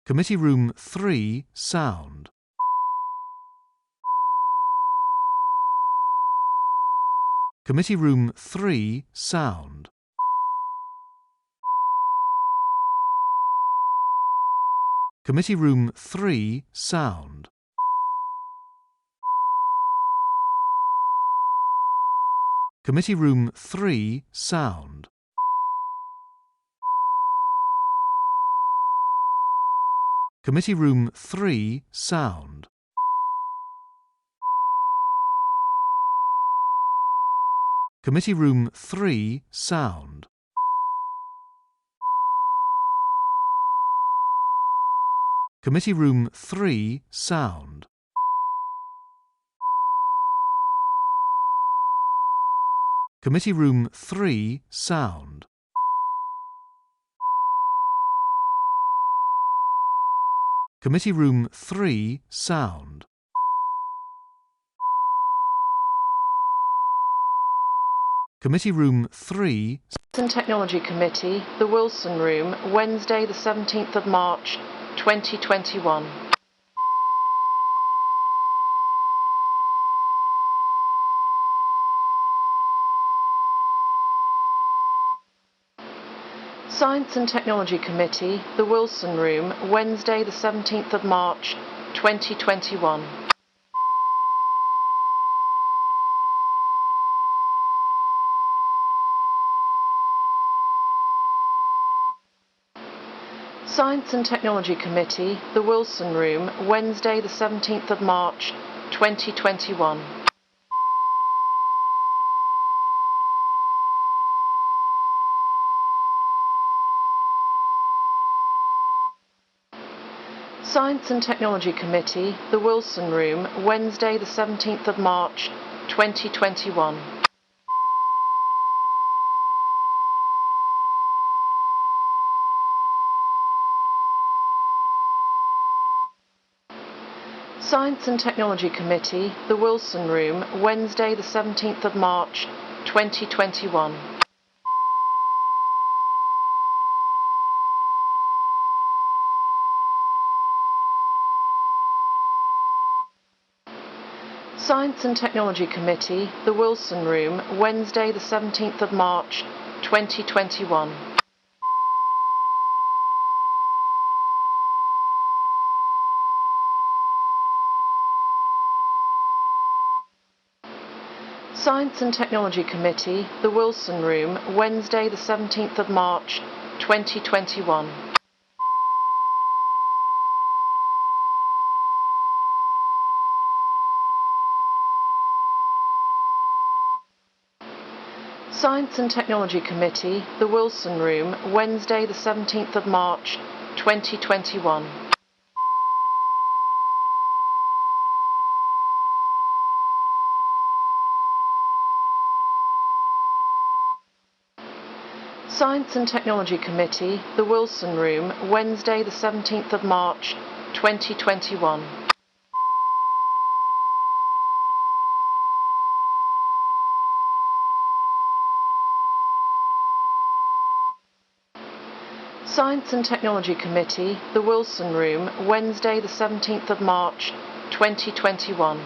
Committee Room 3, sound. Committee Room 3, sound. Committee Room 3, sound. Committee Room 3, sound. Committee Room 3, sound. Committee Room 3, sound. Committee Room 3, sound. Committee Room 3, sound. Committee Room 3, sound. Committee Room 3, Science and Technology Committee, the Wilson Room, Wednesday the 17th of March, 2021. Science and Technology Committee, the Wilson Room, Wednesday the 17th of March, 2021. Science and Technology Committee, the Wilson Room, Wednesday the 17th of March, 2021. Science and Technology Committee, the Wilson Room, Wednesday the 17th of March, 2021. Science and Technology Committee, the Wilson Room, Wednesday the 17th of March, 2021. Science and Technology Committee, the Wilson Room, Wednesday the 17th of March, 2021. Science and Technology Committee, the Wilson Room, Wednesday the 17th of March, 2021. Science and Technology Committee, the Wilson Room, Wednesday the 17th of March, 2021. Science and Technology Committee, the Wilson Room, Wednesday the 17th of March, 2021. Science and Technology Committee, the Wilson Room, Wednesday the 17th of March, 2021.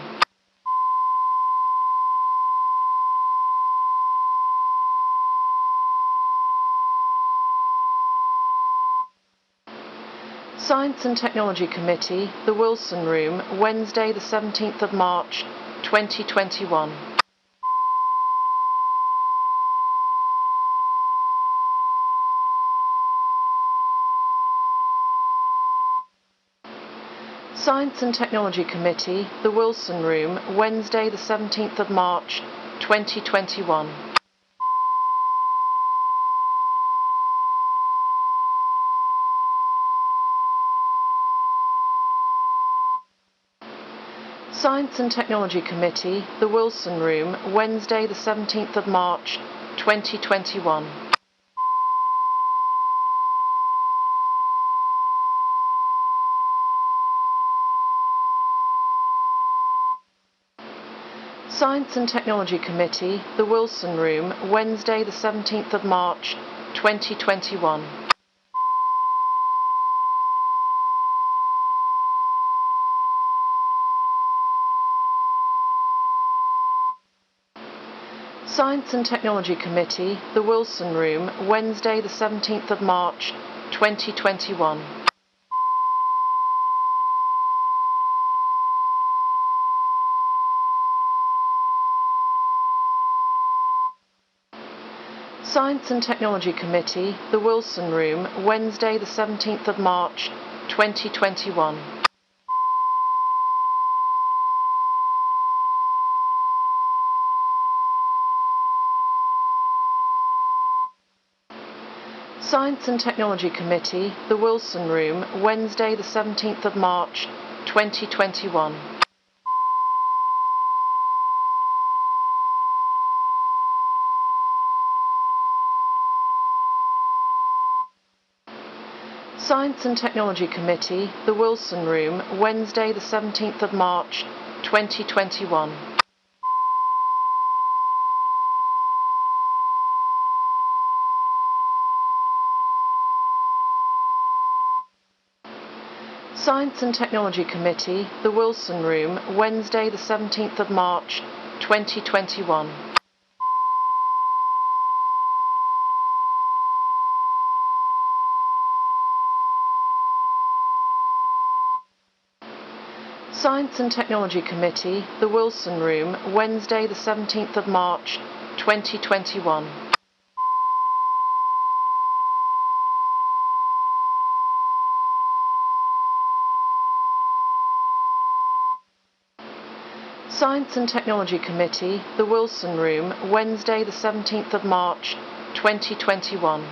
Science and Technology Committee, the Wilson Room, Wednesday the 17th of March, 2021. Science and Technology Committee, the Wilson Room, Wednesday the 17th of March, 2021. Science and Technology Committee, the Wilson Room, Wednesday the 17th of March, 2021. Science and Technology Committee, the Wilson Room, Wednesday the 17th of March, 2021. Science and Technology Committee, the Wilson Room, Wednesday the 17th of March, 2021. Science and Technology Committee, the Wilson Room, Wednesday the 17th of March, 2021. Science and Technology Committee, the Wilson Room, Wednesday the 17th of March, 2021. Science and Technology Committee, the Wilson Room, Wednesday the 17th of March, 2021. Science and Technology Committee, the Wilson Room, Wednesday the 17th of March, 2021. Science and Technology Committee, the Wilson Room, Wednesday the 17th of March, 2021. Science and Technology Committee, the Wilson Room, Wednesday the 17th of March, 2021.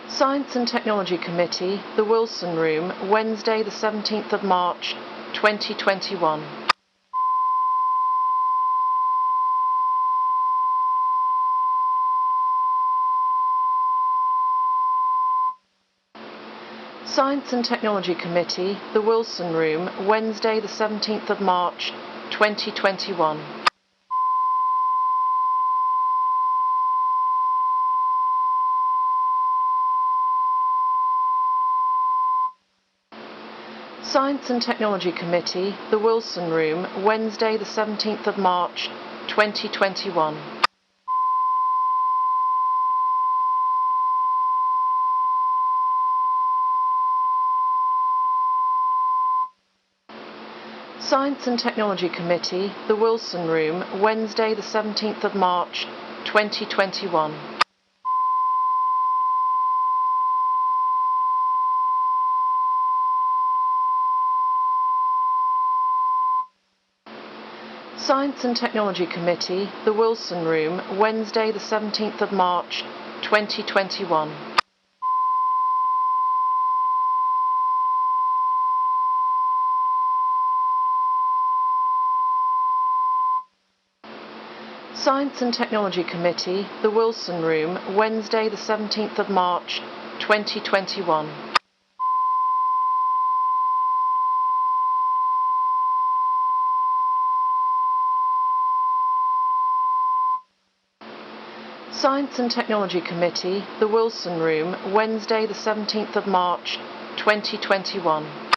Science and Technology Committee, the Wilson Room, Wednesday the 17th of March, 2021. Science and Technology Committee, the Wilson Room, Wednesday the 17th of March, 2021. Science and Technology Committee, the Wilson Room, Wednesday the 17th of March, 2021. Science and Technology Committee, the Wilson Room, Wednesday the 17th of March, 2021. Science and Technology Committee, the Wilson Room, Wednesday the 17th of March, 2021. Science and Technology Committee, the Wilson Room, Wednesday the 17th of March, 2021. Science and Technology Committee, the Wilson Room, Wednesday the 17th of March, 2021.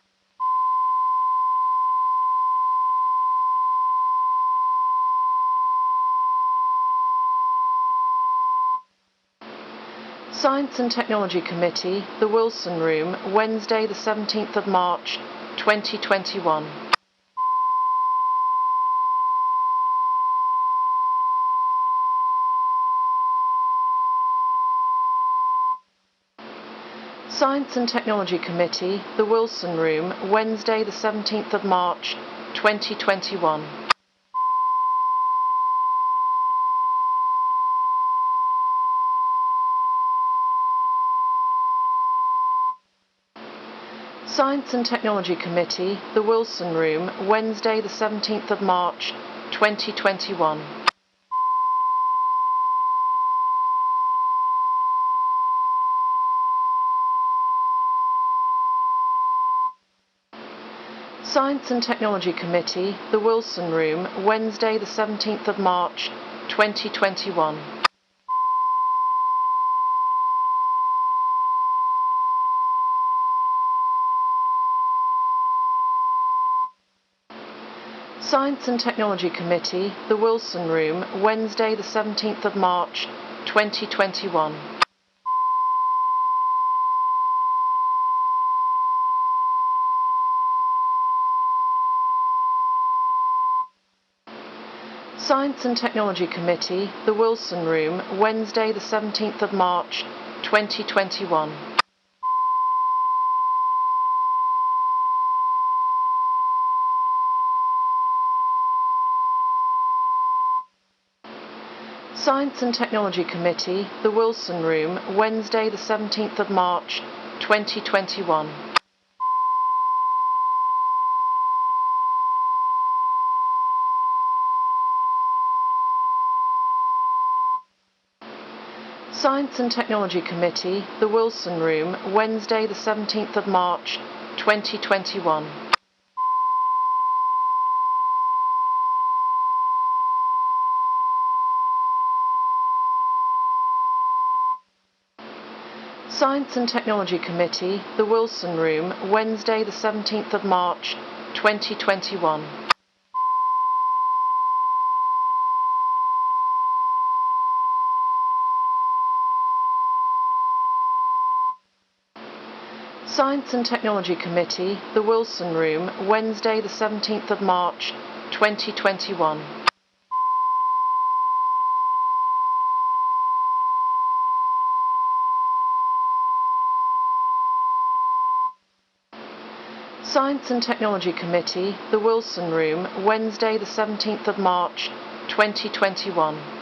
Science and Technology Committee, the Wilson Room, Wednesday the 17th of March, 2021. Science and Technology Committee, the Wilson Room, Wednesday the 17th of March, 2021. Science and Technology Committee, the Wilson Room, Wednesday the 17th of March, 2021. Science and Technology Committee, the Wilson Room, Wednesday the 17th of March, 2021. Science and Technology Committee, the Wilson Room, Wednesday the 17th of March, 2021. Science and Technology Committee, the Wilson Room, Wednesday the 17th of March, 2021. Science and Technology Committee, the Wilson Room, Wednesday the 17th of March, 2021. Science and Technology Committee, the Wilson Room, Wednesday the 17th of March, 2021. Science and Technology Committee, the Wilson Room, Wednesday the 17th of March, 2021. Science and Technology Committee, the Wilson Room, Wednesday the 17th of March, 2021. Science and Technology Committee, the Wilson Room, Wednesday the 17th of March, 2021.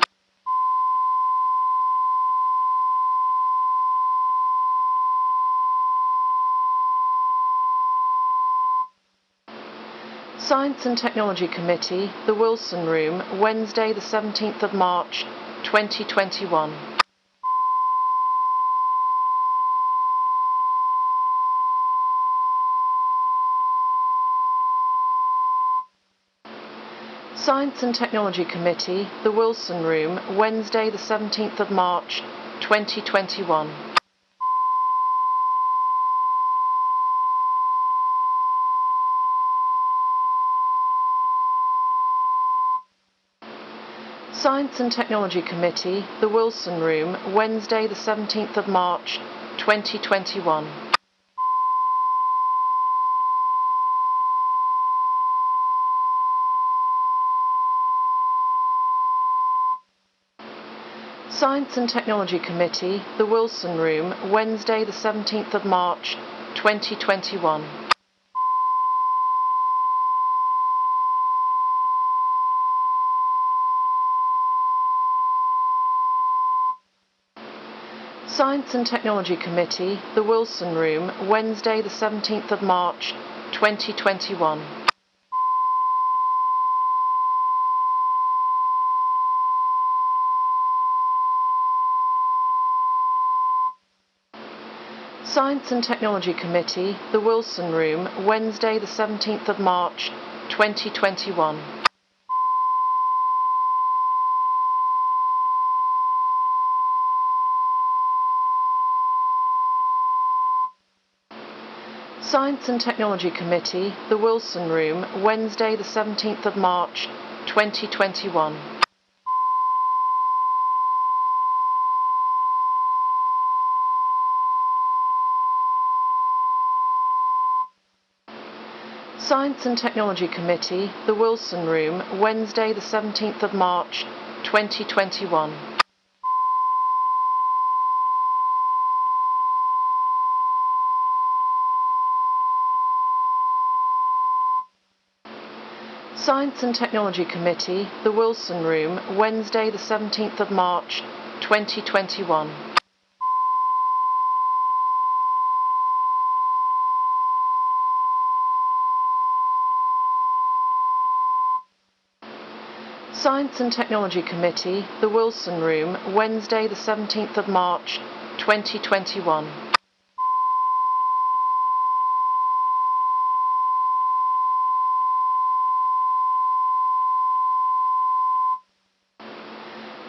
Science and Technology Committee, the Wilson Room, Wednesday the 17th of March, 2021. Science and Technology Committee, the Wilson Room, Wednesday the 17th of March, 2021. Science and Technology Committee, the Wilson Room, Wednesday the 17th of March, 2021. Science and Technology Committee, the Wilson Room, Wednesday the 17th of March, 2021. Science and Technology Committee, the Wilson Room, Wednesday the 17th of March, 2021. Science and Technology Committee, the Wilson Room, Wednesday the 17th of March, 2021. Science and Technology Committee, the Wilson Room, Wednesday the 17th of March, 2021. Science and Technology Committee, the Wilson Room, Wednesday the 17th of March, 2021. Science and Technology Committee, the Wilson Room, Wednesday the 17th of March, 2021. Science and Technology Committee, the Wilson Room, Wednesday the 17th of March, 2021.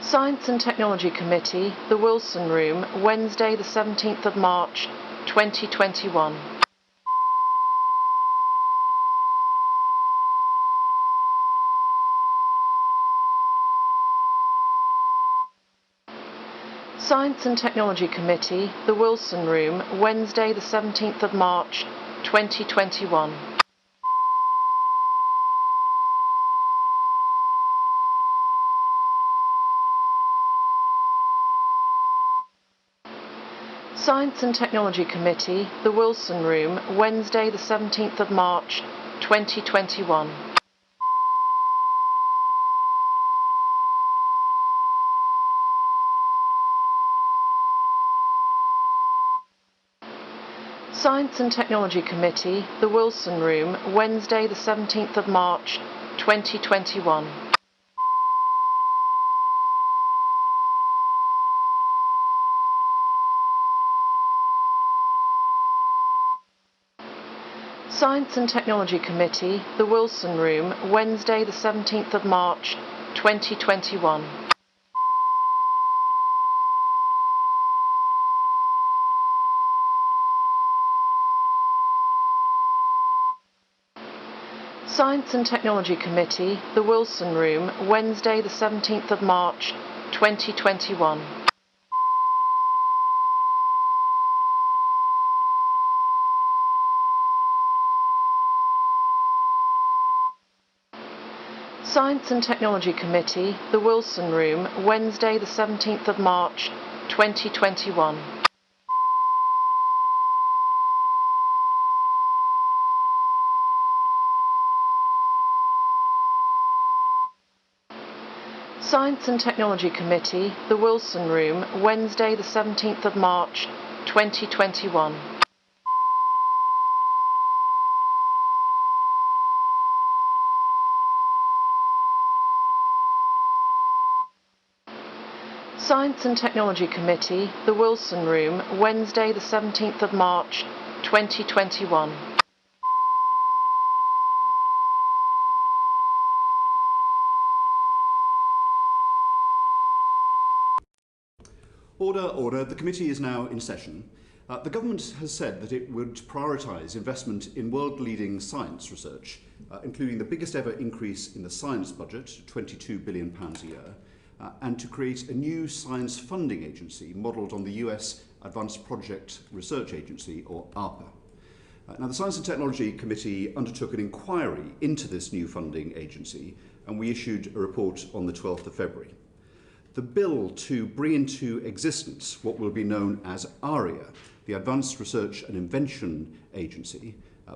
Science and Technology Committee, the Wilson Room, Wednesday the 17th of March, 2021. Science and Technology Committee, the Wilson Room, Wednesday the 17th of March, 2021. Science and Technology Committee, the Wilson Room, Wednesday the 17th of March, 2021. Science and Technology Committee, the Wilson Room, Wednesday the 17th of March, 2021. Science and Technology Committee, the Wilson Room, Wednesday the 17th of March, 2021. Science and Technology Committee, the Wilson Room, Wednesday the 17th of March, 2021. Science and Technology Committee, the Wilson Room, Wednesday the 17th of March, 2021. Science and Technology Committee, the Wilson Room, Wednesday the 17th of March, 2021. Science and Technology Committee, the Wilson Room, Wednesday the 17th of March, 2021. Order, order. The committee is now in session. The government has said that it would prioritise investment in world-leading science research, including the biggest ever increase in the science budget, £22 billion a year, and to create a new science funding agency modelled on the US Advanced Project Research Agency, or ARPA. Now, the Science and Technology Committee undertook an inquiry into this new funding agency, and we issued a report on the 12th of February. The bill to bring into existence what will be known as ARIA, the Advanced Research and Invention Agency,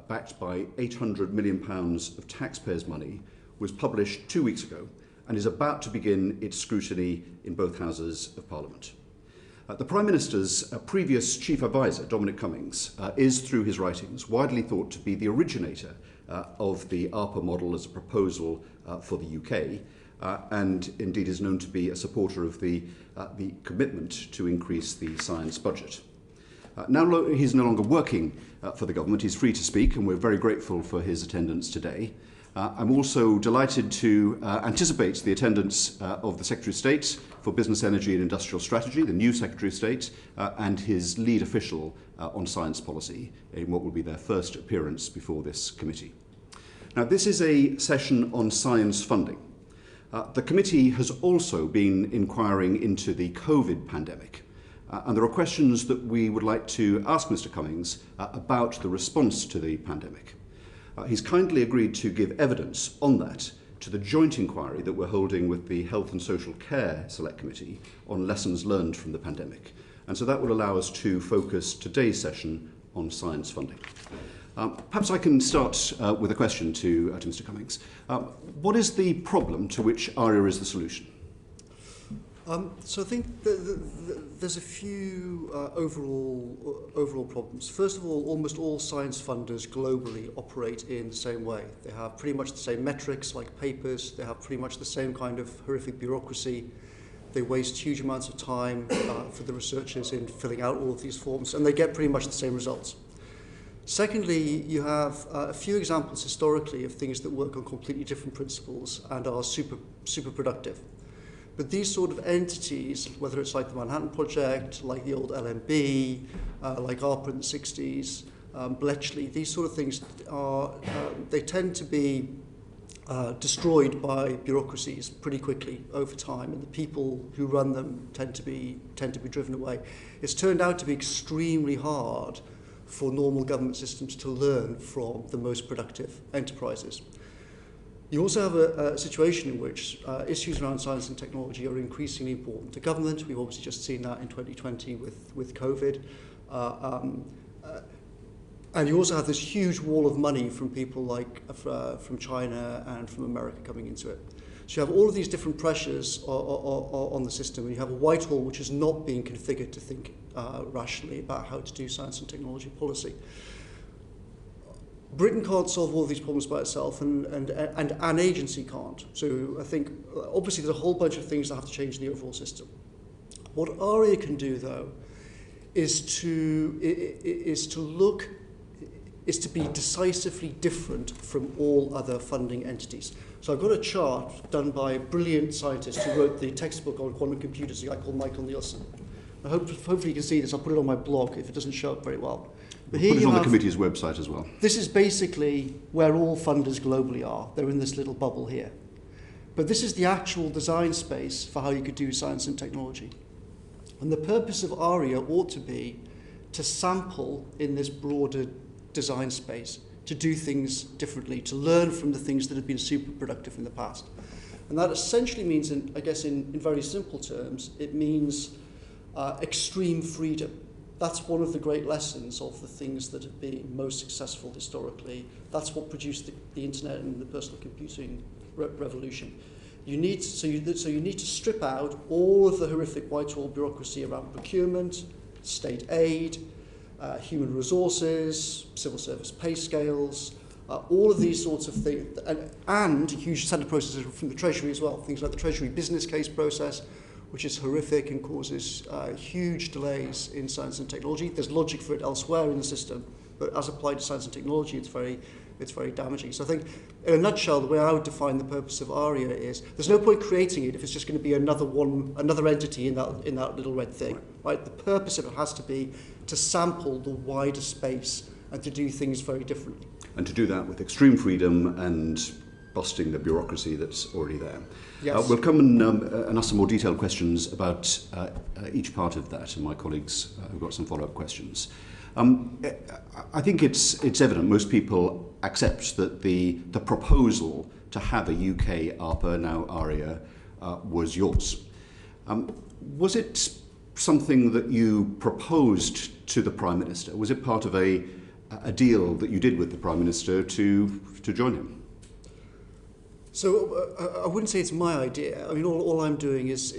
backed by £800 million of taxpayers' money, was published 2 weeks ago and is about to begin its scrutiny in both Houses of Parliament. The Prime Minister's previous chief advisor, Dominic Cummings, is, through his writings, widely thought to be the originator of the ARPA model as a proposal for the UK, and indeed is known to be a supporter of the commitment to increase the science budget. Now he's no longer working for the government, he's free to speak, and we're very grateful for his attendance today. I'm also delighted to anticipate the attendance of the Secretary of State for Business, Energy and Industrial Strategy, the new Secretary of State, and his lead official on science policy in what will be their first appearance before this committee. Now, this is a session on science funding. The committee has also been inquiring into the COVID pandemic, and there are questions that we would like to ask Mr. Cummings about the response to the pandemic. He's kindly agreed to give evidence on that to the joint inquiry that we're holding with the Health and Social Care Select Committee on lessons learned from the pandemic. And so that will allow us to focus today's session on science funding. Perhaps I can start with a question to Mr. Cummings. What is the problem to which ARIA is the solution? So I think there's a few overall problems. First of all, almost all science funders globally operate in the same way. They have pretty much the same metrics, like papers. They have pretty much the same kind of horrific bureaucracy. They waste huge amounts of time for the researchers in filling out all of these forms, and they get pretty much the same results. Secondly, you have a few examples historically of things that work on completely different principles and are super productive. But these sort of entities, whether it's like the Manhattan Project, like the old LMB, like ARPA in the 60s, Bletchley, these sort of things they tend to be destroyed by bureaucracies pretty quickly over time, and the people who run them tend to be driven away. It's turned out to be extremely hard for normal government systems to learn from the most productive enterprises. You also have a situation in which issues around science and technology are increasingly important to government. We've obviously just seen that in 2020 with COVID. And you also have this huge wall of money from people like from China and from America coming into it. So you have all of these different pressures on the system, and you have a Whitehall which is not being configured to think rationally about how to do science and technology policy. Britain can't solve all these problems by itself, and an agency can't. So I think, obviously, there's a whole bunch of things that have to change in the overall system. What ARIA can do, though, is to be decisively different from all other funding entities. So I've got a chart done by a brilliant scientist who wrote the textbook on quantum computers, a guy called Michael Nielsen. Hopefully you can see this. I'll put it on my blog if it doesn't show up very well. But we'll put it on the committee's website as well. This is basically where all funders globally are. They're in this little bubble here. But this is the actual design space for how you could do science and technology. And the purpose of ARIA ought to be to sample in this broader design space, to do things differently, to learn from the things that have been super productive in the past. And that essentially means, in very simple terms, it means extreme freedom. That's one of the great lessons of the things that have been most successful historically. That's what produced the internet and the personal computing revolution. You need to strip out all of the horrific Whitehall bureaucracy around procurement, state aid, human resources, civil service pay scales, all of these sorts of things, and a huge set of processes from the Treasury as well, things like the Treasury business case process, which is horrific and causes huge delays in science and technology. There's logic for it elsewhere in the system, but as applied to science and technology, it's very damaging. So I think, in a nutshell, the way I would define the purpose of ARIA is there's no point creating it if it's just going to be another entity in that little red thing. Right? The purpose of it has to be to sample the wider space and to do things very differently. And to do that with extreme freedom and busting the bureaucracy that's already there. Yes. We'll come and ask some more detailed questions about each part of that, and my colleagues have got some follow-up questions. I think it's evident most people accept that the proposal to have a UK ARPA, now ARIA, was yours. Was it something that you proposed to the Prime Minister? Was it part of a deal that you did with the Prime Minister to join him? So I wouldn't say it's my idea. I mean, all I'm doing was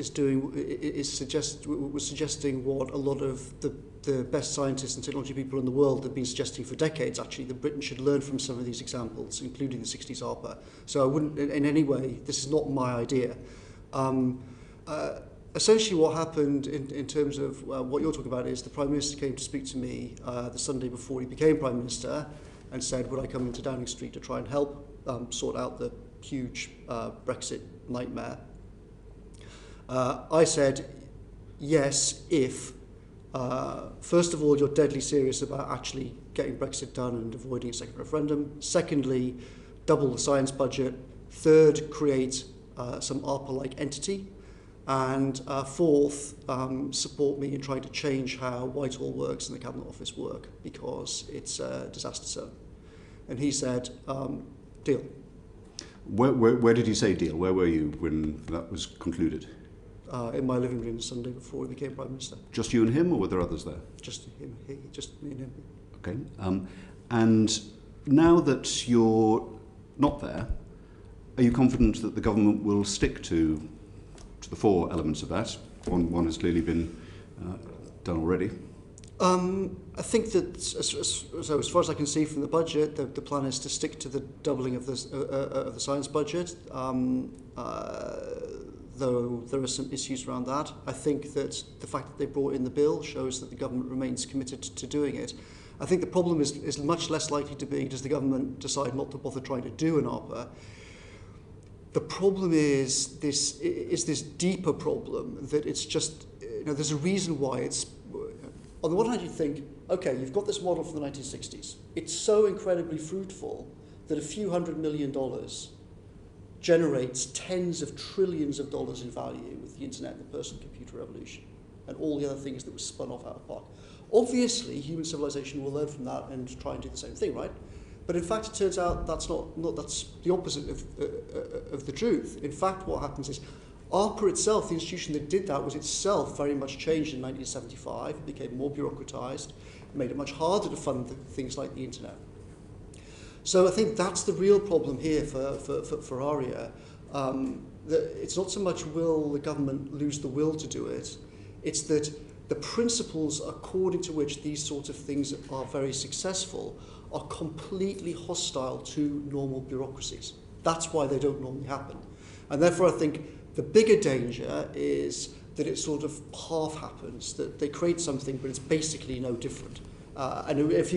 suggesting what a lot of the best scientists and technology people in the world have been suggesting for decades, actually, that Britain should learn from some of these examples, including the 60s ARPA. So I wouldn't, in any way, this is not my idea. Essentially what happened in terms of what you're talking about is the Prime Minister came to speak to me the Sunday before he became Prime Minister and said, would I come into Downing Street to try and help sort out the huge Brexit nightmare. I said, yes, if, first of all, you're deadly serious about actually getting Brexit done and avoiding a second referendum. Secondly, double the science budget. Third, create some ARPA-like entity. And fourth, support me in trying to change how Whitehall works and the Cabinet Office work, because it's a disaster zone. And he said, deal. Where did you say deal? Where were you when that was concluded? In my living room the Sunday before he became Prime Minister. Just you and him, or were there others there? Just him, just me and him. Okay. And now that you're not there, are you confident that the government will stick to the four elements of that? One has clearly been done already. I think that, so as far as I can see from the budget, the plan is to stick to the doubling of the science budget, though there are some issues around that. I think that the fact that they brought in the bill shows that the government remains committed to doing it. I think the problem is much less likely to be, does the government decide not to bother trying to do an ARPA? The problem is this deeper problem that it's just, there's a reason why it's, on the one hand you think, okay, you've got this model from the 1960s. It's so incredibly fruitful that a few $100 million generates tens of trillions of dollars in value with the internet and the personal computer revolution and all the other things that were spun off out of Park. Obviously, human civilization will learn from that and try and do the same thing, right? But in fact, it turns out that's that's the opposite of the truth. In fact, what happens is ARPA itself, the institution that did that, was itself very much changed in 1975. It became more bureaucratized, made it much harder to fund things like the internet. So I think that's the real problem here for ARIA. It's not so much will the government lose the will to do it, it's that the principles according to which these sorts of things are very successful are completely hostile to normal bureaucracies. That's why they don't normally happen. And therefore I think the bigger danger is that it sort of half happens, that they create something but it's basically no different. And if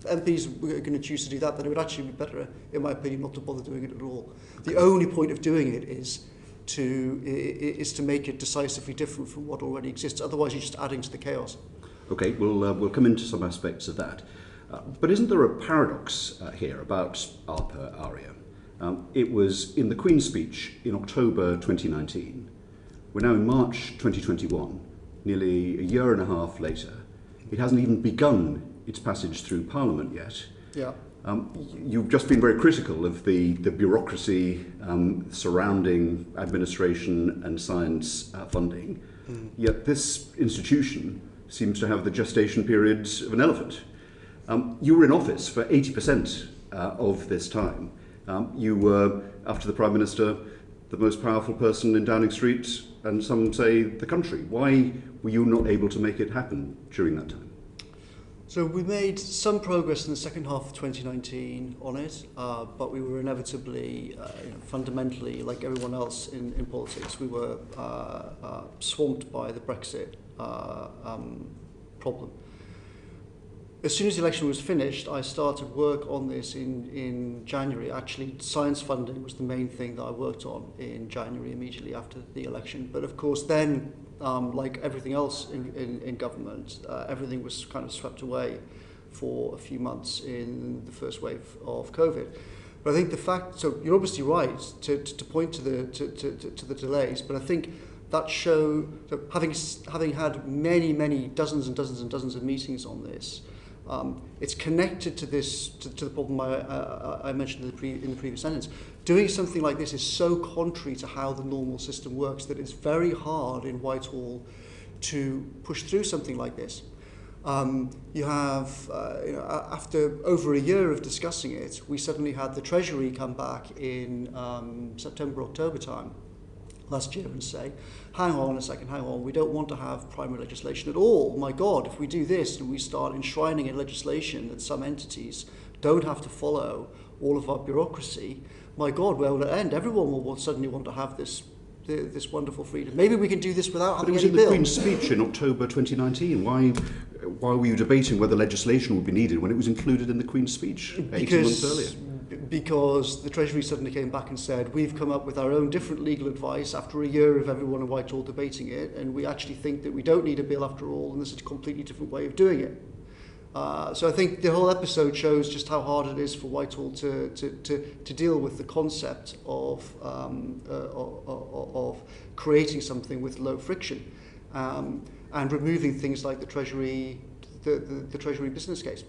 MPs were going to choose to do that, then it would actually be better, in my opinion, not to bother doing it at all. The only point of doing it is to make it decisively different from what already exists. Otherwise, you're just adding to the chaos. Okay, we'll come into some aspects of that. But isn't there a paradox here about ARIA? It was in the Queen's speech in October 2019. We're now in March 2021, nearly a year and a half later. It hasn't even begun its passage through Parliament yet. Yeah. You've just been very critical of the bureaucracy surrounding administration and science funding, yet this institution seems to have the gestation period of an elephant. You were in office for 80% of this time. You were, after the Prime Minister, the most powerful person in Downing Street, and some say the country. Why were you not able to make it happen during that time? So we made some progress in the second half of 2019 on it, but we were inevitably, fundamentally, like everyone else in politics, we were swamped by the Brexit problem. As soon as the election was finished, I started work on this in January. Actually, science funding was the main thing that I worked on in January, immediately after the election. But of course, then, like everything else in government, everything was kind of swept away for a few months in the first wave of COVID. But I think the fact, so you're obviously right to point to the delays, but I think that show, that having had many dozens and dozens and dozens of meetings on this, it's connected to this, to the problem I mentioned in the previous sentence. Doing something like this is so contrary to how the normal system works that it's very hard in Whitehall to push through something like this. You have, after over a year of discussing it, we suddenly had the Treasury come back in September, October time last year and say, hang on a second, we don't want to have primary legislation at all. My God, if we do this and we start enshrining in legislation that some entities don't have to follow all of our bureaucracy, my God, where will it end? Everyone will suddenly want to have this wonderful freedom. Maybe we can do this without having any bill. But it was in the Queen's speech in October 2019. Why were you debating whether legislation would be needed when it was included in the Queen's speech 18 months earlier? Because the Treasury suddenly came back and said, we've come up with our own different legal advice after a year of everyone in Whitehall debating it, and we actually think that we don't need a bill after all, and this is a completely different way of doing it. So I think the whole episode shows just how hard it is for Whitehall to deal with the concept of creating something with low friction and removing things like the Treasury business case.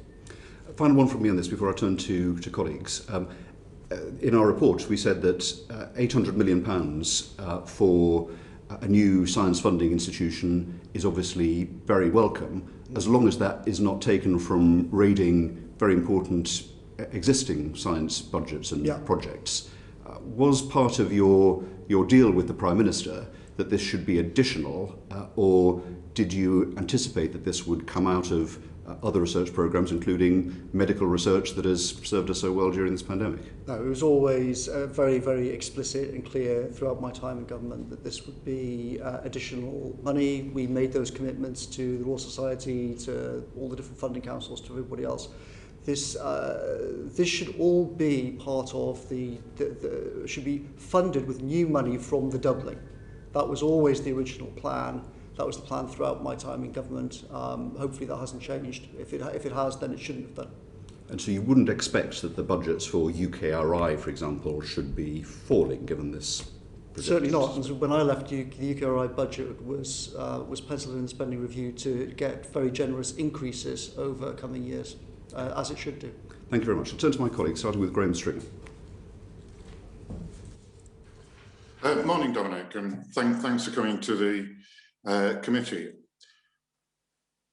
Final one from me on this before I turn to colleagues. In our report, we said that £800 million for a new science funding institution is obviously very welcome, as long as that is not taken from raiding very important existing science budgets and projects. Was part of your deal with the Prime Minister that this should be additional, or did you anticipate that this would come out of other research programs, including medical research that has served us so well during this pandemic? No, it was always very, very explicit and clear throughout my time in government that this would be additional money. We made those commitments to the Royal Society, to all the different funding councils, to everybody else. This should all be part of should be funded with new money from the doubling. That was always the original plan. That was the plan throughout my time in government. Hopefully that hasn't changed. If it has, then it shouldn't have done. And so you wouldn't expect that the budgets for UKRI, for example, should be falling, given this. Certainly not. And so when I left, the UKRI budget was penciled in the spending review to get very generous increases over coming years, as it should do. Thank you very much. I'll turn to my colleagues, starting with Graham Stringer. Morning, Dominic, and thanks for coming to the committee.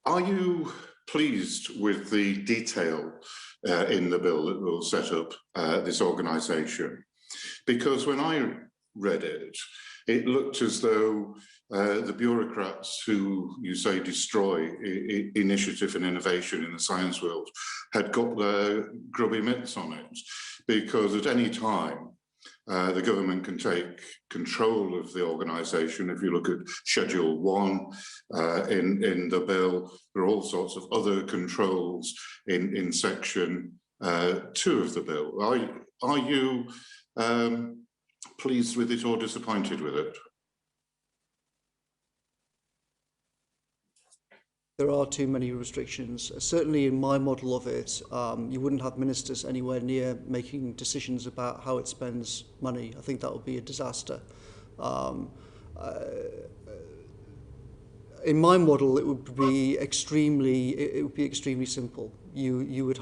Are you pleased with the detail in the bill that will set up this organisation? Because when I read it, it looked as though the bureaucrats who you say destroy initiative and innovation in the science world had got their grubby mitts on it, because at any time the government can take control of the organisation. If you look at Schedule 1 in the bill, there are all sorts of other controls in Section 2 of the bill. Are you pleased with it or disappointed with it? There are too many restrictions. Certainly in my model of it, you wouldn't have ministers anywhere near making decisions about how it spends money. I think that would be a disaster. In my model, it would be extremely simple. You would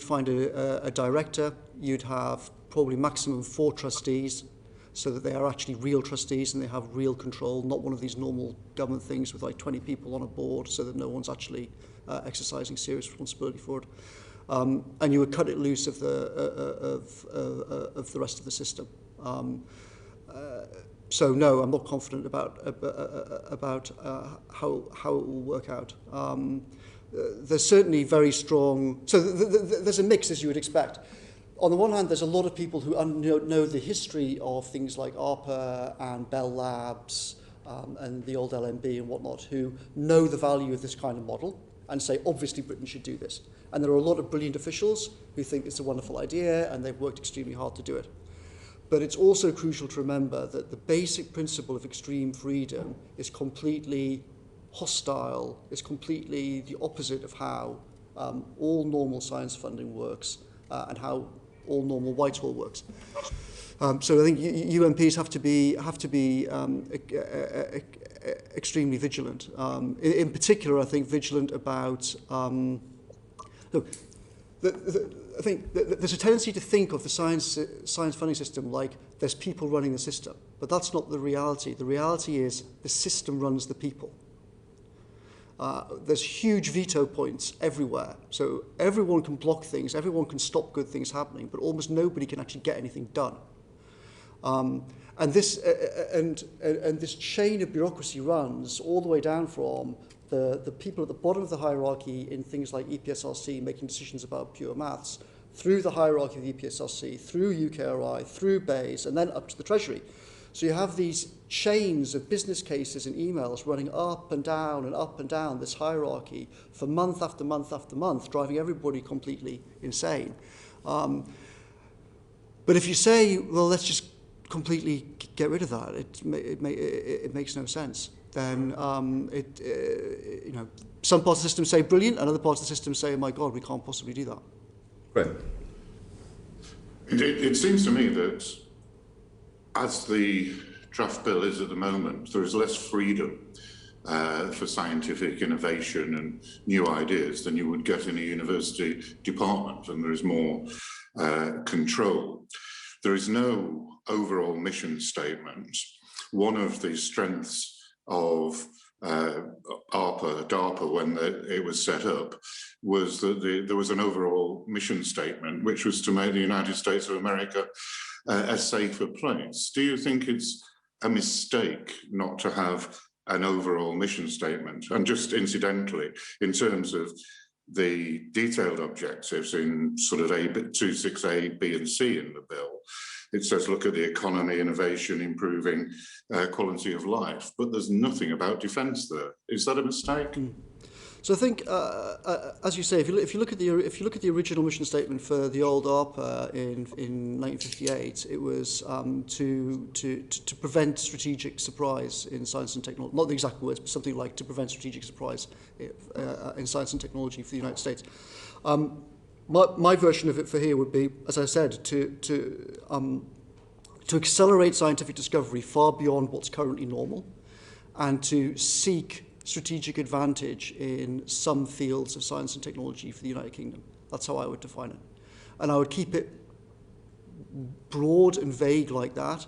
find a director. You'd have probably maximum 4 trustees, so that they are actually real trustees and they have real control, not one of these normal government things with like 20 people on a board, so that no one's actually exercising serious responsibility for it. And you would cut it loose of the rest of the system. So no, I'm not confident about how it will work out. There's certainly very strong. So there's a mix, as you would expect. On the one hand, there's a lot of people who know the history of things like ARPA and Bell Labs and the old LMB and whatnot, who know the value of this kind of model and say, obviously, Britain should do this. And there are a lot of brilliant officials who think it's a wonderful idea and they've worked extremely hard to do it. But it's also crucial to remember that the basic principle of extreme freedom is completely hostile, is completely the opposite of how all normal science funding works and how all normal Whitehall works. So I think UMPs have to be extremely vigilant. In particular, I think vigilant about. I think there's a tendency to think of the science funding system like there's people running the system, but that's not the reality. The reality is the system runs the people. There's huge veto points everywhere. So everyone can block things, everyone can stop good things happening, but almost nobody can actually get anything done. And this chain of bureaucracy runs all the way down from the people at the bottom of the hierarchy in things like EPSRC making decisions about pure maths, through the hierarchy of the EPSRC, through UKRI, through BEIS, and then up to the Treasury. So you have these chains of business cases and emails running up and down this hierarchy for month after month after month, driving everybody completely insane. But if you say, well, let's just completely get rid of that, it makes no sense. Then some parts of the system say brilliant, and other parts of the system say, oh my God, we can't possibly do that. Right. It seems to me that as the draft bill is at the moment, there is less freedom for scientific innovation and new ideas than you would get in a university department, and there is more control. There is no overall mission statement. One of the strengths of DARPA, when it was set up, was that there was an overall mission statement, which was to make the United States of America a safer place. Do you think it's a mistake not to have an overall mission statement? And just incidentally, in terms of the detailed objectives in sort of 26A, B and C in the bill, it says look at the economy, innovation, improving quality of life, but there's nothing about defence there. Is that a mistake? So I think, as you say, if you look at the original mission statement for the old ARPA in 1958, it was to prevent strategic surprise in science and technology. Not the exact words, but something like to prevent strategic surprise in science and technology for the United States. My version of it for here would be, as I said, to accelerate scientific discovery far beyond what's currently normal, and to seek strategic advantage in some fields of science and technology for the United Kingdom. That's how I would define it. And I would keep it broad and vague like that.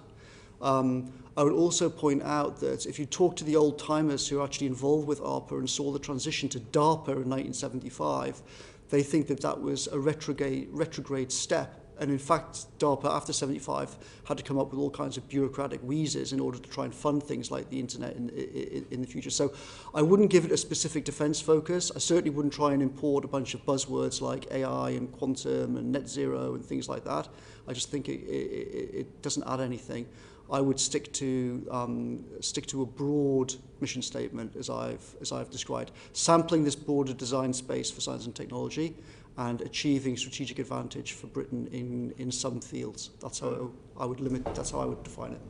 I would also point out that if you talk to the old-timers who are actually involved with ARPA and saw the transition to DARPA in 1975, they think that that was a retrograde step. And in fact, DARPA, after 75, had to come up with all kinds of bureaucratic wheezes in order to try and fund things like the internet in the future. So I wouldn't give it a specific defence focus. I certainly wouldn't try and import a bunch of buzzwords like AI and quantum and net zero and things like that. I just think it doesn't add anything. I would stick to a broad mission statement as I've described, sampling this broader design space for science and technology, and achieving strategic advantage for Britain in some fields. That's how I would limit. That's how I would define it.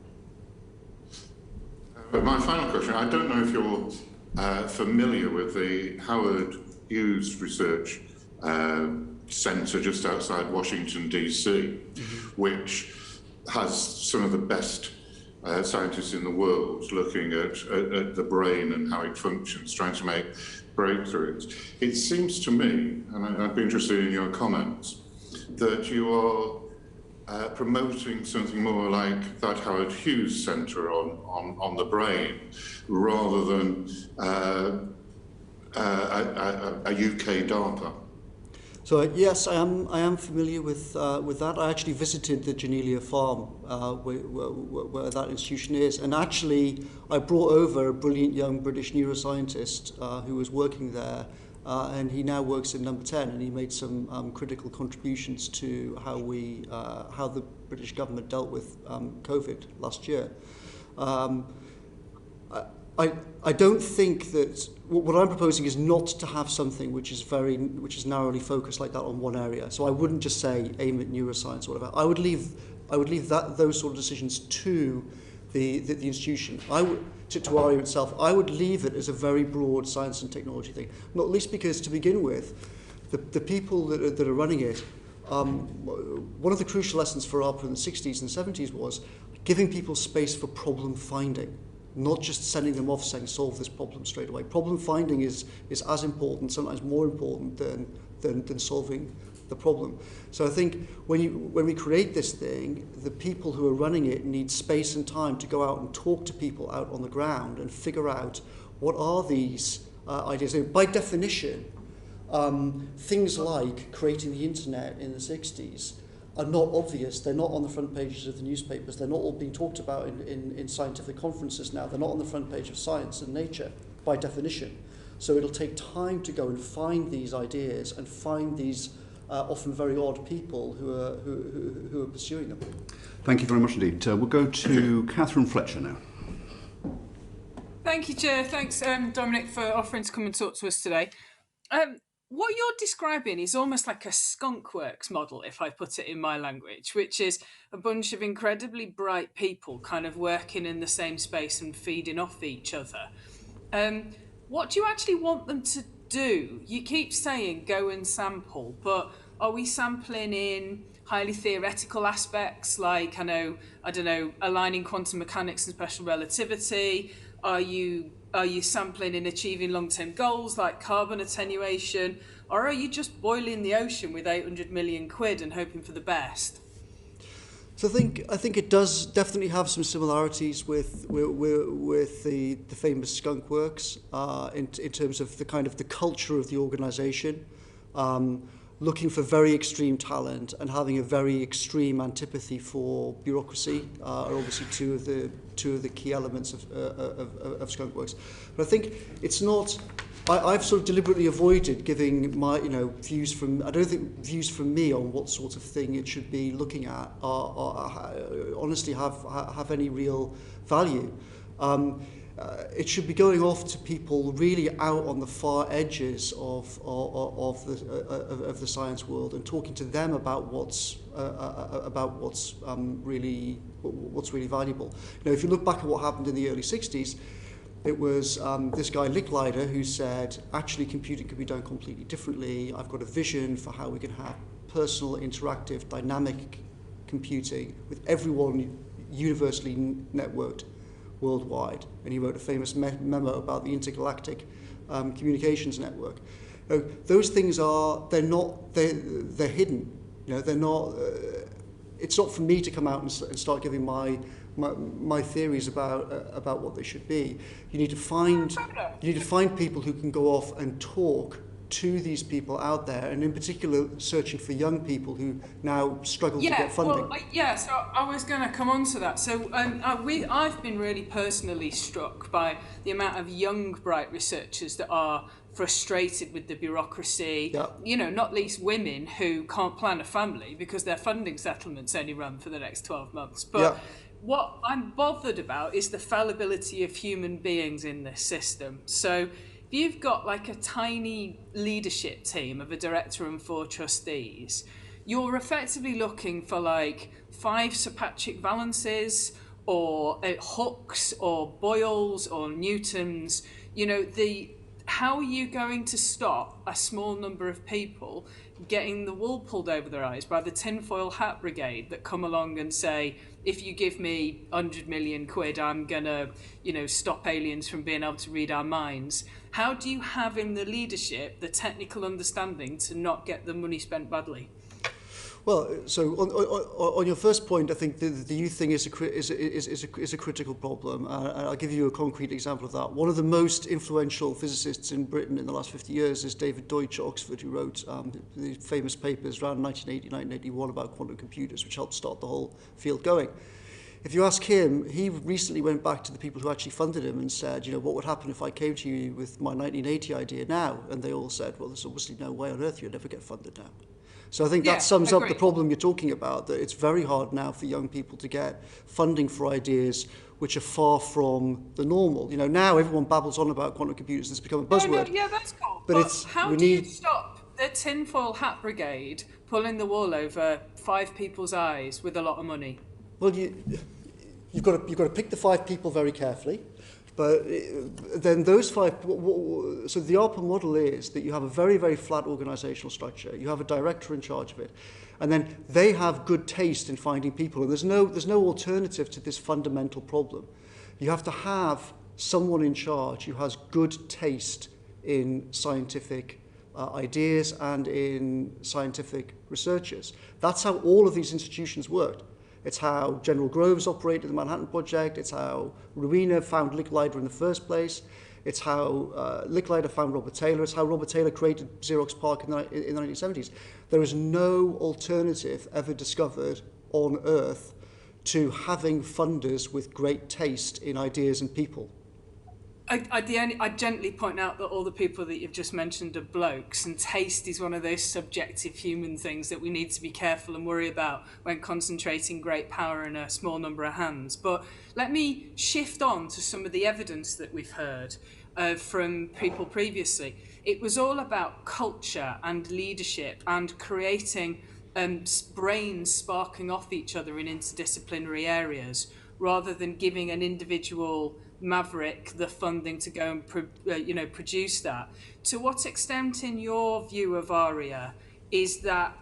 My final question: I don't know if you're familiar with the Howard Hughes Research Centre just outside Washington DC, which has some of the best scientists in the world looking at the brain and how it functions, trying to make breakthroughs. It seems to me, and I'd be interested in your comments, that you are promoting something more like that Howard Hughes Centre on the brain, rather than a UK DARPA. So yes, I am familiar with that. I actually visited the Genelia farm where that institution is, and actually I brought over a brilliant young British neuroscientist who was working there, and he now works in Number 10, and he made some critical contributions to how the British government dealt with COVID last year. I don't think that what I'm proposing is not to have something which is narrowly focused like that on one area. So I wouldn't just say aim at neuroscience or whatever. I would leave those sort of decisions to the institution. To ARIA itself. I would leave it as a very broad science and technology thing. Not least because, to begin with, the people that are running it, one of the crucial lessons for ARPA in the 60s and 70s was giving people space for problem finding. Not just sending them off saying solve this problem straight away. Problem finding is as important, sometimes more important than solving the problem. So I think when we create this thing, the people who are running it need space and time to go out and talk to people out on the ground and figure out what are these ideas. So by definition, things like creating the internet in the 60s are not obvious. They're not on the front pages of the newspapers. They're not all being talked about in scientific conferences now. They're not on the front page of Science and Nature, by definition. So it'll take time to go and find these ideas and find these often very odd people who are pursuing them. Thank you very much indeed. We'll go to Catherine Fletcher now. Thank you, Chair. Thanks, Dominic, for offering to come and talk to us today. What you're describing is almost like a skunk works model, if I put it in my language, which is a bunch of incredibly bright people kind of working in the same space and feeding off each other. What do you actually want them to do? You keep saying go and sample, but are we sampling in highly theoretical aspects like, I don't know, aligning quantum mechanics and special relativity? Are you sampling in achieving long-term goals like carbon attenuation, or are you just boiling the ocean with 800 million quid and hoping for the best? So I think it does definitely have some similarities with the famous skunk works in terms of the kind of the culture of the organisation, looking for very extreme talent and having a very extreme antipathy for bureaucracy are obviously two of the key elements of skunk works. But I think it's not. I've sort of deliberately avoided giving my views from. I don't think views from me on what sort of thing it should be looking at honestly have any real value. It should be going off to people really out on the far edges of the science world and talking to them about what's really valuable. If you look back at what happened in the early 60s, It was this guy, Licklider, who said, actually, computing could be done completely differently. I've got a vision for how we can have personal, interactive, dynamic computing with everyone universally networked worldwide. And he wrote a famous memo about the intergalactic communications network. Those things they're hidden. They're not. It's not for me to come out and start giving my theories about what they should be. You need to find people who can go off and talk to these people out there, and in particular searching for young people who now struggle to get funding. So I was going to come on to that. So I've been really personally struck by the amount of young, bright researchers that are frustrated with the bureaucracy, not least women who can't plan a family because their funding settlements only run for the next 12 months. But what I'm bothered about is the fallibility of human beings in this system. So if you've got like a tiny leadership team of a director and 4 trustees, you're effectively looking for like 5 Sir Patrick Valances or Hooks or Boyles or Newtons. How are you going to stop a small number of people getting the wool pulled over their eyes by the tinfoil hat brigade that come along and say, if you give me 100 million quid, I'm going to, stop aliens from being able to read our minds? How do you have in the leadership the technical understanding to not get the money spent badly? Well, so on your first point, I think the youth thing is a critical problem. I'll give you a concrete example of that. One of the most influential physicists in Britain in the last 50 years is David Deutsch at Oxford, who wrote the famous papers around 1980-1981 about quantum computers, which helped start the whole field going. If you ask him, he recently went back to the people who actually funded him and said, what would happen if I came to you with my 1980 idea now? And they all said, well, there's obviously no way on earth you'll never get funded now. So I think that sums up the problem you're talking about, that it's very hard now for young people to get funding for ideas which are far from the normal. Now everyone babbles on about quantum computers and it's become a buzzword. Yeah, that's cool. But how do you stop the tinfoil hat brigade pulling the wool over 5 people's eyes with a lot of money? Well, you've got to pick the 5 people very carefully. But then those 5, so the ARPA model is that you have a very, very flat organizational structure. You have a director in charge of it. And then they have good taste in finding people. And there's no alternative to this fundamental problem. You have to have someone in charge who has good taste in scientific ideas and in scientific researchers. That's how all of these institutions worked. It's how General Groves operated the Manhattan Project. It's how Rowena found Licklider in the first place. It's how Licklider found Robert Taylor. It's how Robert Taylor created Xerox PARC in the 1970s. There is no alternative ever discovered on Earth to having funders with great taste in ideas and people. I gently point out that all the people that you've just mentioned are blokes, and taste is one of those subjective human things that we need to be careful and worry about when concentrating great power in a small number of hands. But let me shift on to some of the evidence that we've heard from people previously. It was all about culture and leadership and creating brains sparking off each other in interdisciplinary areas, rather than giving an individual maverick the funding to go and produce that. To what extent, in your view of ARIA, is that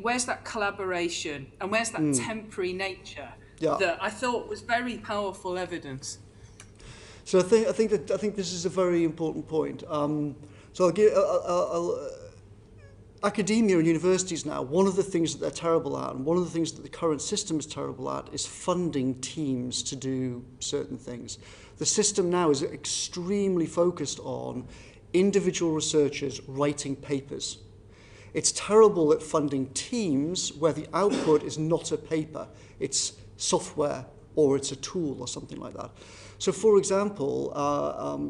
where's that collaboration and where's that temporary nature that I thought was very powerful evidence? So I think this is a very important point. So academia and universities now, one of the things that they're terrible at, and one of the things that the current system is terrible at, is funding teams to do certain things. The system now is extremely focused on individual researchers writing papers. It's terrible at funding teams where the output is not a paper, it's software or it's a tool or something like that. So, for example,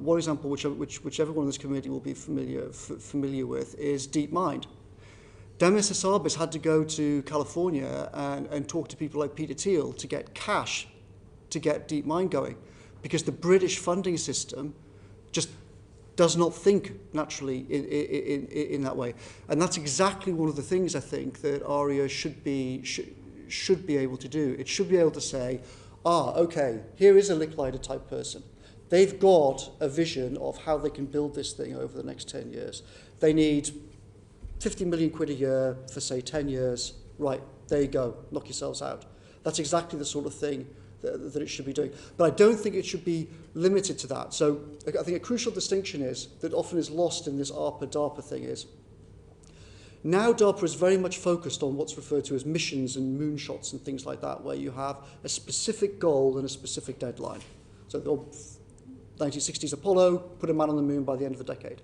one example which everyone in this committee will be familiar with is DeepMind. Demis Hassabis had to go to California and talk to people like Peter Thiel to get cash to get DeepMind going, because the British funding system just does not think naturally in that way. And that's exactly one of the things I think that ARIA should be able to do. It should be able to say, okay, here is a Licklider type person. They've got a vision of how they can build this thing over the next 10 years. They need 50 million quid a year for, say, 10 years. Right, there you go, knock yourselves out. That's exactly the sort of thing that it should be doing. But I don't think it should be limited to that. So I think a crucial distinction is, that often is lost in this ARPA-DARPA thing is, now DARPA is very much focused on what's referred to as missions and moonshots and things like that, where you have a specific goal and a specific deadline. So the 1960s Apollo, put a man on the moon by the end of the decade.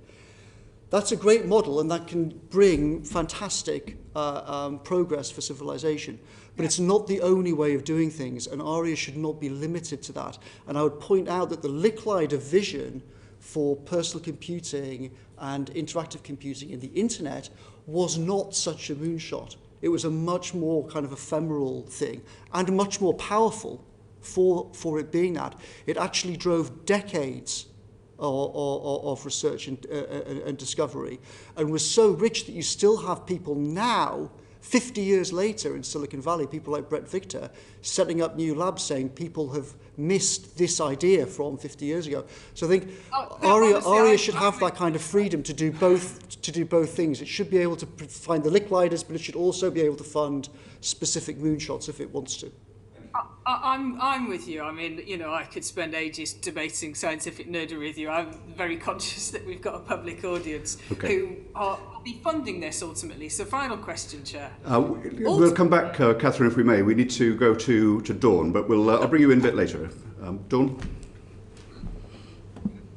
That's a great model, and that can bring fantastic progress for civilization. But it's not the only way of doing things, and ARIA should not be limited to that. And I would point out that the Licklider vision for personal computing and interactive computing in the internet was not such a moonshot. It was a much more kind of ephemeral thing, and much more powerful for it being that. It actually drove decades of research and discovery, and was so rich that you still have people now, 50 years later in Silicon Valley, people like Brett Victor, setting up new labs saying people have missed this idea from 50 years ago. So I think ARIA should have that kind of freedom to do both things. It should be able to find the Lickliders, but it should also be able to fund specific moonshots if it wants to. I'm with you. I mean, you know, I could spend ages debating scientific nerdery with you. I'm very conscious that we've got a public audience who are be funding this ultimately. So, final question, Chair. We'll come back, Catherine, if we may. We need to go to Dawn, but I'll bring you in a bit later. Dawn?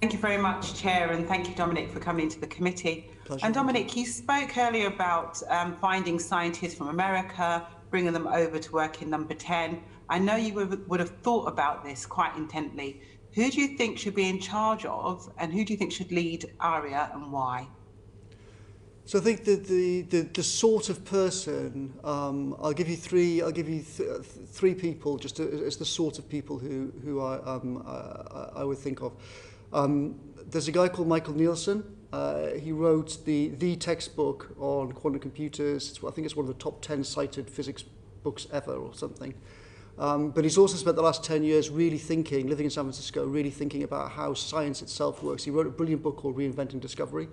Thank you very much, Chair, and thank you, Dominic, for coming to the committee. Pleasure. And Dominic, you spoke earlier about finding scientists from America, bringing them over to work in Number 10. I know you would have thought about this quite intently. Who do you think should be in charge of, and who do you think should lead ARIA, and why? So I think that the sort of person, I'll give you three people just as the sort of people who I would think of. There's a guy called Michael Nielsen. He wrote the textbook on quantum computers. I think it's one of the top 10 cited physics books ever or something. But he's also spent the last 10 years really thinking, living in San Francisco, really thinking about how science itself works. He wrote a brilliant book called Reinventing Discovery.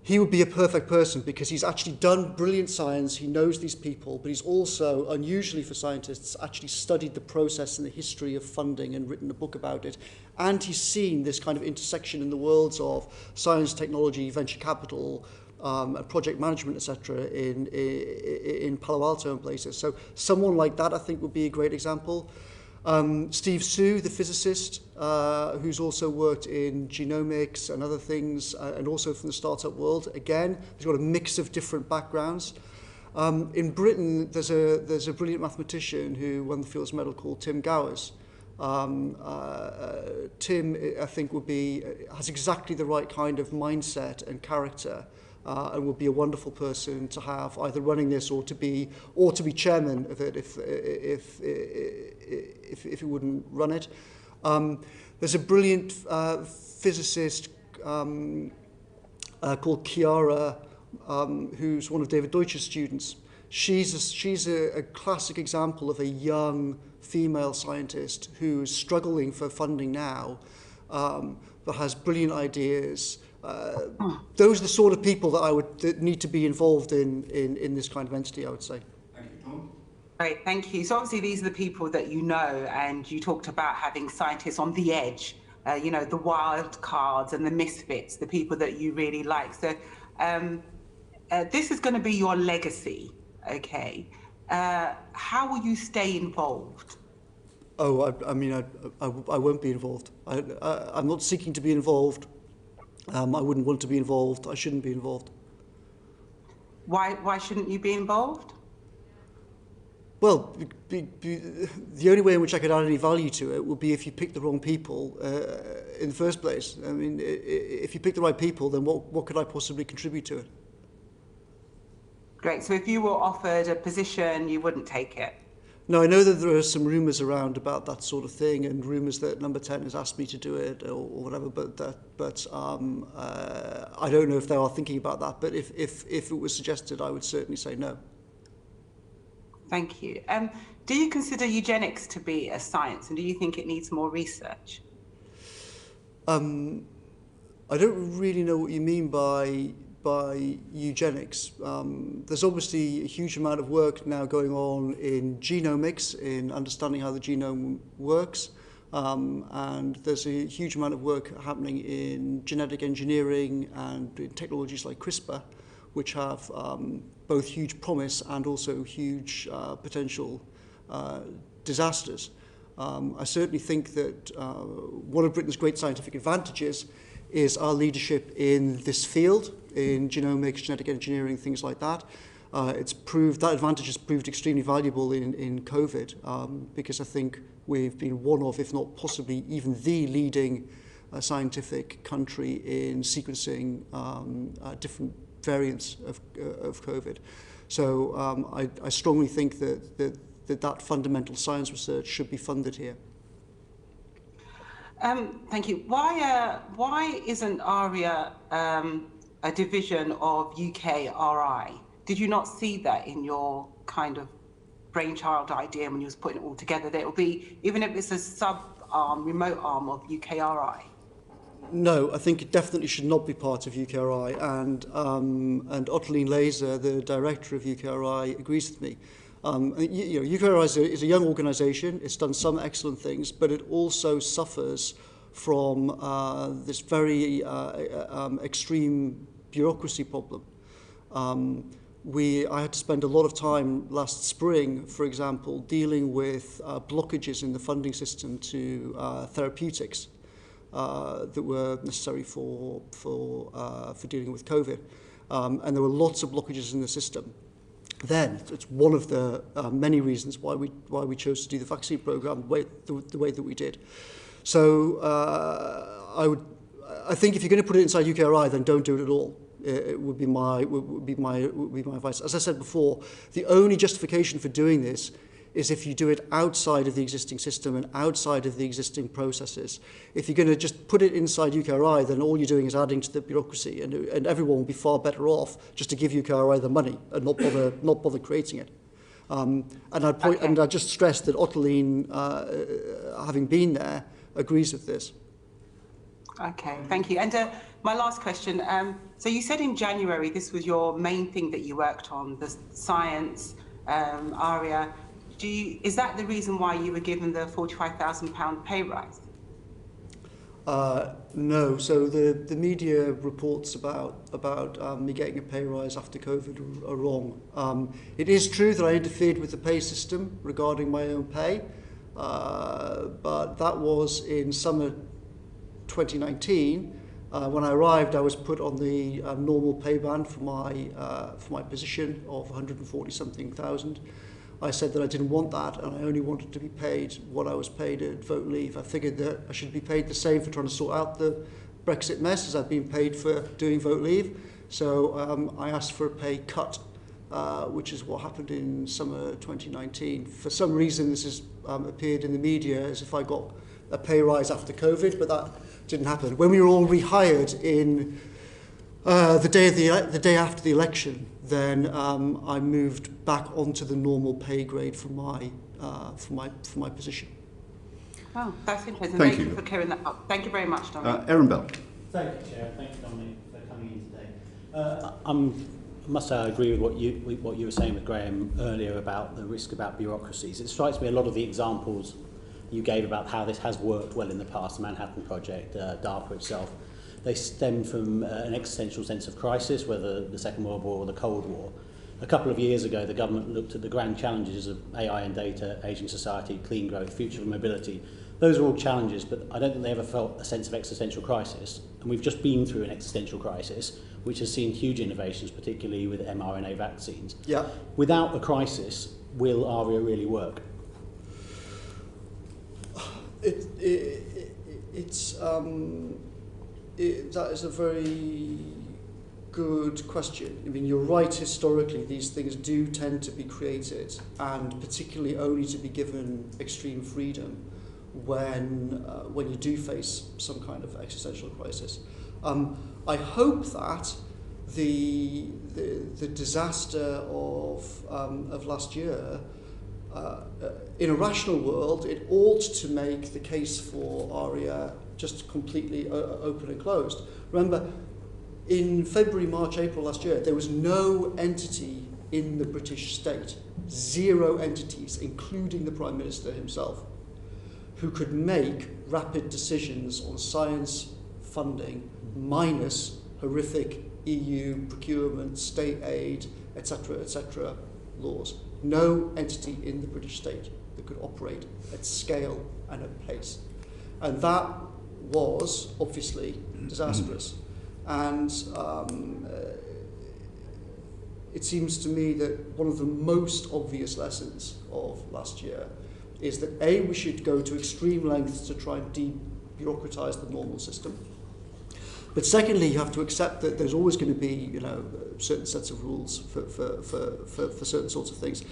He would be a perfect person because he's actually done brilliant science, he knows these people, but he's also, unusually for scientists, actually studied the process and the history of funding and written a book about it. And he's seen this kind of intersection in the worlds of science, technology, venture capital, project management, etc., in Palo Alto and places. So someone like that, I think, would be a great example. Steve Su, the physicist, who's also worked in genomics and other things, and also from the startup world. Again, he's got a mix of different backgrounds. In Britain, there's a brilliant mathematician who won the Fields Medal called Tim Gowers. Tim, I think, has exactly the right kind of mindset and character, and would be a wonderful person to have either running this or to be chairman of it if he wouldn't run it. There's a brilliant physicist called Chiara, who's one of David Deutsch's students. She's a classic example of a young female scientist who's struggling for funding now, but has brilliant ideas. Those are the sort of people that need to be involved in this kind of entity, I would say. Thank you, Tom. Great, thank you. So obviously these are the people that you know, and you talked about having scientists on the edge, you know, the wild cards and the misfits, the people that you really like. So this is going to be your legacy, okay? How will you stay involved? Oh, I won't be involved. I'm not seeking to be involved. I wouldn't want to be involved. I shouldn't be involved. Why shouldn't you be involved? Well, the only way in which I could add any value to it would be if you picked the wrong people in the first place. I mean, if you pick the right people, then what could I possibly contribute to it? Great. So if you were offered a position, you wouldn't take it? No, I know that there are some rumours around about that sort of thing, and rumours that Number 10 has asked me to do it or whatever. But I don't know if they are thinking about that. But if it was suggested, I would certainly say no. Thank you. Do you consider eugenics to be a science, and do you think it needs more research? I don't really know what you mean by eugenics. There's obviously a huge amount of work now going on in genomics, in understanding how the genome works, and there's a huge amount of work happening in genetic engineering and in technologies like CRISPR, which have both huge promise and also huge potential disasters. I certainly think that one of Britain's great scientific advantages is our leadership in this field, in genomics, genetic engineering, things like that. That advantage has proved extremely valuable in COVID, because I think we've been one of, if not possibly even the leading scientific country in sequencing different variants of COVID. So I strongly think that fundamental science research should be funded here. Thank you. Why isn't ARIA a division of UKRI? Did you not see that in your kind of brainchild idea when you was putting it all together, that it will be, even if it's a sub-arm, remote arm of UKRI? No, I think it definitely should not be part of UKRI, and Ottoline Laser, the director of UKRI, agrees with me. UKRI is a young organisation. It's done some excellent things, but it also suffers from this very extreme bureaucracy problem. I had to spend a lot of time last spring, for example, dealing with blockages in the funding system to therapeutics that were necessary for dealing with COVID, and there were lots of blockages in the system. Then it's one of the many reasons why we chose to do the vaccine program the way that we did. So I think if you're going to put it inside UKRI, then don't do it at all. It would be my advice. As I said before, the only justification for doing this is if you do it outside of the existing system and outside of the existing processes. If you're going to just put it inside UKRI, then all you're doing is adding to the bureaucracy, and everyone will be far better off just to give UKRI the money and not bother creating it. And I'd just stress that Ottoline, having been there, agrees with this. Okay, thank you. And my last question. So you said in January this was your main thing that you worked on, the science, ARIA. Is that the reason why you were given the £45,000 pay rise? No. So the media reports about me getting a pay rise after COVID are wrong. It is true that I interfered with the pay system regarding my own pay, but that was in summer 2019. When I arrived, I was put on the normal pay band for my position of 140-something thousand. I said that I didn't want that, and I only wanted to be paid what I was paid at vote leave. I figured that I should be paid the same for trying to sort out the Brexit mess as I've been paid for doing vote leave. So I asked for a pay cut, which is what happened in summer 2019. For some reason, this has appeared in the media as if I got a pay rise after COVID, but that didn't happen. When we were all rehired in the day after the election, then I moved back onto the normal pay grade for my position. Oh, that's interesting. Thank Thank you you for clearing that up. Thank you very much, Dominic. Aaron Bell. Thank you, Chair. Thank you, Dominic, for coming in today. I must say I agree with what you were saying with Graham earlier about the risk about bureaucracies. It strikes me a lot of the examples you gave about how this has worked well in the past, the Manhattan Project, DARPA itself, they stem from an existential sense of crisis, whether the Second World War or the Cold War. A couple of years ago, the government looked at the grand challenges of AI and data, ageing society, clean growth, future of mobility. Those are all challenges, but I don't think they ever felt a sense of existential crisis. And we've just been through an existential crisis, which has seen huge innovations, particularly with mRNA vaccines. Yeah. Without a crisis, will ARIA really work? That is a very good question. I mean, you're right, historically, these things do tend to be created, and particularly only to be given extreme freedom when you do face some kind of existential crisis. I hope that the disaster of last year in a rational world, it ought to make the case for ARIA just completely open and closed. Remember, in February, March, April last year, there was no entity in the British state, 0 entities, including the Prime Minister himself, who could make rapid decisions on science funding minus horrific EU procurement, state aid, etc. laws. No entity in the British state that could operate at scale and at pace. And that was obviously disastrous. And it seems to me that one of the most obvious lessons of last year is that A, we should go to extreme lengths to try and de-bureaucratise the normal system. But secondly, you have to accept that there's always going to be, certain sets of rules for certain sorts of things.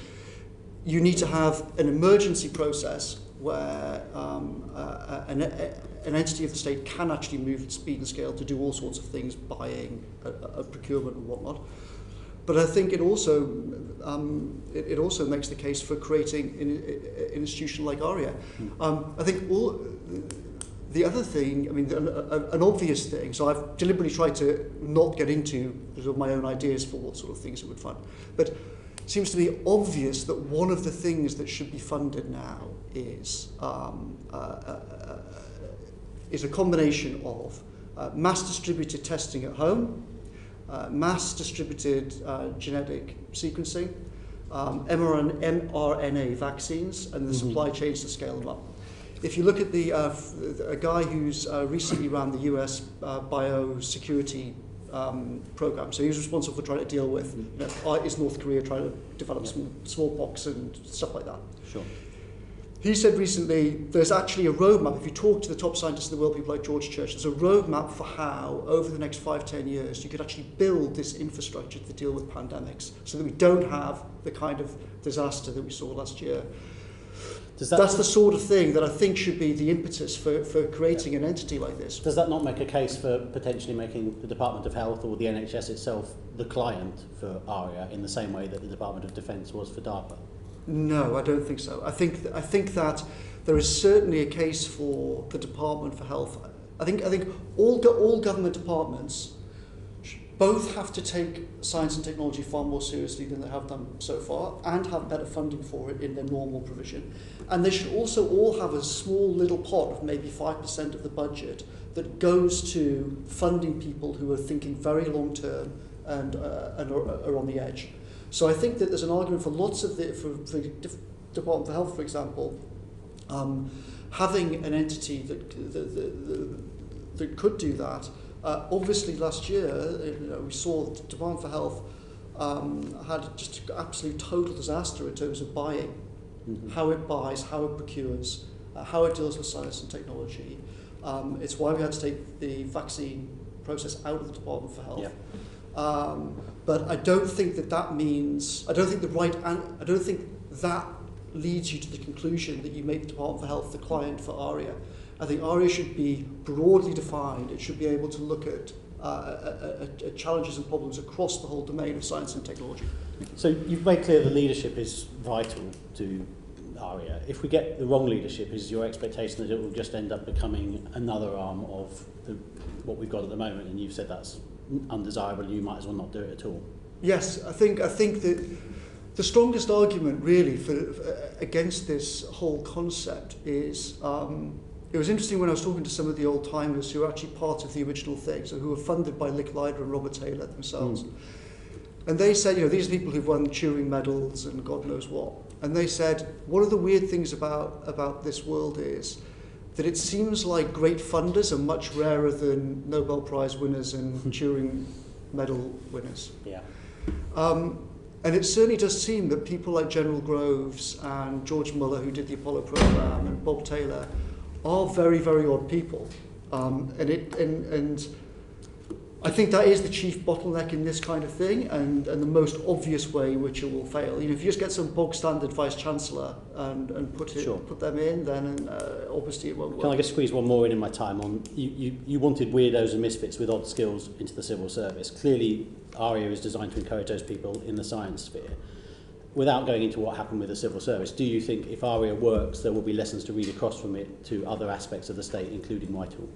You need to have an emergency process where an entity of the state can actually move at speed and scale to do all sorts of things, buying, a procurement and whatnot. But I think it also makes the case for creating an institution like ARIA. I think the other thing, an obvious thing, so I've deliberately tried to not get into my own ideas for what sort of things it would fund, but it seems to be obvious that one of the things that should be funded now is a combination of mass distributed testing at home, mass distributed genetic sequencing, mRNA vaccines, and the supply chains to scale them up. If you look at a guy who's recently ran the US biosecurity program, so he's responsible for trying to deal with, is North Korea trying to develop smallpox and stuff like that. Sure. He said recently, there's actually a roadmap. If you talk to the top scientists in the world, people like George Church, there's a roadmap for how, over the next 5-10 years, you could actually build this infrastructure to deal with pandemics so that we don't have the kind of disaster that we saw last year. That's the sort of thing that I think should be the impetus for creating an entity like this. Does that not make a case for potentially making the Department of Health or the NHS itself the client for ARIA in the same way that the Department of Defence was for DARPA? No, I don't think so. I think that there is certainly a case for the Department for Health. I think all government departments both have to take science and technology far more seriously than they have done so far, and have better funding for it in their normal provision. And they should also all have a small little pot of maybe 5% of the budget that goes to funding people who are thinking very long term and are on the edge. So I think that there's an argument for lots of for Department for Health, for example, having an entity that could do that. Obviously, last year, we saw the Department for Health had just absolute total disaster in terms of buying, how it buys, how it procures, how it deals with science and technology. It's why we had to take the vaccine process out of the Department for Health. Yeah. But I don't think that means. I don't think that leads you to the conclusion that you make the Department for Health the client for ARIA. I think ARIA should be broadly defined. It should be able to look at challenges and problems across the whole domain of science and technology. So you've made clear the leadership is vital to ARIA. If we get the wrong leadership, is your expectation that it will just end up becoming another arm of what we've got at the moment? And you've said that's undesirable, you might as well not do it at all. Yes, I think that the strongest argument really against this whole concept is it was interesting when I was talking to some of the old timers who are actually part of the original thing, so who were funded by Lick Leiter and Robert Taylor themselves. And they said, these are people who've won Turing medals and God knows what. And they said, one of the weird things about this world is that it seems like great funders are much rarer than Nobel Prize winners and Turing medal winners. Yeah. And it certainly does seem that people like General Groves and George Muller, who did the Apollo program, and Bob Taylor, are very, very odd people. And I think that is the chief bottleneck in this kind of thing, and the most obvious way in which it will fail. If you just get some bog standard vice chancellor and put them in, then obviously it won't work. Can I just squeeze one more in my time on? You wanted weirdos and misfits with odd skills into the civil service. Clearly, ARIA is designed to encourage those people in the science sphere. without going into what happened with the civil service, do you think if ARIA works, there will be lessons to read across from it to other aspects of the state, including Whitehall?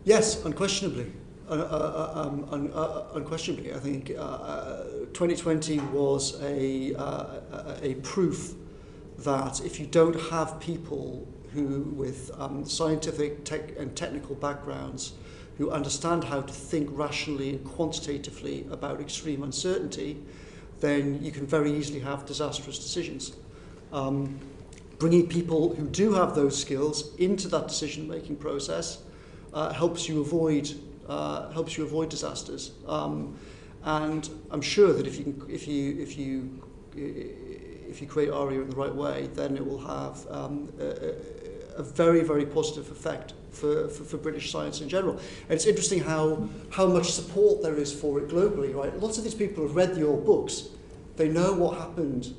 Yes, unquestionably. Unquestionably, I think 2020 was a proof that if you don't have people who, with scientific and technical backgrounds, who understand how to think rationally and quantitatively about extreme uncertainty, then you can very easily have disastrous decisions. Bringing people who do have those skills into that decision-making process helps you avoid disasters. And I'm sure that if you create ARIA in the right way, then it will have a very, very positive effect for British science in general. And it's interesting how much support there is for it globally, right? Lots of these people have read your books. They know what happened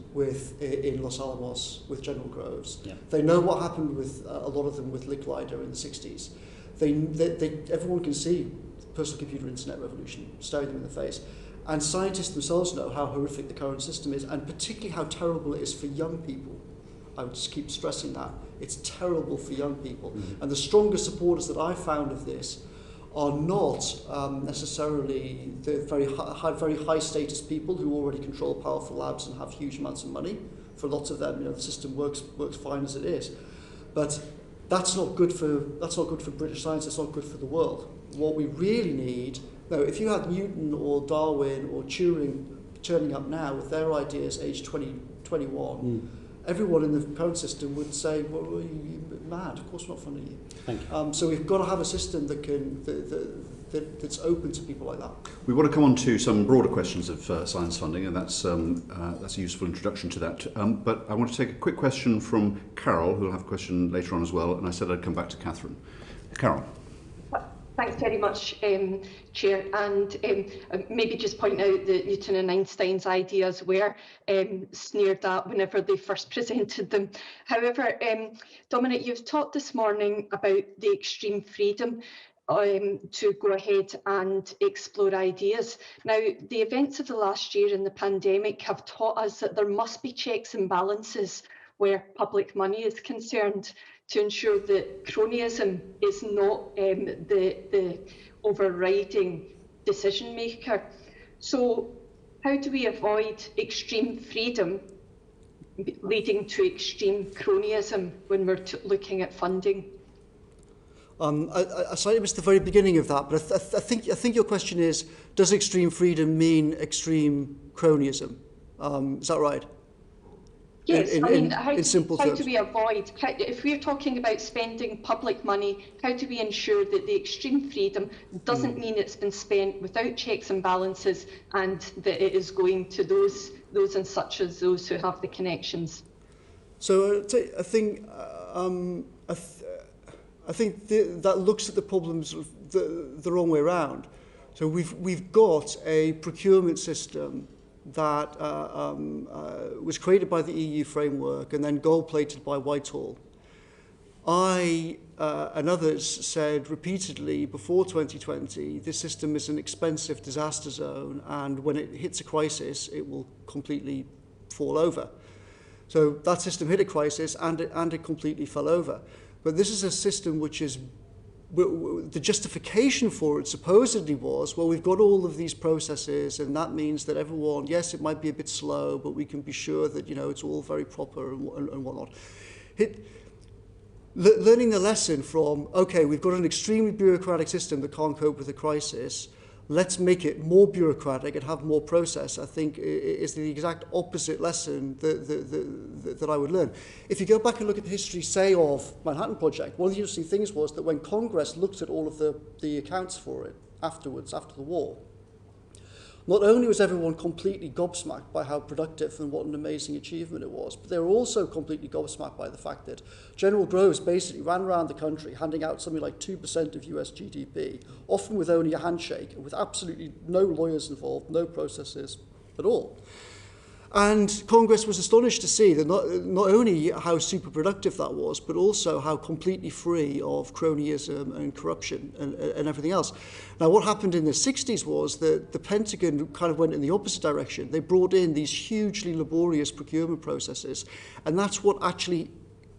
in Los Alamos with General Groves. Yeah. They know what happened with a lot of them with Licklider in the 60s. Everyone can see the personal computer internet revolution staring them in the face. And scientists themselves know how horrific the current system is, and particularly how terrible it is for young people. I would just keep stressing that. It's terrible for young people. Mm-hmm. And the strongest supporters that I've found of this are not necessarily the very high status people who already control powerful labs and have huge amounts of money. For lots of them, the system works fine as it is. But that's not good for British science. It's not good for the world. What we really need, now, if you had Newton or Darwin or Turing turning up now with their ideas aged 21, everyone in the current system would say, well, are you mad? Of course we're not funding you. Thank you. So we've got to have a system that's open to people like that. We want to come on to some broader questions of science funding, and that's a useful introduction to that. But I want to take a quick question from Carol, who will have a question later on as well, and I said I'd come back to Catherine. Carol. Thanks very much, Chair. And maybe just point out that Newton and Einstein's ideas were sneered at whenever they first presented them. However, Dominic, you've talked this morning about the extreme freedom to go ahead and explore ideas. Now, the events of the last year and the pandemic have taught us that there must be checks and balances where public money is concerned, to ensure that cronyism is not the overriding decision maker. So how do we avoid extreme freedom leading to extreme cronyism when we're looking at funding? I slightly missed the very beginning of that, but I think your question is, does extreme freedom mean extreme cronyism? Is that right? Yes, in simple terms. How do we avoid, if we're talking about spending public money, how do we ensure that the extreme freedom doesn't mean it's been spent without checks and balances, and that it is going to those and such as those who have the connections? So I think that looks at the problems the wrong way around. So we've got a procurement system that was created by the EU framework and then gold-plated by Whitehall. I and others said repeatedly before 2020, this system is an expensive disaster zone, and when it hits a crisis, it will completely fall over. So that system hit a crisis and it completely fell over. But this is a system which is, the justification for it supposedly was, well, we've got all of these processes, and that means that everyone, yes, it might be a bit slow, but we can be sure that, it's all very proper and whatnot. Learning the lesson from, okay, we've got an extremely bureaucratic system that can't cope with a crisis, let's make it more bureaucratic and have more process, I think is the exact opposite lesson that I would learn. If you go back and look at the history, say, of Manhattan Project, one of the interesting things was that when Congress looked at all of the accounts for it afterwards, after the war, not only was everyone completely gobsmacked by how productive and what an amazing achievement it was, but they were also completely gobsmacked by the fact that General Groves basically ran around the country handing out something like 2% of US GDP, often with only a handshake, and with absolutely no lawyers involved, no processes at all. And Congress was astonished to see that not only how super productive that was, but also how completely free of cronyism and corruption and everything else. Now, what happened in the 60s was that the Pentagon kind of went in the opposite direction. They brought in these hugely laborious procurement processes, and that's what actually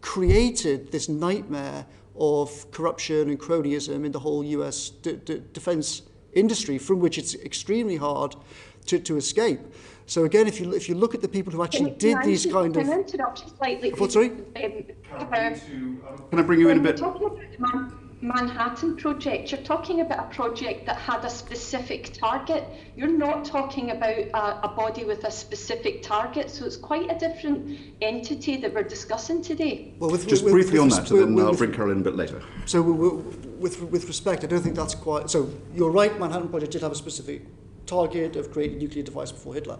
created this nightmare of corruption and cronyism in the whole US defense industry, from which it's extremely hard to escape. So again, if you look at the people who actually did these kind of... Can I interrupt you slightly? What, sorry? Can I bring you in a bit? When we're talking about the Manhattan Project, you're talking about a project that had a specific target. You're not talking about a body with a specific target, so it's quite a different entity that we're discussing today. Well, just briefly on that, and then I'll bring Carol in a bit later. So with respect, I don't think that's quite... So you're right, Manhattan Project did have a specific target of creating a nuclear device before Hitler.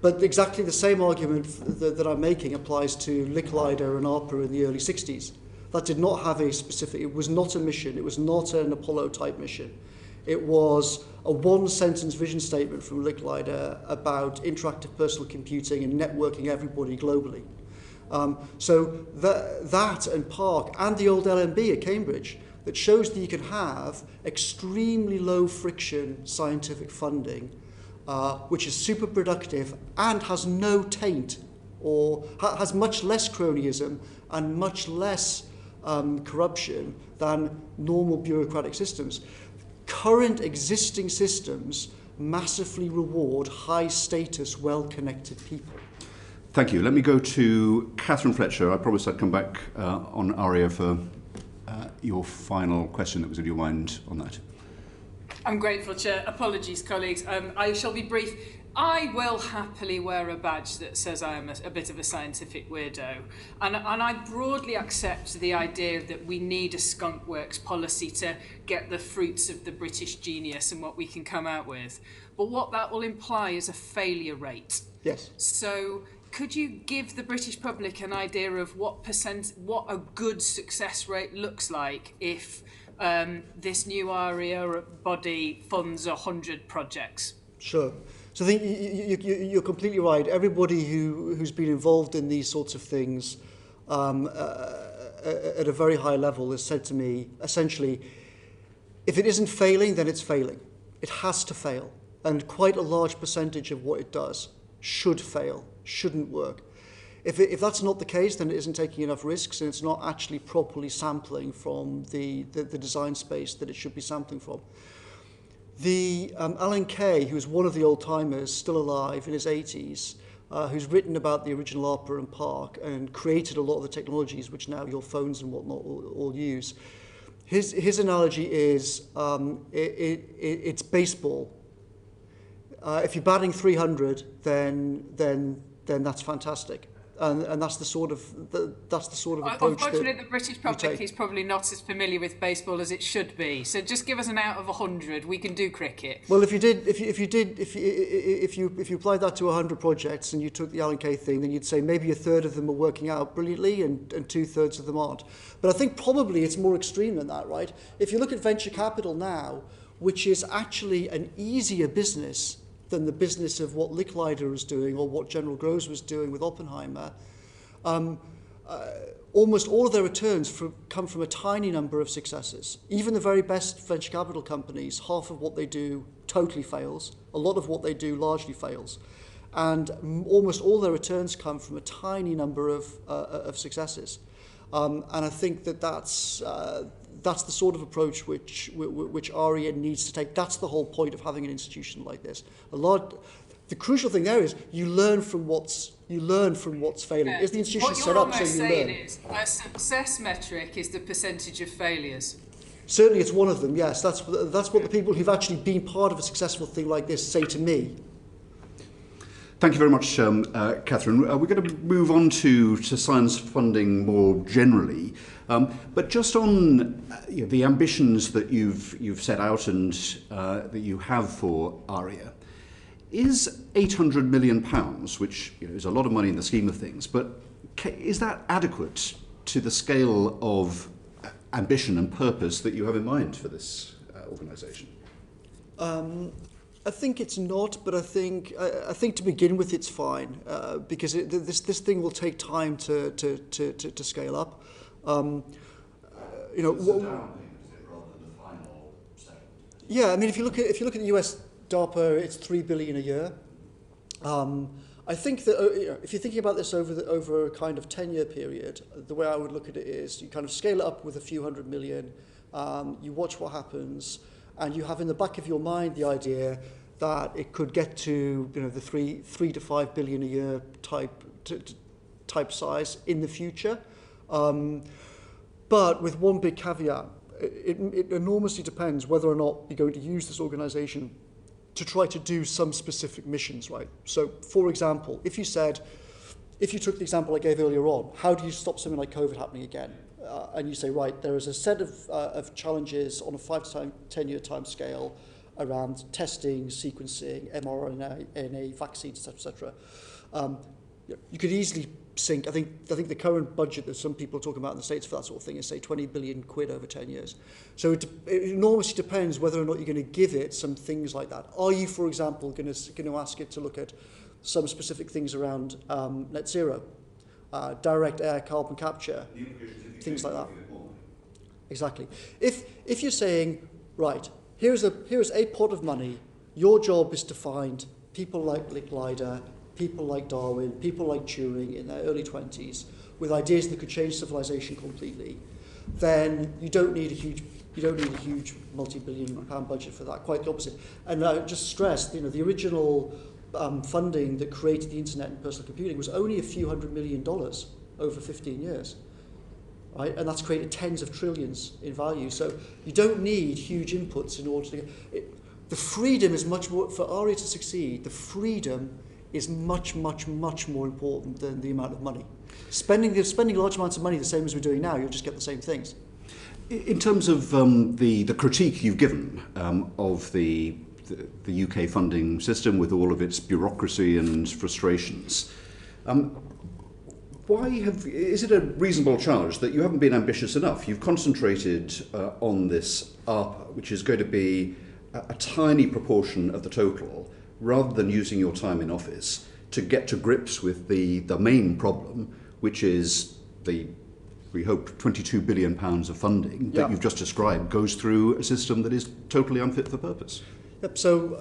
But exactly the same argument that I'm making applies to Licklider and ARPA in the early 60s. That did not have a specific... It was not a mission. It was not an Apollo-type mission. It was a one-sentence vision statement from Licklider about interactive personal computing and networking everybody globally. So that and Park and the old LMB at Cambridge that shows that you can have extremely low friction scientific funding, which is super productive and has no taint or has much less cronyism and much less corruption than normal bureaucratic systems. Current existing systems massively reward high status, well-connected people. Thank you. Let me go to Catherine Fletcher. I promised I'd come back on ARIA for your final question that was in your mind on that. I'm grateful, Chair. Apologies, colleagues. I shall be brief. I will happily wear a badge that says I am a bit of a scientific weirdo. And I broadly accept the idea that we need a skunk works policy to get the fruits of the British genius and what we can come out with. But what that will imply is a failure rate. Yes. So could you give the British public an idea of what a good success rate looks like if this new ARIA body funds 100 projects? Sure. So I think you're completely right. Everybody who's been involved in these sorts of things at a very high level has said to me, essentially, if it isn't failing, then it's failing. It has to fail. And quite a large percentage of what it does should fail, shouldn't work. If that's not the case, then it isn't taking enough risks and it's not actually properly sampling from the design space that it should be sampling from. The Alan Kay, who's one of the old-timers, still alive in his 80s, who's written about the original ARPA and Park and created a lot of the technologies which now your phones and whatnot all use. His analogy is it's baseball. If you're batting 300, then that's fantastic. And that's the sort of approach. Unfortunately, the British public is probably not as familiar with baseball as it should be. So just give us an out of 100. We can do cricket. Well, if you applied that to 100 projects and you took the Alan Kay thing, then you'd say maybe a third of them are working out brilliantly and 2/3 of them aren't. But I think probably it's more extreme than that, right? If you look at venture capital now, which is actually an easier business than the business of what Licklider was doing or what General Groves was doing with Oppenheimer, almost all of their returns come from a tiny number of successes. Even the very best venture capital companies, half of what they do totally fails. A lot of what they do largely fails. And almost all their returns come from a tiny number of successes. And I think that's the sort of approach which ARIA needs to take. That's the whole point of having an institution like this. The crucial thing there is you learn from what's failing. Is the institution set up so you learn? What you're almost saying is a success metric is the percentage of failures. Certainly, it's one of them. Yes, that's what the people who've actually been part of a successful thing like this say to me. Thank you very much, Catherine. We're going to move on to science funding more generally, but just on the ambitions that you've set out and that you have for ARIA. Is £800 million, which is a lot of money in the scheme of things, but is that adequate to the scale of ambition and purpose that you have in mind for this organisation? I I think it's not, but I think to begin with it's fine because this thing will take time to scale up. You know, it's a down payment, is it, rather than the final second? Yeah, I mean, if you look at the US DARPA, it's $3 billion a year. I think that if you're thinking about this over a kind of 10-year period, the way I would look at it is you kind of scale it up with a few hundred million, you watch what happens, and you have in the back of your mind the idea that it could get to the 3 to 5 billion a year type size in the future. But with one big caveat, it enormously depends whether or not you're going to use this organization to try to do some specific missions, right? So, for example, if you took the example I gave earlier on, how do you stop something like COVID happening again? And you say, right, there is a set of challenges on a 5 to 10-year time scale around testing, sequencing, mRNA, vaccines, etc. You could easily sink. I think the current budget that some people are talking about in the States for that sort of thing is, say, 20 billion quid over 10 years. So it enormously depends whether or not you're going to give it some things like that. Are you, for example, going to ask it to look at some specific things around net zero, direct air carbon capture, things like that? Exactly. If you're saying, right, here's a pot of money, your job is to find people like Glider, people like Darwin, people like Turing in their early 20s with ideas that could change civilization completely, then you don't need a huge multi-billion pound budget for that. Quite the opposite. And I just stressed, the original funding that created the internet and personal computing was only a few $100 million over 15 years. Right? And that's created tens of trillions in value. So you don't need huge inputs in order to the freedom is much more, for ARIA to succeed, the freedom is much more important than the amount of money. Spending large amounts of money the same as we're doing now, you'll just get the same things. In terms of the critique you've given of the UK funding system with all of its bureaucracy and frustrations, is it a reasonable charge that you haven't been ambitious enough? You've concentrated on this ARPA, which is going to be a tiny proportion of the total, rather than using your time in office to get to grips with the main problem, which is we hope, £22 billion of funding that you've just described goes through a system that is totally unfit for purpose. Yep. So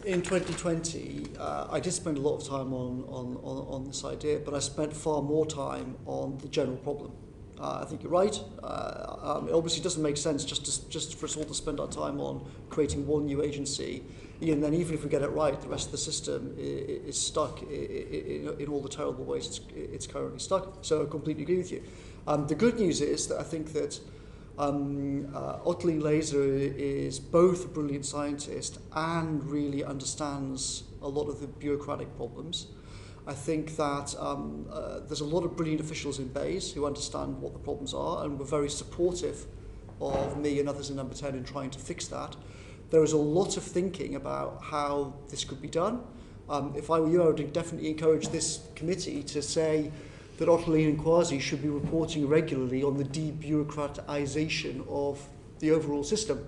in 2020, I did spend a lot of time on this idea, but I spent far more time on the general problem. I think you're right. It obviously doesn't make sense just for us all to spend our time on creating one new agency, and then even if we get it right, the rest of the system is stuck in all the terrible ways it's currently stuck. So I completely agree with you. The good news is that I think that Ottoline Laser is both a brilliant scientist and really understands a lot of the bureaucratic problems. I think that there's a lot of brilliant officials in BEIS who understand what the problems are and were very supportive of me and others in Number 10 in trying to fix that. There is a lot of thinking about how this could be done. If I were you, I would definitely encourage this committee to say that Ottoline and Kwasi should be reporting regularly on the debureaucratization of the overall system.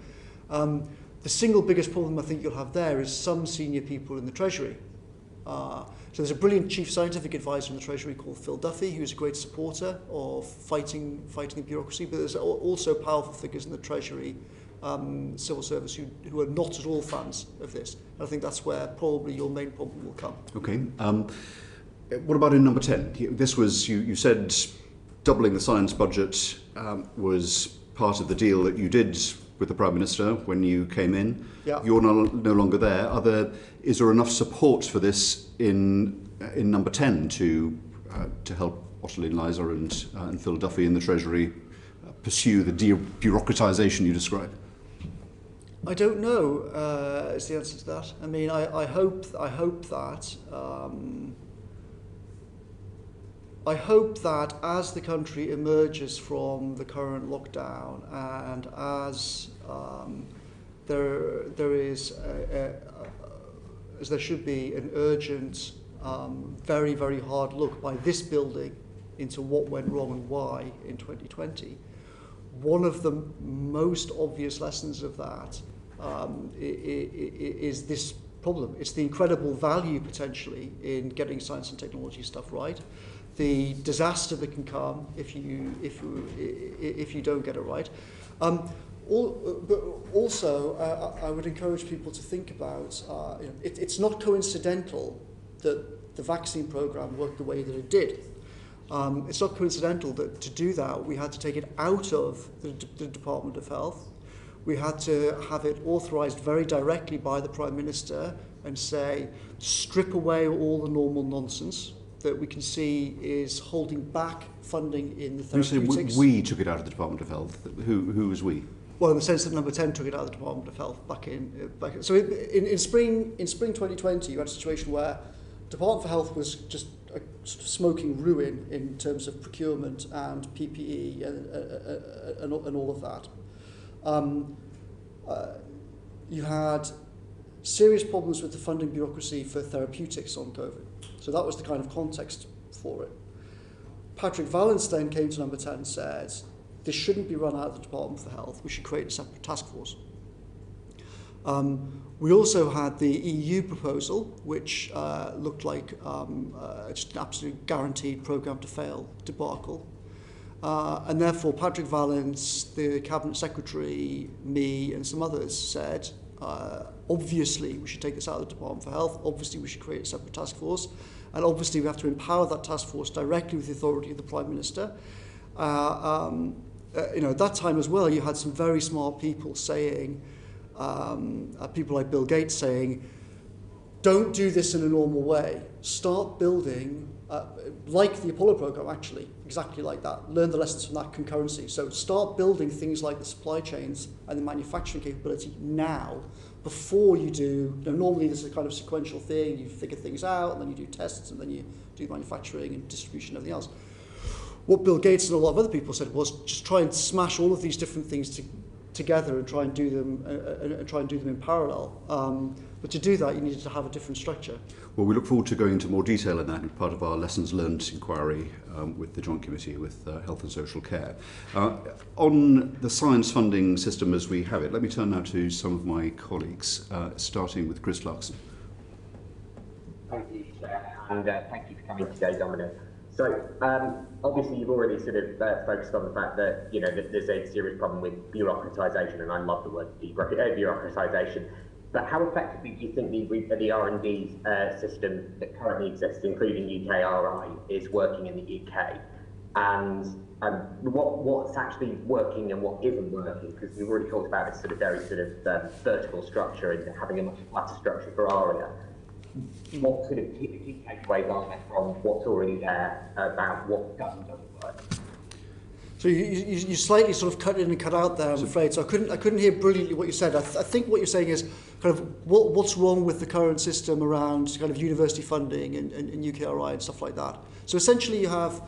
The single biggest problem I think you'll have there is some senior people in the Treasury. So there's a brilliant chief scientific advisor in the Treasury called Phil Duffy, who's a great supporter of fighting the bureaucracy, but there's also powerful figures in the Treasury, civil service, who are not at all fans of this. And I think that's where probably your main problem will come. Okay. What about in Number 10? This was, you said doubling the science budget was part of the deal that you did with the Prime Minister when you came in. Yeah. You're no longer there. Is there enough support for this in Number 10 to help Ottoline Laser and Phil Duffy in the Treasury pursue the debureaucratization you describe? I don't know is the answer to that. I mean, I hope that as the country emerges from the current lockdown and as there should be an urgent, very, very hard look by this building into what went wrong and why in 2020, one of the most obvious lessons of that is this problem. It's the incredible value potentially in getting science and technology stuff right, the disaster that can come if you don't get it right. But also, I would encourage people to think about, it's not coincidental that the vaccine program worked the way that it did. It's not coincidental that to do that, we had to take it out of the Department of Health. We had to have it authorised very directly by the Prime Minister and say, strip away all the normal nonsense that we can see is holding back funding in the therapeutics. We took it out of the Department of Health. Who was we? Well, in the sense that Number 10 took it out of the Department of Health back in. So in spring 2020, you had a situation where the Department for Health was just a sort of smoking ruin in terms of procurement and PPE and all of that. You had serious problems with the funding bureaucracy for therapeutics on COVID. So that was the kind of context for it. Patrick Vallance then came to Number 10 and said, this shouldn't be run out of the Department for Health. We should create a separate task force. We also had the EU proposal, which looked like just an absolute guaranteed programme to fail debacle. And therefore, Patrick Vallance, the Cabinet Secretary, me, and some others said, obviously, we should take this out of the Department for Health. Obviously, we should create a separate task force. And obviously, we have to empower that task force directly with the authority of the Prime Minister. At that time as well, you had some very smart people saying, people like Bill Gates saying, don't do this in a normal way. Start building, like the Apollo program actually, exactly like that. Learn the lessons from that concurrency. So start building things like the supply chains and the manufacturing capability now, before you do, normally this is a kind of sequential thing, you figure things out, and then you do tests, and then you do manufacturing and distribution and everything else. What Bill Gates and a lot of other people said was just try and smash all of these different things together and try and do them in parallel. But to do that, you needed to have a different structure. Well, we look forward to going into more detail in that as part of our lessons learned inquiry with the Joint Committee with Health and Social Care. On the science funding system as we have it, let me turn now to some of my colleagues, starting with Chris Clarkson. Thank you, Chair, and thank you for coming today, Dominic. So, obviously you've already sort of focused on the fact that, that there's a serious problem with bureaucratisation, and I love the word bureaucratisation. But how effectively do you think the R&D system that currently exists, including UKRI, is working in the UK? And what's actually working and what isn't working? Because we've already talked about this very vertical structure and having a much flatter structure for ARIA. What sort of key takeaways are there from what's already there about what doesn't work? So you slightly sort of cut in and cut out there, I'm afraid. So I couldn't hear brilliantly what you said. I think what you're saying is kind of what's wrong with the current system around kind of university funding and UKRI and stuff like that. So essentially you have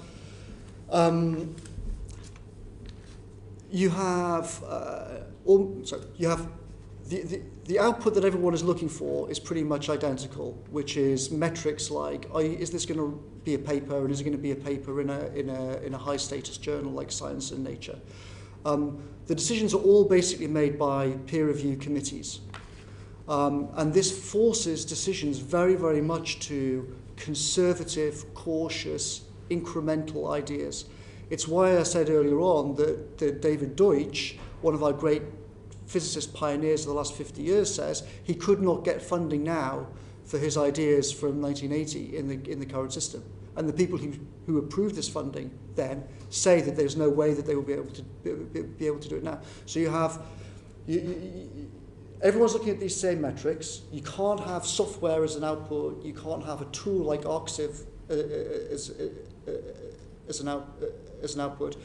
the output that everyone is looking for is pretty much identical, which is metrics like, is this going to be a paper, and is it going to be a paper in a high status journal like Science and Nature? The decisions are all basically made by peer review committees. And this forces decisions very, very much to conservative, cautious, incremental ideas. It's why I said earlier on that David Deutsch, one of our great physicist pioneers of the last 50 years, says he could not get funding now for his ideas from 1980 in the current system. And the people who approved this funding then say that there's no way that they will be able to do it now. So you have everyone's looking at these same metrics. You can't have software as an output. You can't have a tool like Arxiv as an output.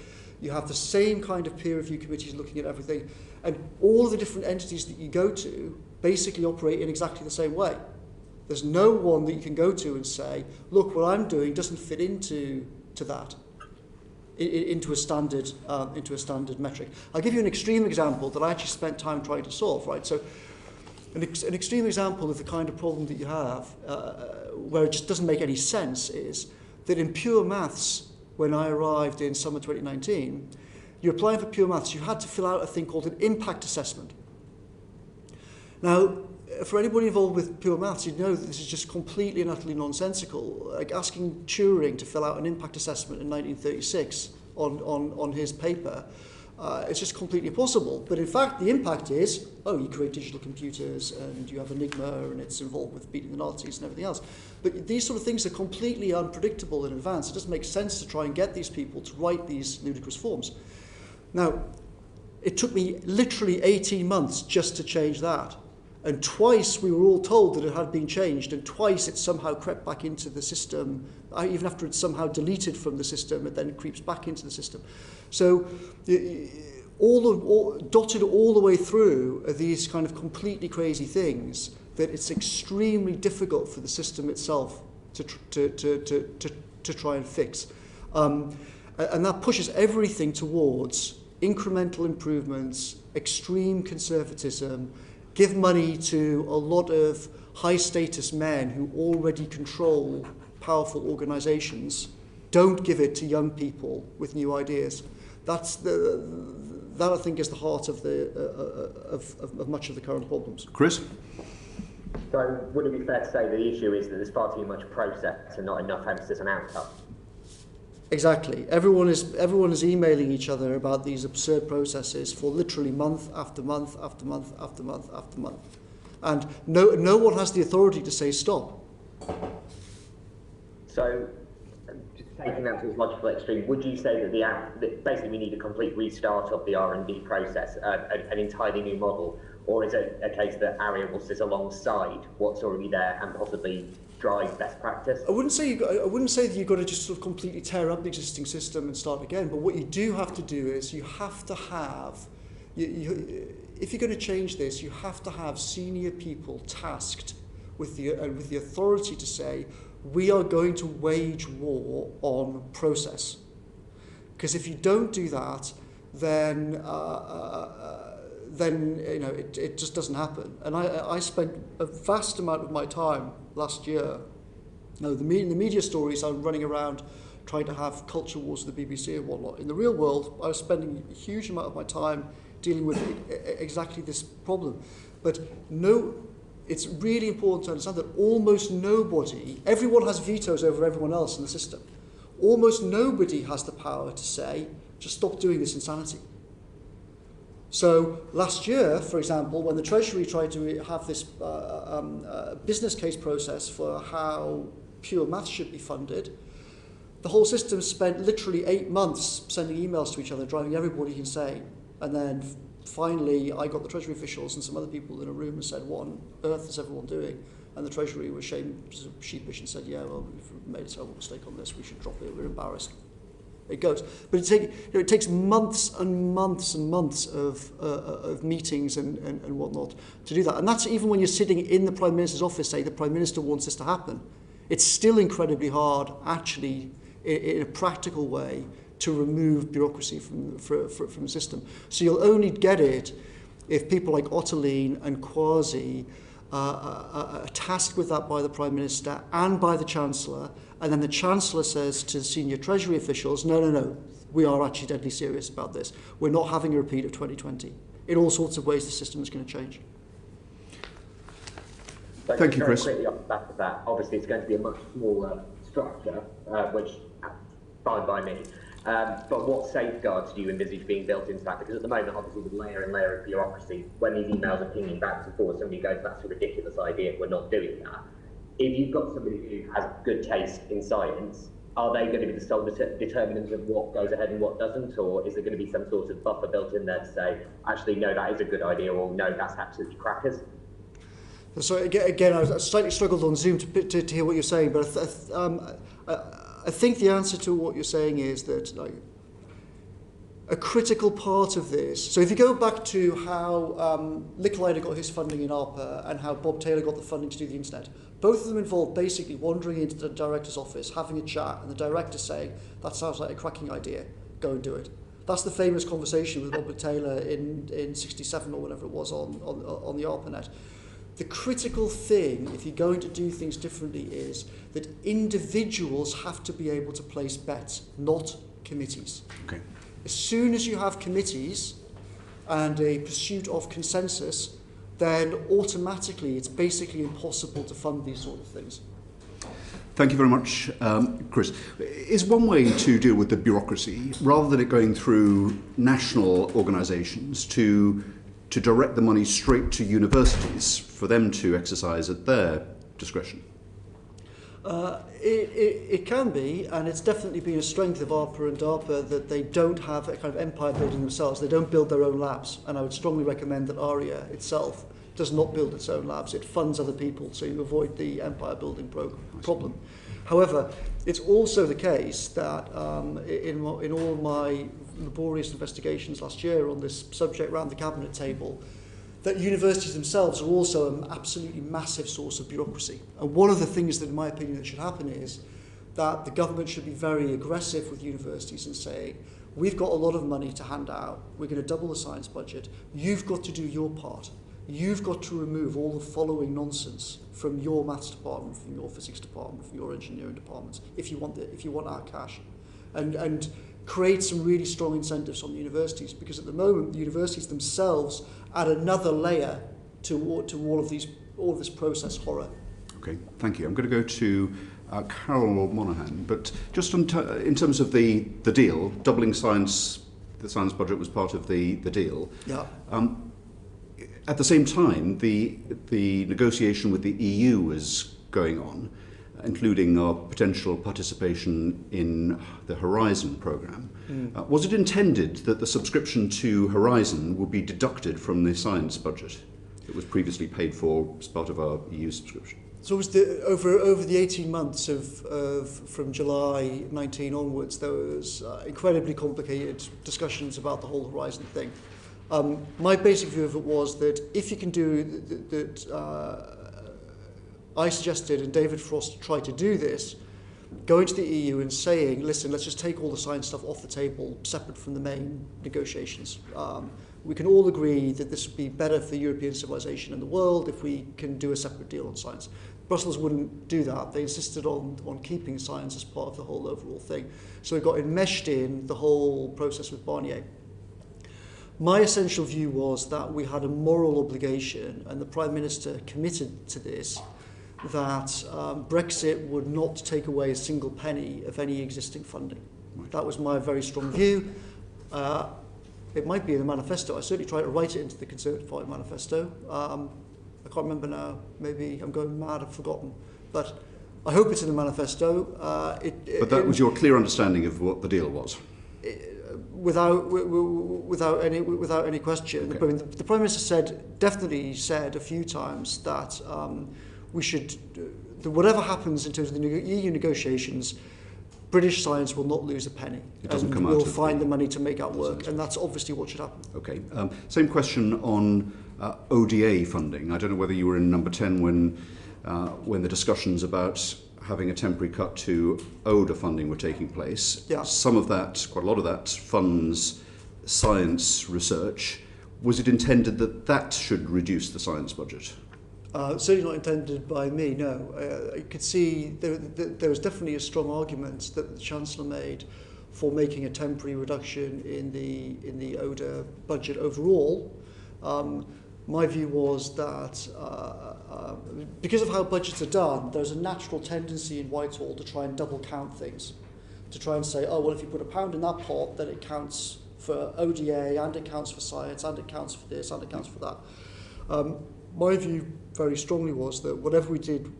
You have the same kind of peer review committees looking at everything, and all of the different entities that you go to basically operate in exactly the same way. There's no one that you can go to and say, look, what I'm doing doesn't fit into that, into a standard metric. I'll give you an extreme example that I actually spent time trying to solve. Right, so an extreme example of the kind of problem that you have, where it just doesn't make any sense, is that in pure maths, when I arrived in summer 2019, you're applying for pure maths, you had to fill out a thing called an impact assessment. Now, for anybody involved with pure maths, you'd know that this is just completely and utterly nonsensical. Like asking Turing to fill out an impact assessment in 1936 on his paper, it's just completely impossible. But in fact, the impact is, you create digital computers and you have Enigma and it's involved with beating the Nazis and everything else. But these sort of things are completely unpredictable in advance. It doesn't make sense to try and get these people to write these ludicrous forms. Now, it took me literally 18 months just to change that. And twice we were all told that it had been changed, and twice it somehow crept back into the system. Even after it's somehow deleted from the system, it then creeps back into the system. So dotted all the way through are these kind of completely crazy things that it's extremely difficult for the system itself to try and fix. And that pushes everything towards incremental improvements, extreme conservatism, give money to a lot of high-status men who already control powerful organizations. Don't give it to young people with new ideas. That I think is the heart of of much of the current problems. Chris? So would it be fair to say the issue is that there's far too much process and not enough emphasis on outcome? Exactly. Everyone is emailing each other about these absurd processes for literally month after month after month after month after month. And no one has the authority to say stop. So, just taking that to its logical extreme, would you say that basically we need a complete restart of the R&D process, an entirely new model, or is it a case that ARIA will sit alongside what's already there and possibly drive best practice? I wouldn't say that you've got to just sort of completely tear up the existing system and start again. But what you do have to do is you have to have, if you're going to change this, you have to have senior people tasked with the authority to say, we are going to wage war on process. Because if you don't do that, then it just doesn't happen. And I spent a vast amount of my time last year. The media stories, I'm running around trying to have culture wars with the BBC and whatnot. In the real world, I was spending a huge amount of my time dealing with exactly this problem. But it's really important to understand that almost nobody, everyone has vetoes over everyone else in the system. Almost nobody has the power to say, just stop doing this insanity. So last year, for example, when the Treasury tried to have this business case process for how pure maths should be funded, the whole system spent literally 8 months sending emails to each other, driving everybody insane. And then finally, I got the Treasury officials and some other people in a room and said, what on earth is everyone doing? And the Treasury was sheepish and said, yeah, well, we've made a terrible mistake on this, we should drop it, we're embarrassed. It goes. But it takes months and months and months of meetings and whatnot to do that. And that's even when you're sitting in the Prime Minister's office saying the Prime Minister wants this to happen. It's still incredibly hard, actually, in a practical way, to remove bureaucracy from the system. So you'll only get it if people like Ottoline and Kwasi are tasked with that by the Prime Minister and by the Chancellor, and then the Chancellor says to senior Treasury officials, no, we are actually deadly serious about this. We're not having a repeat of 2020. In all sorts of ways, the system is going to change. So Thank you, Chris. Quickly off the back of that, obviously it's going to be a much smaller structure, which fine by me. But what safeguards do you envisage being built into that? Because at the moment, obviously, with layer and layer of bureaucracy, when these emails are pinging back and forth, somebody goes, that's a ridiculous idea, we're not doing that. If you've got somebody who has good taste in science, are they going to be the sole determinants of what goes ahead and what doesn't? Or is there going to be some sort of buffer built in there to say, actually, no, that is a good idea, or no, that's absolutely crackers? So again, I slightly struggled on Zoom to hear what you're saying, but I think the answer to what you're saying is that a critical part of this. So if you go back to how Licklider got his funding in ARPA and how Bob Taylor got the funding to do the internet, both of them involved basically wandering into the director's office, having a chat, and the director saying, that sounds like a cracking idea, go and do it. That's the famous conversation with Bob Taylor in 67 or whatever it was on the ARPANet. The critical thing, if you're going to do things differently, is that individuals have to be able to place bets, not committees. Okay. As soon as you have committees and a pursuit of consensus, then automatically it's basically impossible to fund these sort of things. Thank you very much, Chris. Is one way to deal with the bureaucracy, rather than it going through national organisations, to direct the money straight to universities for them to exercise at their discretion? It can be, and it's definitely been a strength of ARPA and DARPA that they don't have a kind of empire building themselves. They don't build their own labs, and I would strongly recommend that ARIA itself does not build its own labs. It funds other people to avoid the empire building problem. However, it's also the case that in all my laborious investigations last year on this subject around the cabinet table, that universities themselves are also an absolutely massive source of bureaucracy. And one of the things that, in my opinion, that should happen is that the government should be very aggressive with universities and say, we've got a lot of money to hand out, we're going to double the science budget, you've got to do your part. You've got to remove all the following nonsense from your maths department, from your physics department, from your engineering departments, if you want our cash. And create some really strong incentives on the universities, because at the moment the universities themselves add another layer to all of this process horror. Okay, thank you. I'm going to go to Carol Monaghan, but just in terms of the deal, doubling the science budget was part of the deal. Yeah. At the same time, the negotiation with the EU was going on, including our potential participation in the Horizon programme. Was it intended that the subscription to Horizon would be deducted from the science budget that was previously paid for as part of our EU subscription? So it was over the 18 months from July 19 onwards, there was incredibly complicated discussions about the whole Horizon thing. My basic view of it was that if you can do that, I suggested, and David Frost tried to do this, going to the EU and saying, listen, let's just take all the science stuff off the table, separate from the main negotiations. We can all agree that this would be better for European civilization and the world if we can do a separate deal on science. Brussels wouldn't do that. They insisted on keeping science as part of the whole overall thing. So it got enmeshed in the whole process with Barnier. My essential view was that we had a moral obligation, and the Prime Minister committed to this, that Brexit would not take away a single penny of any existing funding. Right. That was my very strong view. It might be in the manifesto. I certainly tried to write it into the Conservative Party manifesto. I can't remember now. Maybe I'm going mad, I've forgotten. But I hope it's in the manifesto. But that was your clear understanding of what the deal was? Without any question. Okay. I mean, the Prime Minister definitely said a few times that we should, that whatever happens in terms of the EU negotiations, British science will not lose a penny. It doesn't come out. We'll find the money to make that work, and that's obviously what should happen. Okay. Same question on ODA funding. I don't know whether you were in number 10 when the discussions about having a temporary cut to ODA funding were taking place. Yeah. Some of that, quite a lot of that, funds science research. Was it intended that that should reduce the science budget? Certainly not intended by me, no. I could see there was definitely a strong argument that the Chancellor made for making a temporary reduction in the ODA budget overall. My view was that because of how budgets are done, there's a natural tendency in Whitehall to try and double count things, to try and say, oh, well, if you put £1 in that pot, then it counts for ODA, and it counts for science, and it counts for this, and it counts for that. My view very strongly was that whatever we did,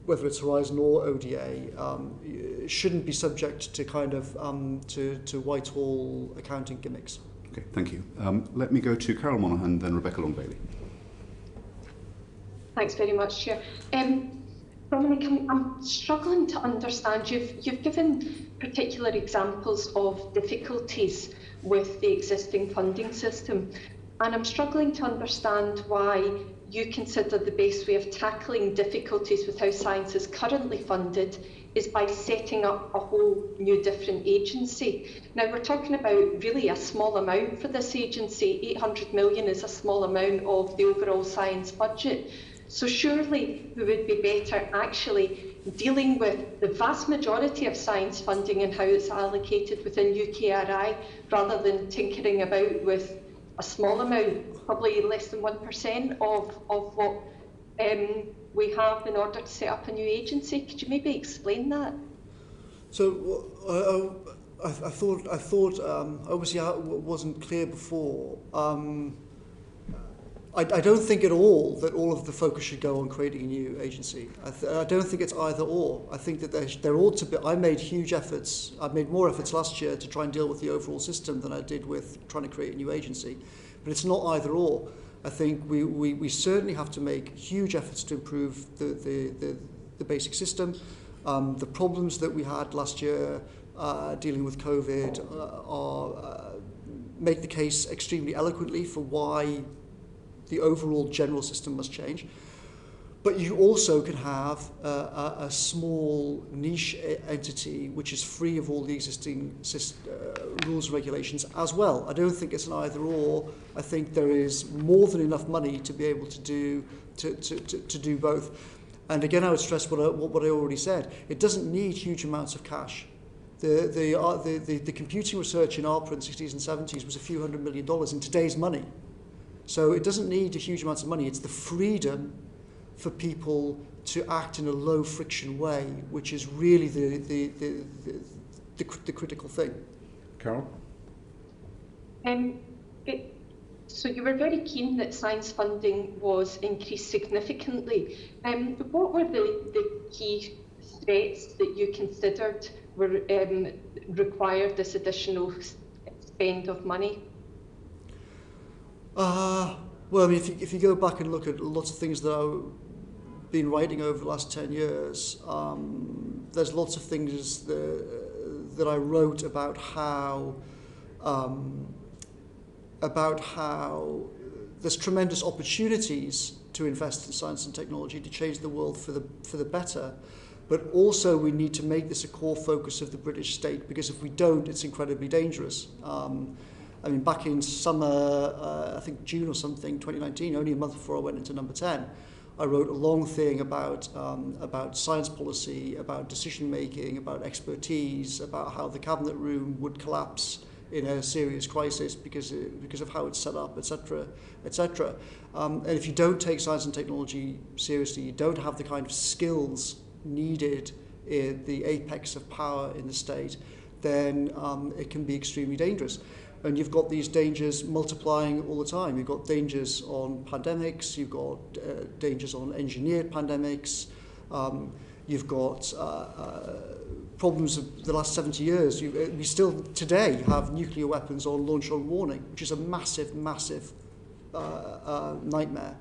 whether it's Horizon or ODA, shouldn't be subject to kind of to Whitehall accounting gimmicks. Okay, thank you. Let me go to Carol Monaghan, then Rebecca Long-Bailey. Thanks very much, Chair. Dominic, I'm struggling to understand. You've given particular examples of difficulties with the existing funding system, and I'm struggling to understand why you consider the best way of tackling difficulties with how science is currently funded is by setting up a whole new different agency. Now, we're talking about really a small amount for this agency. 800 million is a small amount of the overall science budget. So surely we would be better actually dealing with the vast majority of science funding and how it's allocated within UKRI, rather than tinkering about with a small amount, probably less than 1% of what we have in order to set up a new agency. Could you maybe explain that? So I thought obviously I wasn't clear before. I don't think at all that all of the focus should go on creating a new agency. I don't think it's either or. I think that there ought to be. I made huge efforts. I made more efforts last year to try and deal with the overall system than I did with trying to create a new agency. But it's not either or. I think we certainly have to make huge efforts to improve the basic system. The problems that we had last year dealing with COVID make the case extremely eloquently for why the overall general system must change. But you also can have a small niche entity which is free of all the existing rules and regulations as well. I don't think it's an either or. I think there is more than enough money to be able to do both. And again, I would stress what I already said. It doesn't need huge amounts of cash. The computing research in ARPA in the 60s and 70s was a few $100 million in today's money. So it doesn't need a huge amount of money. It's the freedom for people to act in a low friction way, which is really the critical thing. Carol? So you were very keen that science funding was increased significantly. What were the key threats that you considered were required this additional spend of money? Well, I mean, if you go back and look at lots of things that I've been writing over the last 10 years, there's lots of things that I wrote about how there's tremendous opportunities to invest in science and technology to change the world for the better. But also we need to make this a core focus of the British state, because if we don't, it's incredibly dangerous. I mean, back in summer, I think June or something, 2019, only a month before I went into number 10, I wrote a long thing about science policy, about decision making, about expertise, about how the cabinet room would collapse in a serious crisis because of how it's set up, etc., etc. And if you don't take science and technology seriously, you don't have the kind of skills needed in the apex of power in the state, then it can be extremely dangerous. And you've got these dangers multiplying all the time. You've got dangers on pandemics, you've got dangers on engineered pandemics, you've got problems of the last 70 years. We still today have nuclear weapons on launch on warning, which is a massive, massive nightmare.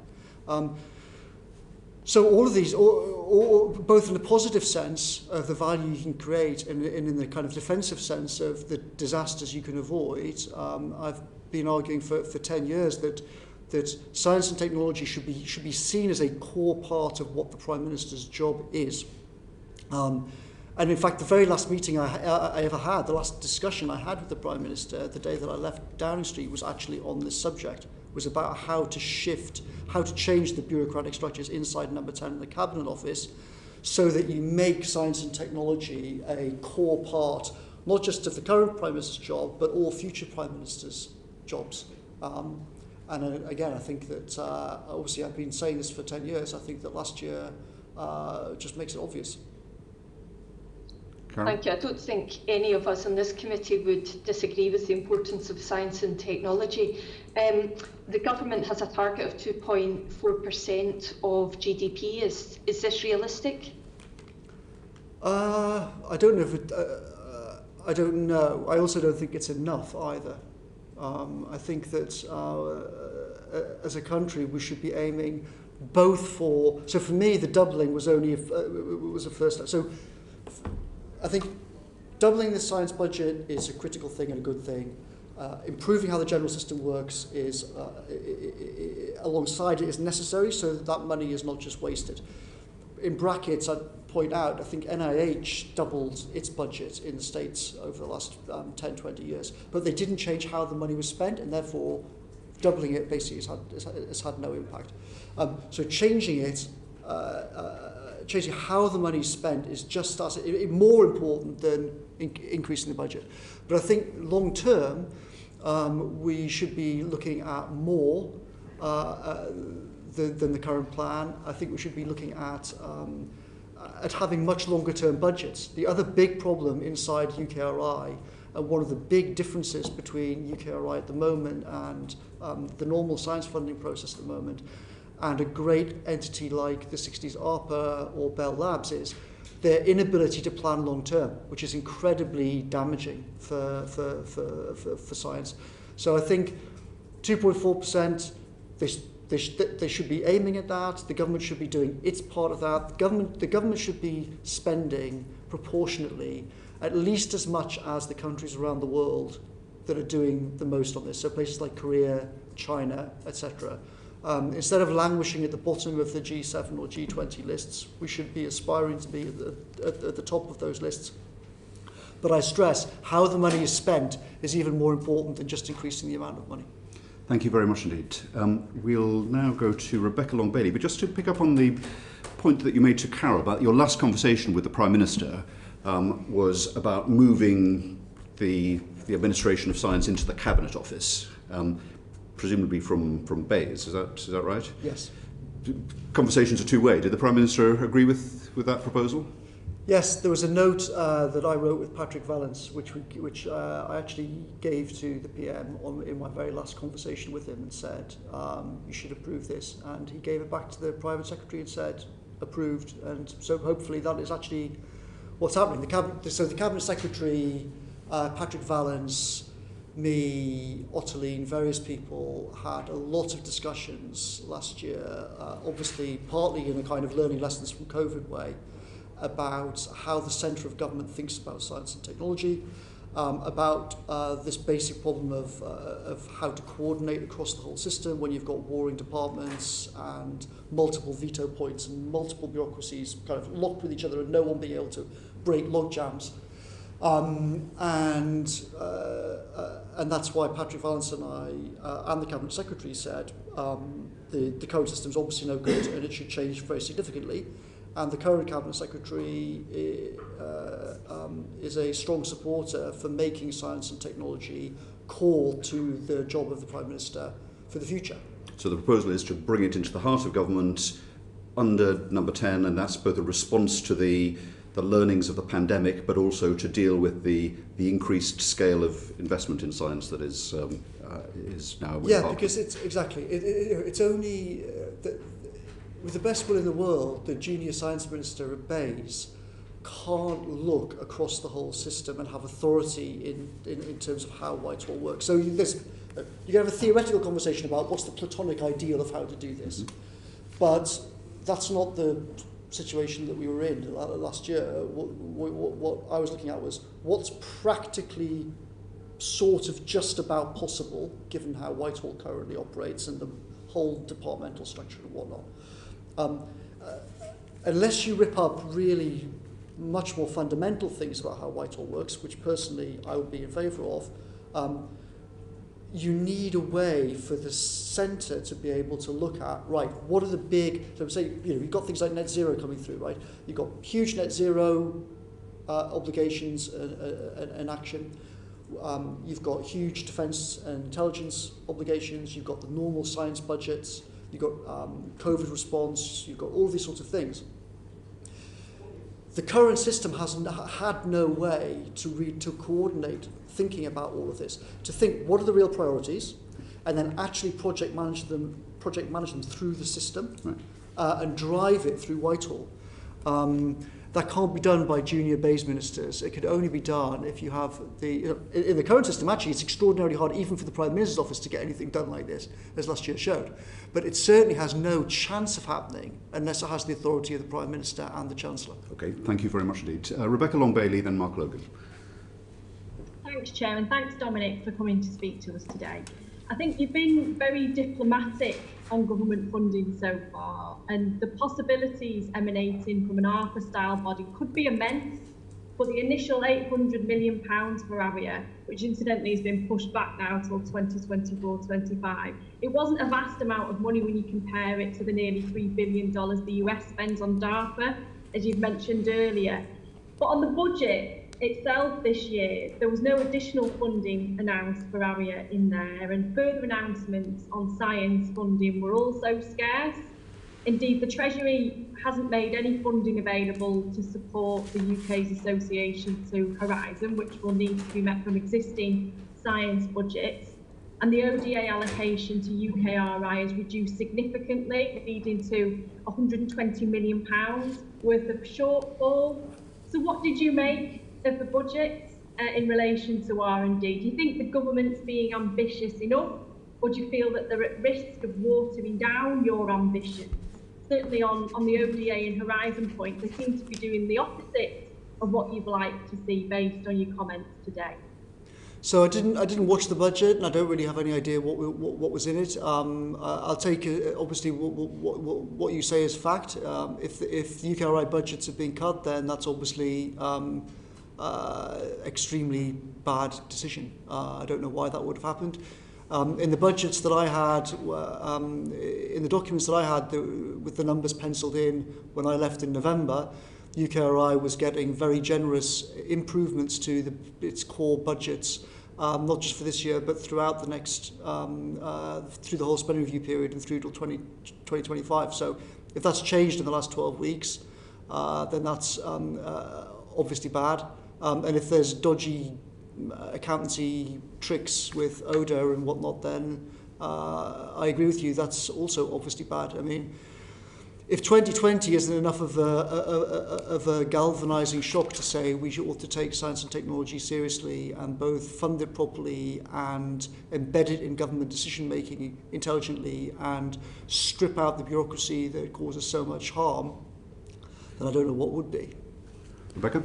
So all of these, both in the positive sense of the value you can create and in the kind of defensive sense of the disasters you can avoid, I've been arguing for 10 years that science and technology should be seen as a core part of what the Prime Minister's job is. And in fact, the very last meeting I ever had, the last discussion I had with the Prime Minister the day that I left Downing Street was actually on this subject. Was about how to change the bureaucratic structures inside number 10 in the Cabinet Office so that you make science and technology a core part, not just of the current Prime Minister's job, but all future Prime Ministers' jobs. And again, I think that, obviously I've been saying this for 10 years, I think that last year just makes it obvious. Karen? Thank you. I don't think any of us in this committee would disagree with the importance of science and technology. The government has a target of 2.4% of GDP. Is this realistic? I don't know if it, I don't know. I also don't think it's enough either. I think that as a country we should be aiming both for. So for me, the doubling was only was a first step. So I think doubling the science budget is a critical thing and a good thing. Improving how the general system works is alongside it is necessary so that money is not just wasted. In brackets, I'd point out, I think NIH doubled its budget in the States over the last 10, 20 years, but they didn't change how the money was spent, and therefore doubling it basically has had no impact. So changing it, changing how the money is spent is just more important than increasing the budget. But I think long term, We should be looking at more than the current plan. I think we should be looking at having much longer term budgets. The other big problem inside UKRI, and one of the big differences between UKRI at the moment and the normal science funding process at the moment, and a great entity like the 60s ARPA or Bell Labs, is their inability to plan long term, which is incredibly damaging for science. So I think 2.4%, they should be aiming at that. The government should be doing its part of that. The government should be spending proportionately at least as much as the countries around the world that are doing the most on this. So places like Korea, China, etc. Instead of languishing at the bottom of the G7 or G20 lists, we should be aspiring to be at the top of those lists. But I stress, how the money is spent is even more important than just increasing the amount of money. Thank you very much indeed. We'll now go to Rebecca Long-Bailey, but just to pick up on the point that you made to Carol about your last conversation with the Prime Minister was about moving the administration of science into the Cabinet Office. Presumably from Bayes, is that right? Yes. Conversations are two-way. Did the Prime Minister agree with that proposal? Yes, there was a note that I wrote with Patrick Vallance, which I actually gave to the PM in my very last conversation with him, and said, you should approve this. And he gave it back to the Private Secretary and said, approved. And so hopefully that is actually what's happening. So the Cabinet Secretary, Patrick Vallance, me, Ottoline, various people had a lot of discussions last year, obviously partly in a kind of learning lessons from COVID way, about how the centre of government thinks about science and technology, about this basic problem of how to coordinate across the whole system when you've got warring departments and multiple veto points and multiple bureaucracies kind of locked with each other and no one being able to break log jams. And that's why Patrick Vallance and I and the Cabinet Secretary said the current system is obviously no good and it should change very significantly. And the current Cabinet Secretary is a strong supporter for making science and technology core to the job of the Prime Minister for the future. So the proposal is to bring it into the heart of government under number 10, and that's both a response to the learnings of the pandemic, but also to deal with the increased scale of investment in science that is now. Yeah, because it's only with the best will in the world, the junior science minister at Bayes can't look across the whole system and have authority in terms of how Whitehall works. So you can have a theoretical conversation about what's the platonic ideal of how to do this, but that's not the situation that we were in last year. What I was looking at was what's practically sort of just about possible given how Whitehall currently operates and the whole departmental structure and whatnot. Unless you rip up really much more fundamental things about how Whitehall works, which personally I would be in favour of, you need a way for the centre to be able to look at, right, what are the big, so say, you've got things like net zero coming through, right? You've got huge net zero obligations and action. You've got huge defence and intelligence obligations. You've got the normal science budgets. You've got COVID response. You've got all these sorts of things. The current system hasn't had no way to coordinate thinking about all of this, to think what are the real priorities, and then actually project manage them through the system, right, and drive it through Whitehall. That can't be done by junior Bayes ministers. It could only be done if you have in the current system, actually, it's extraordinarily hard even for the Prime Minister's office to get anything done like this, as last year showed. But it certainly has no chance of happening unless it has the authority of the Prime Minister and the Chancellor. Okay, thank you very much indeed. Rebecca Long-Bailey, then Mark Logan. Thanks, Chair, and thanks, Dominic, for coming to speak to us today. I think you've been very diplomatic on government funding so far, and the possibilities emanating from an ARPA-style body could be immense, but the initial £800 million for ARIA, which incidentally has been pushed back now till 2024-25, it wasn't a vast amount of money when you compare it to the nearly $3 billion the US spends on DARPA, as you've mentioned earlier. But on the budget, itself this year, there was no additional funding announced for ARIA in there, and further announcements on science funding were also scarce. Indeed, the Treasury hasn't made any funding available to support the UK's association to Horizon, which will need to be met from existing science budgets. And the ODA allocation to UKRI is reduced significantly, leading to £120 million worth of shortfall. So what did you make of the budget in relation to R&D? Do you think the government's being ambitious enough, or do you feel that they're at risk of watering down your ambitions? Certainly on the ODA and Horizon point, they seem to be doing the opposite of what you'd like to see based on your comments today. So I didn't watch the budget, and I don't really have any idea what was in it. I'll take obviously what you say is fact. If the UKRI budgets have been cut, then that's obviously extremely bad decision. I don't know why that would have happened. In the budgets that I had, in the documents that I had, with the numbers penciled in when I left in November, UKRI was getting very generous improvements to its core budgets, not just for this year, but throughout the next, through the whole spending review period and through till 2025. So if that's changed in the last 12 weeks, then that's obviously bad. And if there's dodgy accountancy tricks with ODA and whatnot, then I agree with you, that's also obviously bad. I mean, if 2020 isn't enough of a galvanizing shock to say we ought to take science and technology seriously and both fund it properly and embed it in government decision making intelligently and strip out the bureaucracy that causes so much harm, then I don't know what would be. Rebecca?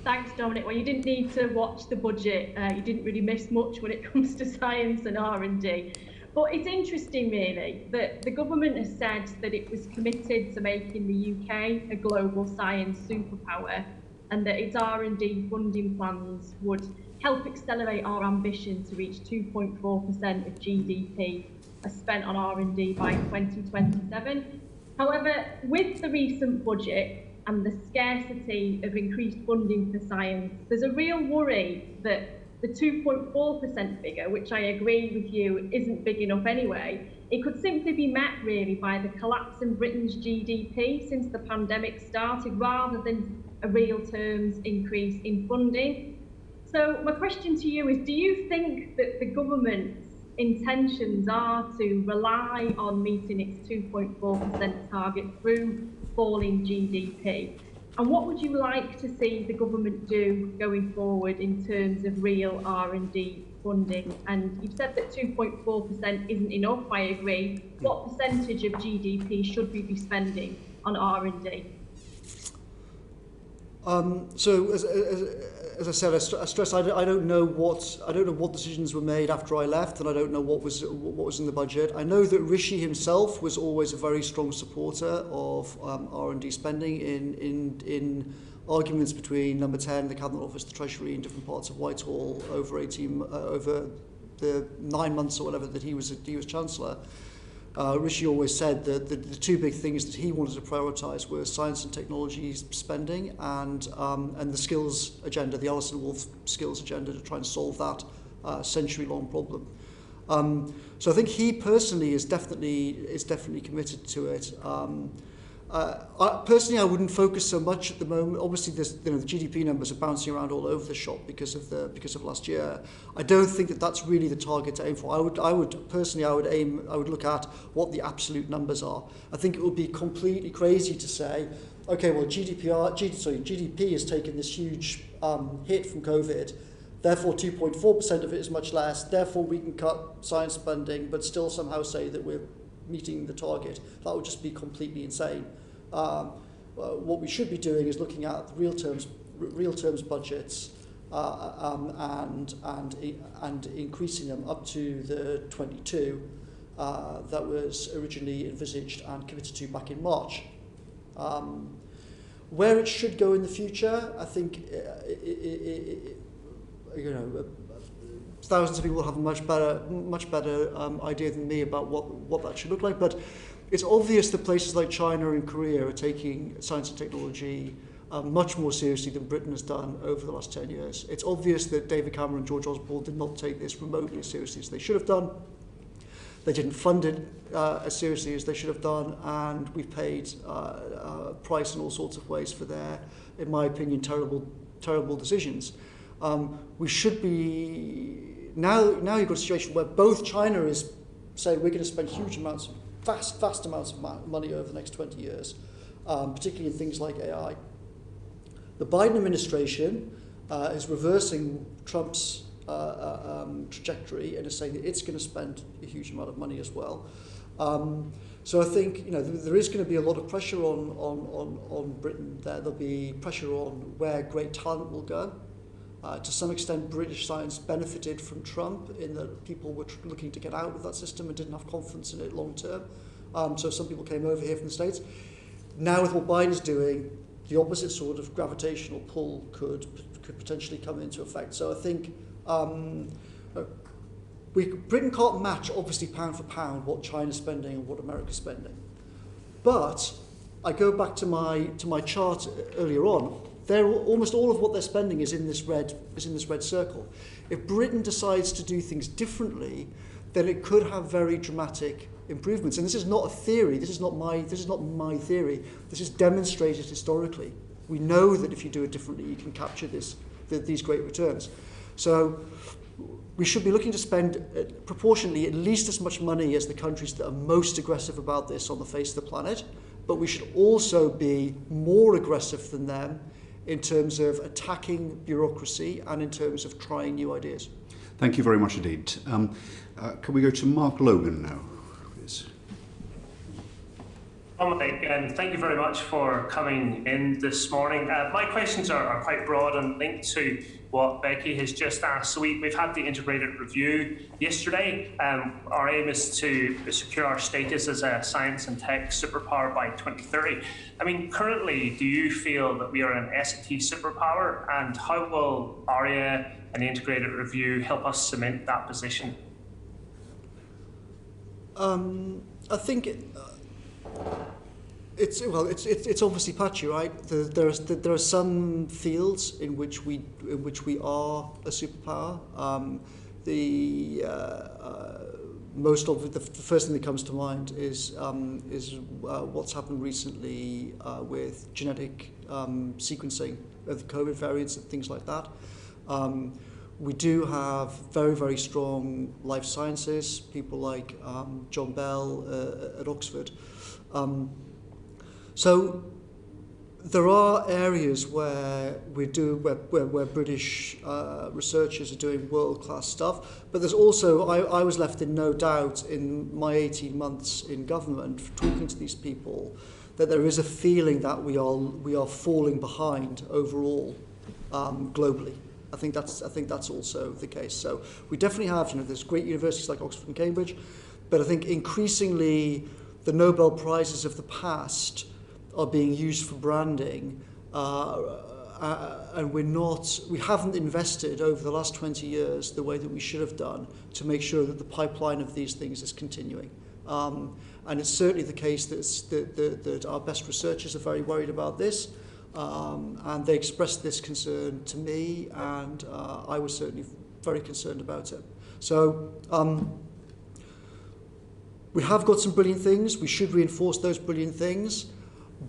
Thanks, Dominic. Well, you didn't need to watch the budget. You didn't really miss much when it comes to science and R&D. But it's interesting, really, that the government has said that it was committed to making the UK a global science superpower, and that its R&D funding plans would help accelerate our ambition to reach 2.4% of GDP as spent on R&D by 2027. However, with the recent budget and the scarcity of increased funding for science, there's a real worry that the 2.4% figure, which I agree with you isn't big enough anyway, it could simply be met really by the collapse in Britain's GDP since the pandemic started, rather than a real terms increase in funding. So my question to you is, do you think that the government's intentions are to rely on meeting its 2.4% target through falling GDP? And what would you like to see the government do going forward in terms of real R&D funding? And you've said that 2.4% isn't enough, I agree. What percentage of GDP should we be spending on R&D? So as I said, I stress I don't know what decisions were made after I left, and I don't know what was in the budget. I know that Rishi himself was always a very strong supporter of R&D spending in arguments between Number 10, the Cabinet Office, the Treasury, and different parts of Whitehall over the 9 months or whatever that he was Chancellor. Rishi always said that the two big things that he wanted to prioritise were science and technology spending and the skills agenda, the Alison Wolf skills agenda, to try and solve that century-long problem. So I think he personally is definitely committed to it. Personally, I wouldn't focus so much at the moment. Obviously, the GDP numbers are bouncing around all over the shop because of last year. I don't think that that's really the target to aim for. I would look at what the absolute numbers are. I think it would be completely crazy to say, okay, well, GDP has taken this huge hit from COVID. Therefore, 2.4% of it is much less. Therefore, we can cut science spending, but still somehow say that we're meeting the target. That would just be completely insane. What we should be doing is looking at real terms budgets and increasing them up to the 22 that was originally envisaged and committed to back in March. Where it should go in the future, I think thousands of people will have a much better idea than me about what that should look like. But it's obvious that places like China and Korea are taking science and technology much more seriously than Britain has done over the last 10 years. It's obvious that David Cameron and George Osborne did not take this remotely as seriously as they should have done. They didn't fund it as seriously as they should have done, and we've paid price in all sorts of ways for their, in my opinion, terrible decisions. We should be, now you've got a situation where both China is saying we're going to spend huge amounts, vast amounts of money over the next 20 years, particularly in things like AI. The Biden administration is reversing Trump's trajectory and is saying that it's going to spend a huge amount of money as well. So I think there is going to be a lot of pressure on Britain there. There'll be pressure on where great talent will go. To some extent, British science benefited from Trump in that people were looking to get out of that system and didn't have confidence in it long term. So some people came over here from the States. Now with what Biden's doing, the opposite sort of gravitational pull could potentially come into effect. So I think Britain can't match, obviously, pound for pound what China's spending and what America's spending. But I go back to my chart earlier on. Almost all of what they're spending is in this red circle. If Britain decides to do things differently, then it could have very dramatic improvements. And this is not a theory. This is not my theory. This is demonstrated historically. We know that if you do it differently, you can capture these great returns. So we should be looking to spend proportionally at least as much money as the countries that are most aggressive about this on the face of the planet, but we should also be more aggressive than them in terms of attacking bureaucracy and in terms of trying new ideas. Thank you very much indeed. Can we go to Mark Logan now, please? Dominic, and thank you very much for coming in this morning. My questions are quite broad and linked to what Becky has just asked. So we've had the integrated review yesterday. Our aim is to secure our status as a science and tech superpower by 2030. I mean, currently, do you feel that we are an S&T superpower? And how will ARIA and the integrated review help us cement that position? I think it's obviously patchy, right? There are some fields in which we are a superpower. The first thing that comes to mind is what's happened recently with genetic sequencing of the COVID variants and things like that. We do have very, very strong life sciences, people like John Bell at Oxford. So there are areas where where British researchers are doing world-class stuff, but there's also, I was left in no doubt in my 18 months in government talking to these people that there is a feeling that we are falling behind overall globally. I think that's also the case. So we definitely have, there's great universities like Oxford and Cambridge, but I think increasingly the Nobel Prizes of the past are being used for branding, and we haven't invested over the last 20 years the way that we should have done to make sure that the pipeline of these things is continuing. And it's certainly the case that our best researchers are very worried about this. And they expressed this concern to me, and I was certainly very concerned about it. So we have got some brilliant things. We should reinforce those brilliant things.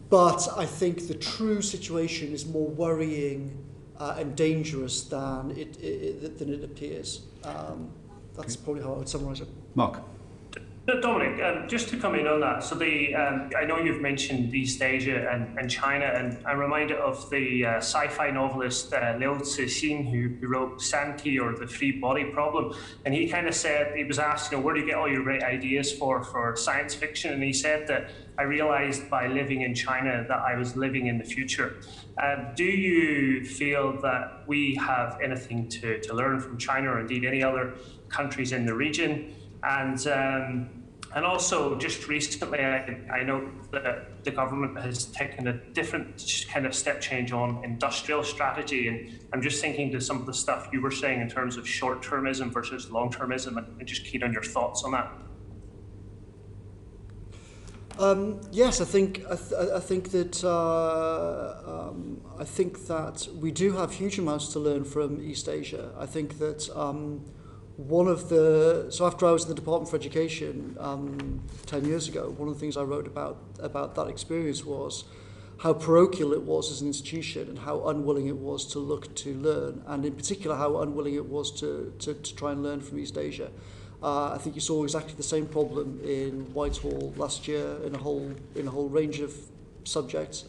But I think the true situation is more worrying and dangerous than it appears. That's probably how I would summarise it. Mark. Dominic, just to come in on that, so I know you've mentioned East Asia and China, and I'm reminded of the sci-fi novelist Liu Cixin, who wrote Santi, or The Free Body Problem, and he kind of said, he was asked, where do you get all your great ideas for science fiction, and he said that, I realized by living in China that I was living in the future. Do you feel that we have anything to learn from China, or indeed any other countries in the region? And also, just recently, I know that the government has taken a different kind of step change on industrial strategy, and I'm just thinking to some of the stuff you were saying in terms of short-termism versus long-termism, and just keen on your thoughts on that. Yes, I think that we do have huge amounts to learn from East Asia. I think that so after I was in the Department for Education 10 years ago, one of the things I wrote about that experience was how parochial it was as an institution and how unwilling it was to look to learn, and in particular how unwilling it was to try and learn from East Asia. I think you saw exactly the same problem in Whitehall last year in a whole range of subjects.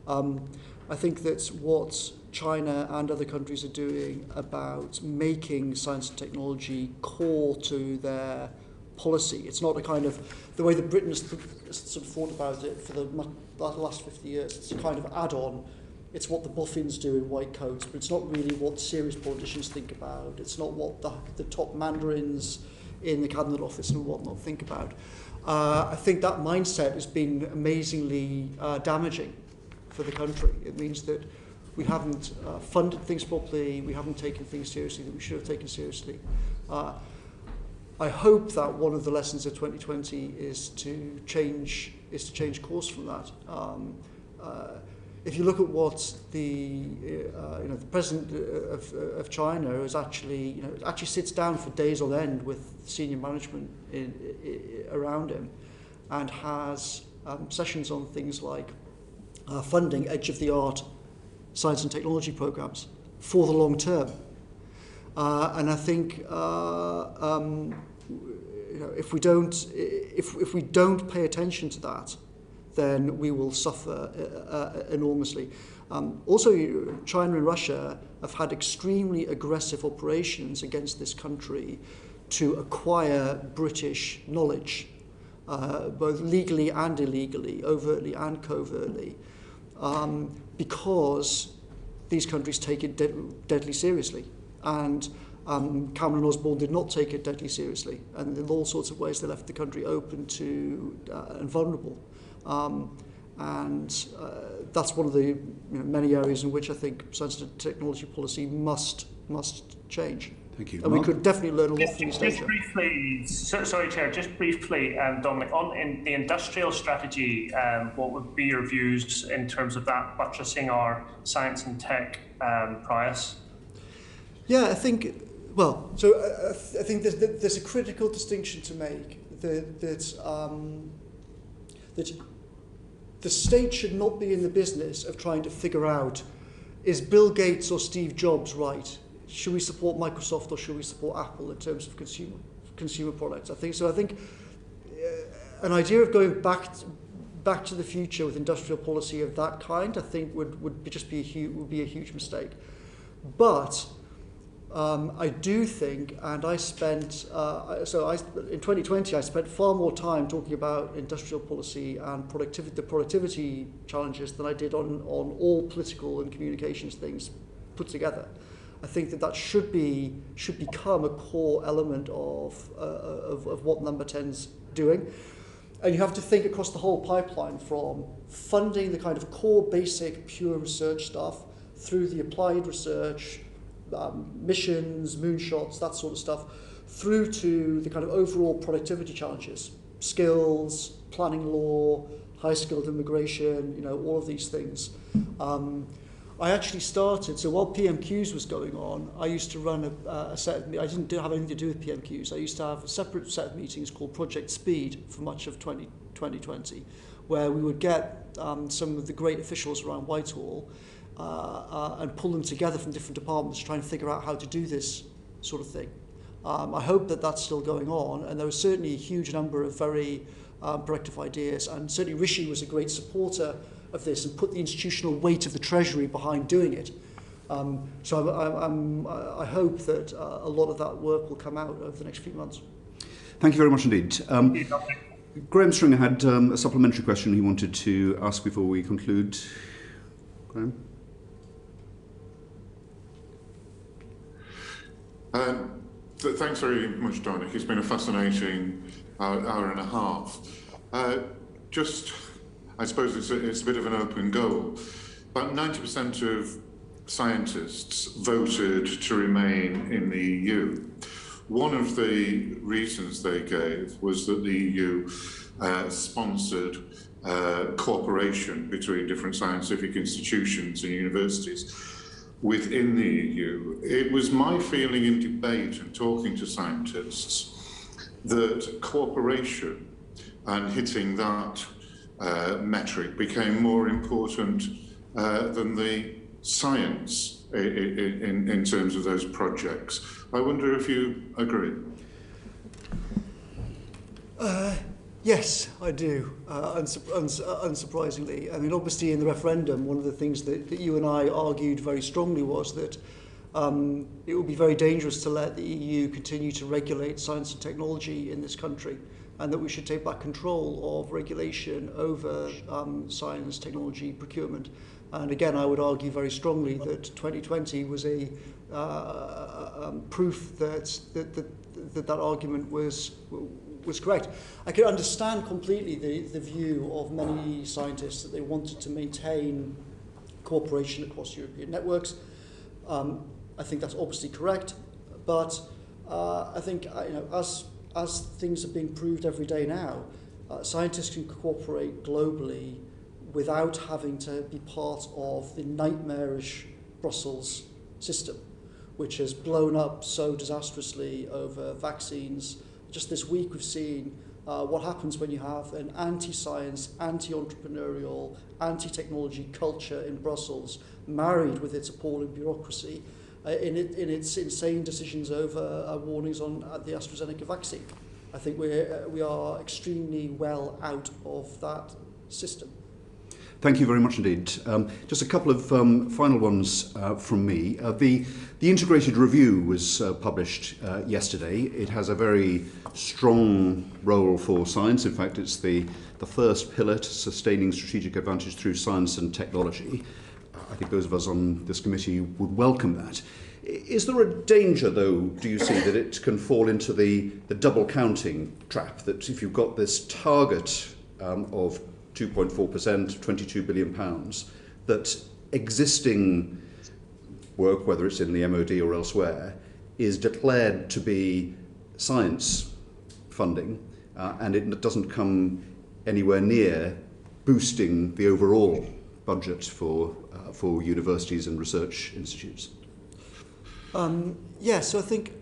I think that what China and other countries are doing about making science and technology core to their policy. It's not a kind of, the way that Britain has sort of thought about it for the last 50 years, it's a kind of add-on. It's what the boffins do in white coats, but it's not really what serious politicians think about. It's not what the top mandarins in the cabinet office and whatnot think about. I think that mindset has been amazingly damaging for the country. It means that we haven't funded things properly, we haven't taken things seriously that we should have taken seriously. I hope that one of the lessons of 2020 is to change course from that. If you look at what the president of China is actually sits down for days on end with senior management around him, and has sessions on things like funding edge-of-the-art science and technology programs for the long term. And I think if we don't pay attention to that, then we will suffer enormously. Also, China and Russia have had extremely aggressive operations against this country to acquire British knowledge, both legally and illegally, overtly and covertly, because these countries take it deadly seriously. And Cameron Osborne did not take it deadly seriously, and in all sorts of ways they left the country open to and vulnerable. That's one of the many areas in which I think science and technology policy must change. Thank you. And Mark? we could definitely learn a lot from East Asia. Just briefly, sorry, Chair, just briefly, Dominic, in the industrial strategy, what would be your views in terms of that buttressing our science and tech prowess? Yeah, I think, well, so I think there's a critical distinction to make that the state should not be in the business of trying to figure out, is Bill Gates or Steve Jobs right? Should we support Microsoft or should we support Apple in terms of consumer products? I think an idea of going back to the future with industrial policy of that kind, I think would be a huge mistake. But I do think, and I spent, in 2020 I spent far more time talking about industrial policy and the productivity challenges than I did on all political and communications things put together. I think that should become a core element of what Number 10's doing. And you have to think across the whole pipeline, from funding the kind of core basic pure research stuff through the applied research, missions, moonshots, that sort of stuff, through to the kind of overall productivity challenges, skills, planning law, high-skilled immigration, all of these things. I actually started, so while PMQs was going on, I used to run a set of, I didn't have anything to do with PMQs, I used to have a separate set of meetings called Project Speed for much of 2020, where we would get some of the great officials around Whitehall and pull them together from different departments to try and figure out how to do this sort of thing. I hope that that's still going on, and there was certainly a huge number of very productive ideas, and certainly Rishi was a great supporter of this and put the institutional weight of the Treasury behind doing it. So I hope that a lot of that work will come out over the next few months. Thank you very much indeed. Graham Stringer had a supplementary question he wanted to ask before we conclude. Graham? Thanks very much, Dominic. It's been a fascinating hour and a half. I suppose it's a bit of an open goal. About 90% of scientists voted to remain in the EU. One of the reasons they gave was that the EU sponsored cooperation between different scientific institutions and universities within the EU. It was my feeling in debate and talking to scientists that cooperation and hitting that metric became more important than the science in terms of those projects. I wonder if you agree. Yes, I do, unsurprisingly. I mean, obviously in the referendum, one of the things that you and I argued very strongly was that it would be very dangerous to let the EU continue to regulate science and technology in this country, and that we should take back control of regulation over science, technology, procurement. And again, I would argue very strongly that 2020 was a proof that that argument was correct. I could understand completely the view of many scientists that they wanted to maintain cooperation across European networks. I think that's obviously correct, but I think as things are being proved every day now, scientists can cooperate globally without having to be part of the nightmarish Brussels system, which has blown up so disastrously over vaccines. Just this week we've seen what happens when you have an anti-science, anti-entrepreneurial, anti-technology culture in Brussels married with its appalling bureaucracy in its insane decisions over warnings on the AstraZeneca vaccine. I think we are extremely well out of that system. Thank you very much indeed. Just a couple of final ones from me. The integrated review was published yesterday. It has a very strong role for science. In fact, it's the first pillar to sustaining strategic advantage through science and technology. I think those of us on this committee would welcome that. Is there a danger, though, do you see, that it can fall into the double counting trap, that if you've got this target of 2.4%, £22 billion, that existing work, whether it's in the MOD or elsewhere, is declared to be science funding, and it doesn't come anywhere near boosting the overall budget for universities and research institutes? Yes, so I think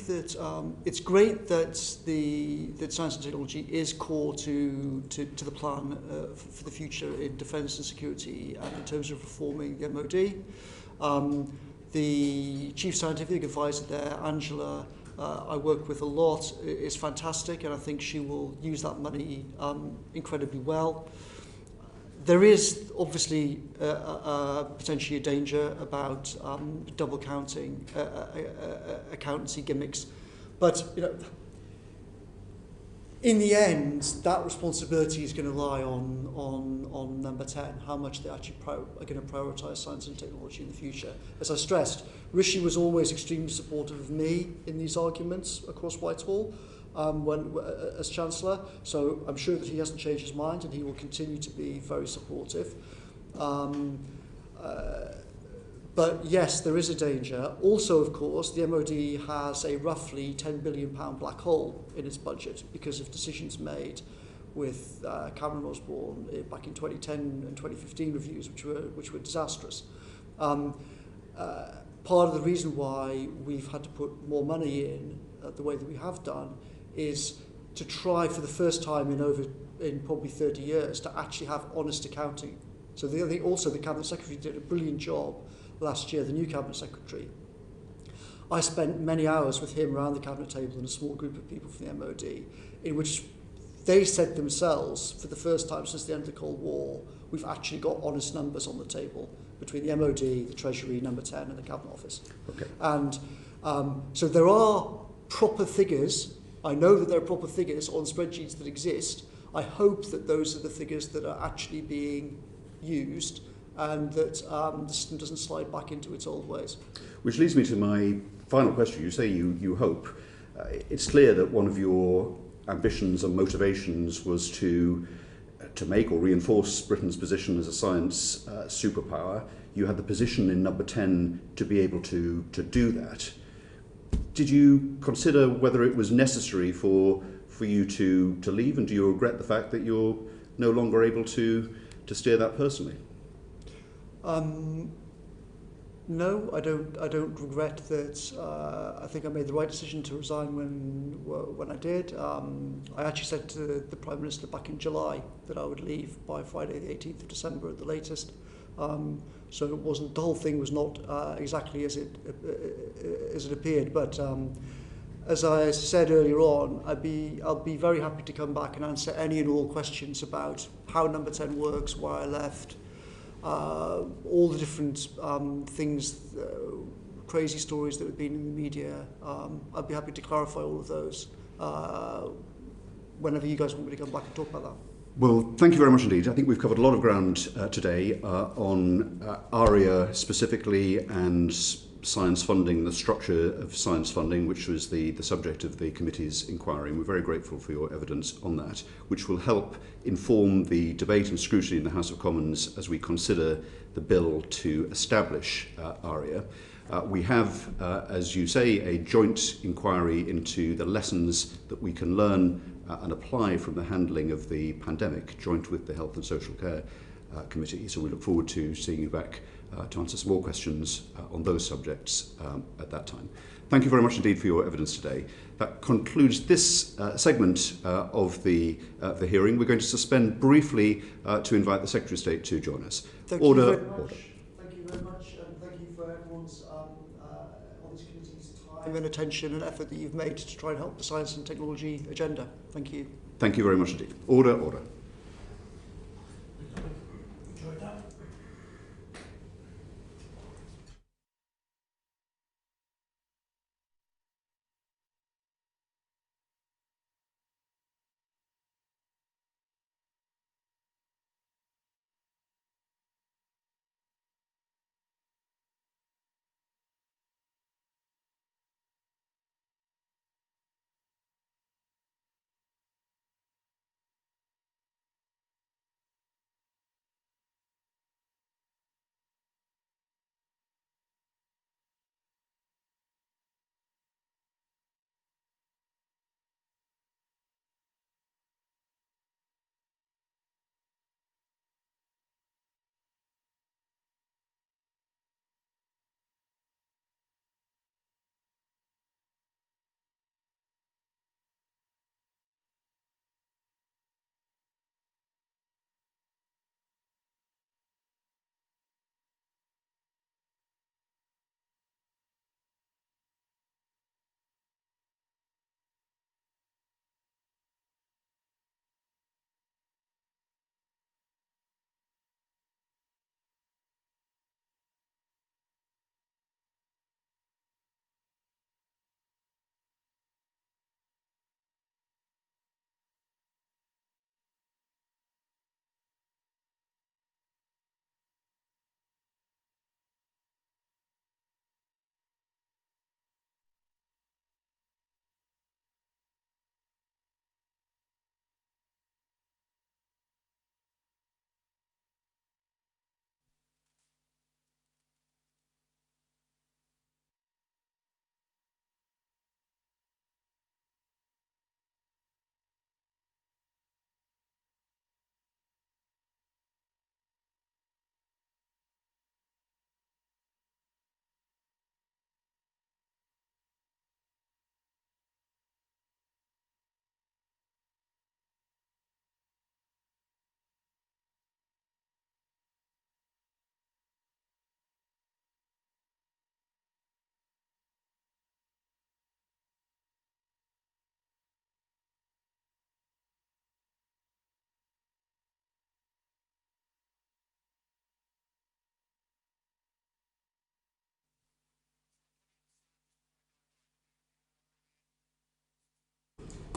that it's great that science and technology is core to the plan for the future in defence and security and in terms of reforming the MOD. The chief scientific advisor there, Angela, I work with a lot, is fantastic, and I think she will use that money incredibly well. There is obviously potentially a danger about double counting, accountancy gimmicks, but in the end, that responsibility is going to lie on number 10, how much they actually are going to prioritise science and technology in the future. As I stressed, Rishi was always extremely supportive of me in these arguments across Whitehall as Chancellor, so I'm sure that he hasn't changed his mind and he will continue to be very supportive. But yes, there is a danger. Also, of course, the MOD has a roughly £10 billion black hole in its budget because of decisions made with Cameron Osborne back in 2010 and 2015 reviews, which were disastrous. Part of the reason why we've had to put more money in the way that we have done is to try for the first time in probably 30 years to actually have honest accounting. So I think also the Cabinet Secretary did a brilliant job last year, the new Cabinet Secretary. I spent many hours with him around the Cabinet table and a small group of people from the MOD, in which they said themselves, for the first time since the end of the Cold War, we've actually got honest numbers on the table between the MOD, the Treasury, number 10, and the Cabinet Office. Okay. And so there are proper figures. I know that there are proper figures on spreadsheets that exist. I hope that those are the figures that are actually being used and that the system doesn't slide back into its old ways. Which leads me to my final question. You say you hope. It's clear that one of your ambitions and motivations was to make or reinforce Britain's position as a science superpower. You had the position in number 10 to be able to do that. Did you consider whether it was necessary for for you to leave, and do you regret the fact that you're no longer able to steer that personally? No, I don't regret that. I think I made the right decision to resign when I did. I actually said to the Prime Minister back in July that I would leave by Friday the 18th of December at the latest. So it wasn't, the whole thing was not exactly as it appeared, but as I said earlier on, I'll be very happy to come back and answer any and all questions about how Number 10 works, why I left, all the different things, crazy stories that have been in the media. I'd be happy to clarify all of those whenever you guys want me to come back and talk about that. Well, thank you very much indeed. I think we've covered a lot of ground today on ARIA specifically, and science funding, the structure of science funding, which was the subject of the committee's inquiry. And we're very grateful for your evidence on that, which will help inform the debate and scrutiny in the House of Commons as we consider the bill to establish ARIA. We have, as you say, a joint inquiry into the lessons that we can learn and apply from the handling of the pandemic, joint with the Health and Social Care Committee. So we look forward to seeing you back to answer some more questions on those subjects at that time. Thank you very much indeed for your evidence today. That concludes this segment of the hearing. We're going to suspend briefly to invite the Secretary of State to join us. Thank you very much. Thank you very much, and thank you for everyone's on this committee's time and attention and effort that you've made to try and help the science and technology agenda. Thank you. Thank you very much indeed. Order, order.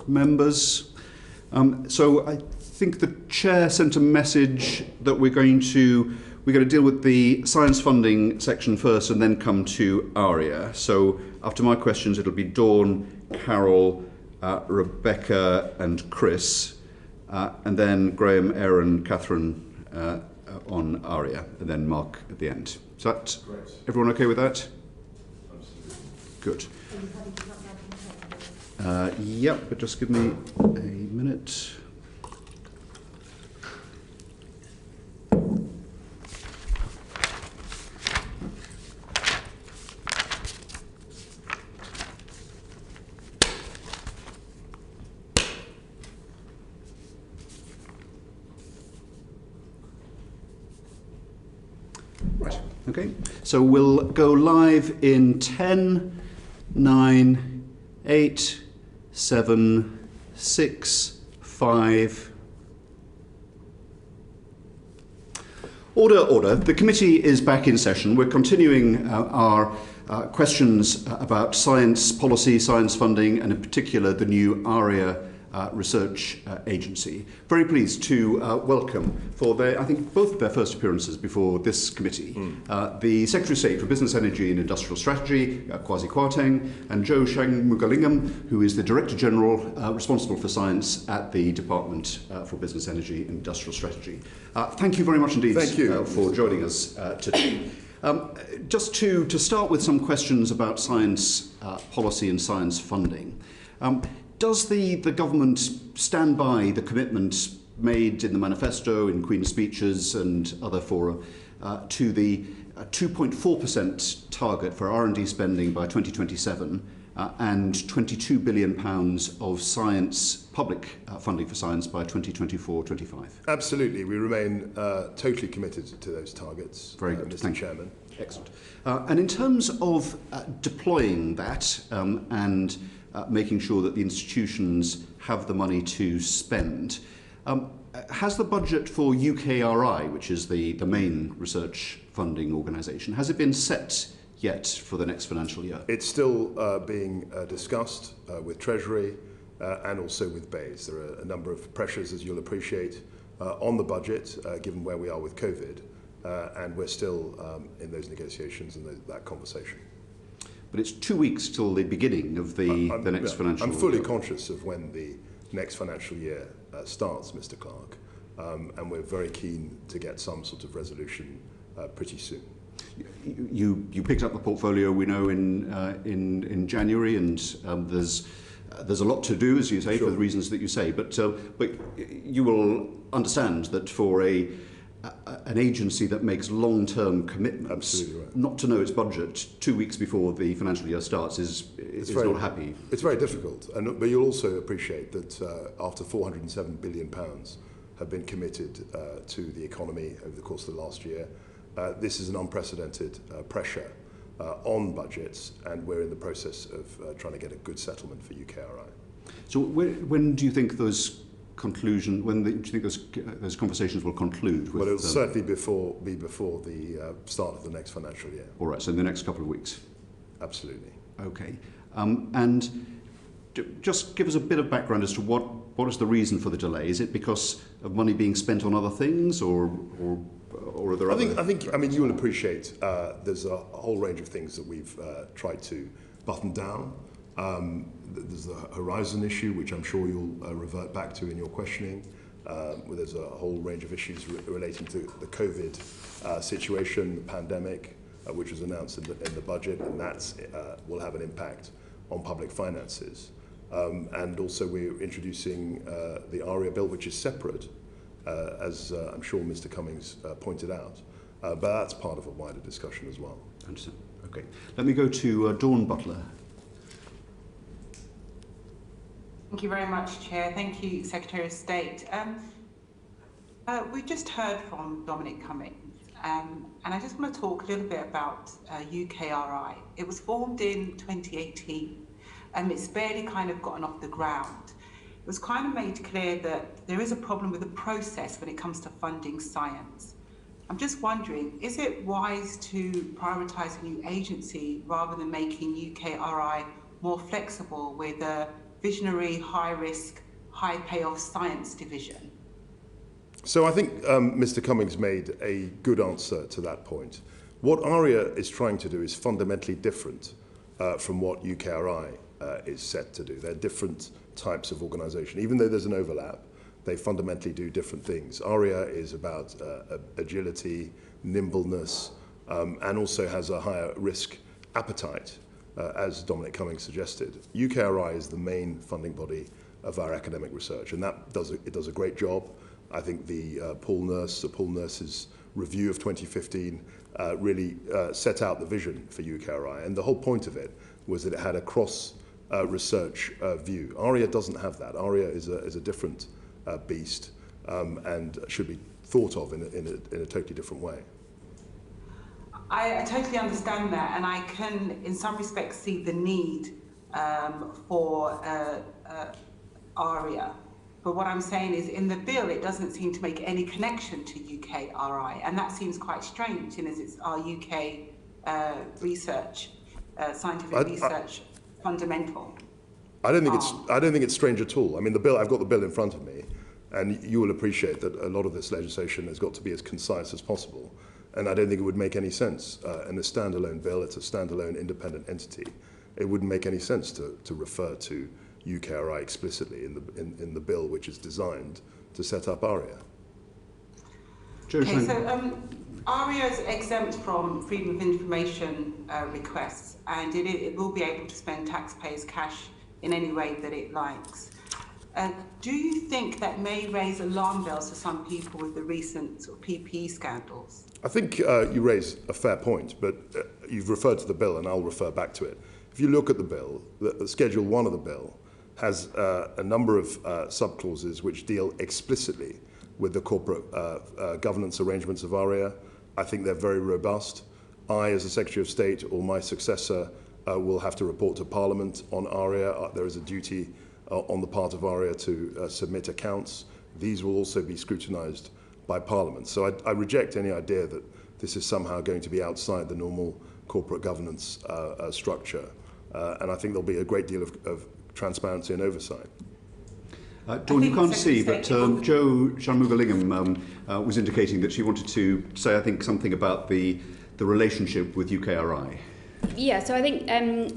Members. So I think the chair sent a message that we're going to deal with the science funding section first and then come to ARIA. So after my questions, it'll be Dawn, Carol, Rebecca and Chris, and then Graham, Aaron, Catherine on ARIA, and then Mark at the end. Is that everyone okay with that? Absolutely. Good. Yep, but just give me a minute. Right, okay. So we'll go live in 10, 9, 8, 7, 6, 5. Order. The committee is back in session. We're continuing our questions about science policy, science funding, and in particular the new ARIA research agency. Very pleased to welcome, for their, I think, both of their first appearances before this committee, the Secretary of State for Business, Energy and Industrial Strategy, Kwasi Kwarteng, and Joe Shanmugalingam, who is the Director General responsible for science at the Department for Business, Energy and Industrial Strategy. Thank you very much indeed for joining us today. Just to start with some questions about science policy and science funding. Does the government stand by the commitment made in the manifesto, in Queen's speeches and other fora, to the 2.4% target for R&D spending by 2027 and £22 billion of science, public funding for science by 2024-25? Absolutely. We remain totally committed to those targets. Very good. Mr. Chairman. Excellent. And in terms of deploying that and making sure that the institutions have the money to spend, has the budget for UKRI, which is the main research funding organisation, has it been set yet for the next financial year? It's still being discussed with Treasury and also with BEIS. There are a number of pressures, as you'll appreciate, on the budget, given where we are with COVID, and we're still in those negotiations and that conversation. But it's 2 weeks till the beginning of the next financial year. I'm fully conscious of when the next financial year starts, Mr. Clark, and we're very keen to get some sort of resolution pretty soon. You picked up the portfolio, we know, in January, and there's a lot to do, as you say, for the reasons that you say. But you will understand that for an agency that makes long-term commitments, not to know its budget 2 weeks before the financial year starts is not happy. It's very difficult, but you'll also appreciate that after £407 billion have been committed to the economy over the course of the last year, this is an unprecedented pressure on budgets, and we're in the process of trying to get a good settlement for UKRI. So when do you think those do you think those conversations will conclude? Well, it will certainly be before the start of the next financial year. All right, so in the next couple of weeks? Absolutely. Okay. And just give us a bit of background as to what is the reason for the delay? Is it because of money being spent on other things, or are there other... I mean, you will appreciate there's a whole range of things that we've tried to button down. There's the horizon issue, which I'm sure you'll revert back to in your questioning. Where there's a whole range of issues relating to the COVID situation, the pandemic, which was announced in the budget, and that will have an impact on public finances. And also we're introducing the ARIA bill, which is separate, as I'm sure Mr. Cummings pointed out. But that's part of a wider discussion as well. Understand. Okay. Let me go to Dawn Butler. Thank you very much, Chair. Thank you, Secretary of State. We just heard from Dominic Cummings, and I just want to talk a little bit about UKRI. It was formed in 2018, and it's barely kind of gotten off the ground. It was kind of made clear that there is a problem with the process when it comes to funding science. I'm just wondering, is it wise to prioritise a new agency rather than making UKRI more flexible with a visionary, high-risk, high-payoff science division? So I think Mr. Cummings made a good answer to that point. What ARIA is trying to do is fundamentally different from what UKRI is set to do. They're different types of organisation. Even though there's an overlap, they fundamentally do different things. ARIA is about agility, nimbleness, and also has a higher risk appetite as Dominic Cummings suggested. UKRI is the main funding body of our academic research, and it does a great job. I think the Paul Nurse's review of 2015 really set out the vision for UKRI, and the whole point of it was that it had a cross-research view. ARIA doesn't have that. ARIA is a different beast and should be thought of in a totally different way. I totally understand that, and I can, in some respects, see the need for ARIA. But what I'm saying is, in the bill, it doesn't seem to make any connection to UKRI, and that seems quite strange, in as it's our UK research, scientific research, fundamental. I don't think it's strange at all. I mean, the bill. I've got the bill in front of me, and you will appreciate that a lot of this legislation has got to be as concise as possible. And I don't think it would make any sense in a standalone bill. It's a standalone independent entity. It wouldn't make any sense to refer to UKRI explicitly in the bill, which is designed to set up ARIA. Okay, so ARIA is exempt from freedom of information requests, and it will be able to spend taxpayers' cash in any way that it likes. Do you think that may raise alarm bells for some people with the recent sort of PPE scandals? I think you raise a fair point, but you've referred to the bill, and I'll refer back to it. If you look at the bill, the Schedule 1 of the bill has a number of subclauses which deal explicitly with the corporate governance arrangements of ARIA. I think they're very robust. I, as a Secretary of State, or my successor, will have to report to Parliament on ARIA. There is a duty on the part of ARIA to submit accounts. These will also be scrutinised by Parliament. So I reject any idea that this is somehow going to be outside the normal corporate governance structure. And I think there'll be a great deal of transparency and oversight. Dawn, you can't see, but Jo Shanmugalingam was indicating that she wanted to say, I think, something about the relationship with UKRI. Yeah, so I think,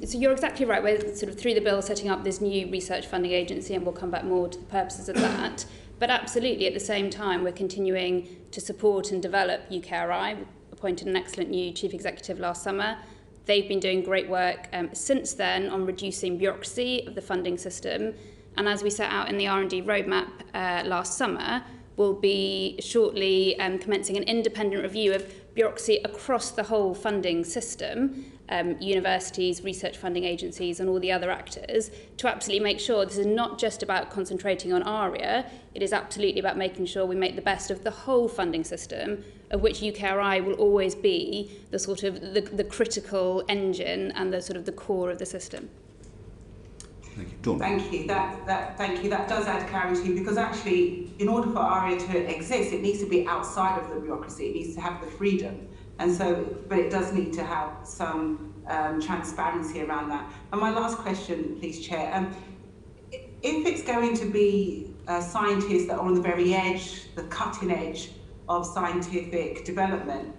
so you're exactly right. We're sort of through the bill setting up this new research funding agency, and we'll come back more to the purposes of that. But absolutely, at the same time, we're continuing to support and develop UKRI. We appointed an excellent new chief executive last summer. They've been doing great work since then on reducing bureaucracy of the funding system. And as we set out in the R&D roadmap last summer, we'll be shortly commencing an independent review of bureaucracy across the whole funding system, universities, research funding agencies, and all the other actors, to absolutely make sure this is not just about concentrating on ARIA, it is absolutely about making sure we make the best of the whole funding system, of which UKRI will always be the sort of the critical engine and the sort of the core of the system. Thank you. Dawn. Thank you. Thank you. That does add clarity, because actually, in order for ARIA to exist, it needs to be outside of the bureaucracy. It needs to have the freedom, and so, but it does need to have some transparency around that. And my last question, please, Chair. If it's going to be scientists that are on the very edge, the cutting edge of scientific development,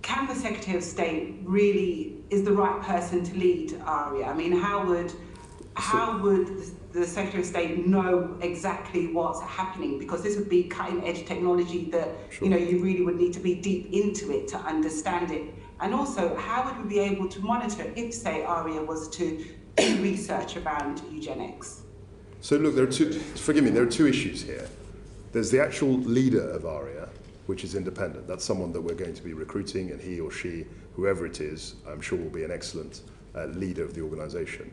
can the Secretary of State really is the right person to lead ARIA? I mean, how would the Secretary of State know exactly what's happening? Because this would be cutting edge technology that you really would need to be deep into it to understand it. And also, how would we be able to monitor if, say, ARIA was to research around eugenics? So look, there are two issues here. There's the actual leader of ARIA, which is independent. That's someone that we're going to be recruiting, and he or she, whoever it is, I'm sure will be an excellent leader of the organisation.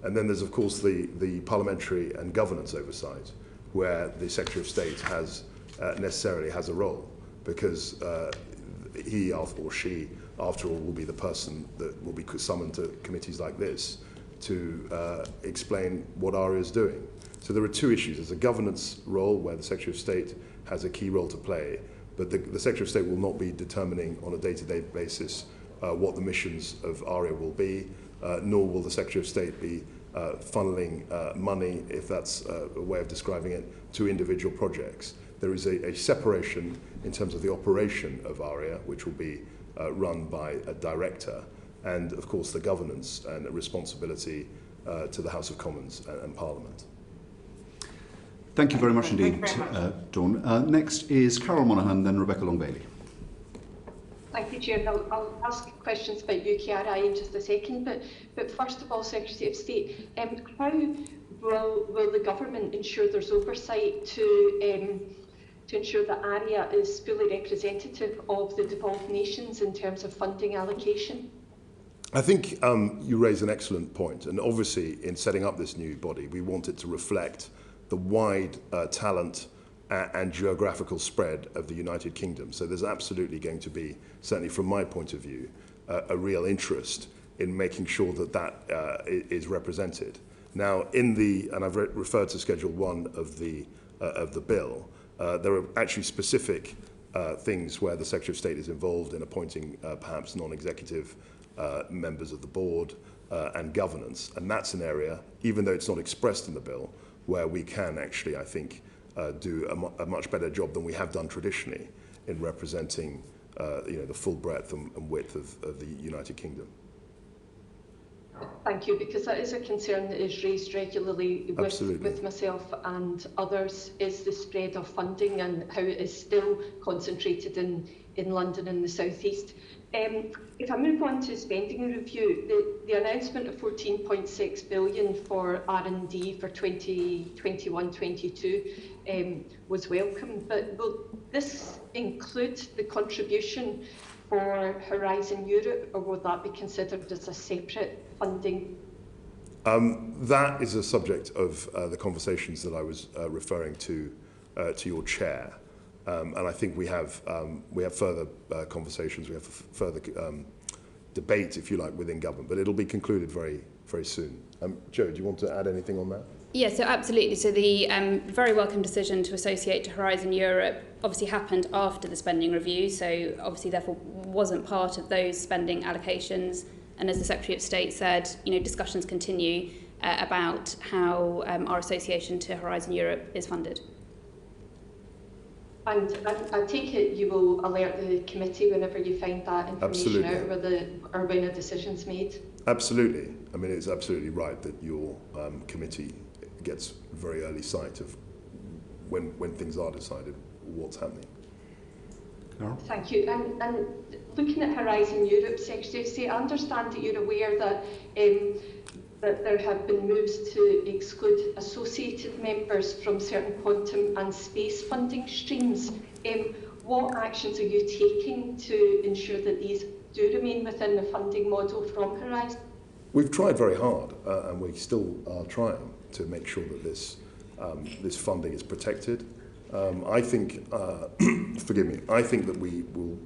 And then there's, of course, the parliamentary and governance oversight, where the Secretary of State necessarily has a role, because he or she, after all, will be the person that will be summoned to committees like this to explain what ARIA is doing. So there are two issues. There's a governance role where the Secretary of State has a key role to play, but the Secretary of State will not be determining on a day-to-day basis what the missions of ARIA will be, nor will the Secretary of State be funneling money, if that's a way of describing it, to individual projects. There is a separation in terms of the operation of ARIA, which will be run by a director, and of course the governance and responsibility to the House of Commons and Parliament. Thank you very much indeed, Dawn. Next is Carol Monaghan, then Rebecca Long-Bailey. Thank you, Chair. I'll ask questions about UKRI in just a second, but first of all, Secretary of State, how will the government ensure there's oversight to ensure that ARIA is fully representative of the devolved nations in terms of funding allocation? I think you raise an excellent point, and obviously in setting up this new body, we want it to reflect the wide talent and geographical spread of the United Kingdom. So there's absolutely going to be, certainly from my point of view, a real interest in making sure that that is represented. Now, and I've referred to Schedule 1 of the bill, there are actually specific things where the Secretary of State is involved in appointing perhaps non-executive members of the board and governance. And that's an area, even though it's not expressed in the bill, where we can actually, I think, do a much better job than we have done traditionally in representing the full breadth and width of the United Kingdom. Thank you, because that is a concern that is raised regularly with myself and others, is the spread of funding and how it is still concentrated in London and the South East. If I move on to spending review, the announcement of 14.6 billion for R&D for 2021-22 was welcome, but will this include the contribution for Horizon Europe, or will that be considered as a separate funding? That is a subject of the conversations that I was referring to your chair. And I think we have further conversations, we have further debate, if you like, within government, but it'll be concluded very, very soon. Jo, do you want to add anything on that? Yeah, so absolutely. So the very welcome decision to associate to Horizon Europe obviously happened after the spending review, so obviously therefore wasn't part of those spending allocations. And as the Secretary of State said, discussions continue about how our association to Horizon Europe is funded. And I take it you will alert the committee whenever you find that information out, or when a decision's made? Absolutely. I mean, it's absolutely right that your committee gets very early sight of when things are decided, what's happening. No. Thank you. And looking at Horizon Europe, Secretary of State, I understand that you're aware that that there have been moves to exclude associated members from certain quantum and space funding streams. What actions are you taking to ensure that these do remain within the funding model from Horizon? We've tried very hard, and we still are trying to make sure that this funding is protected. I think, forgive me, I think that we will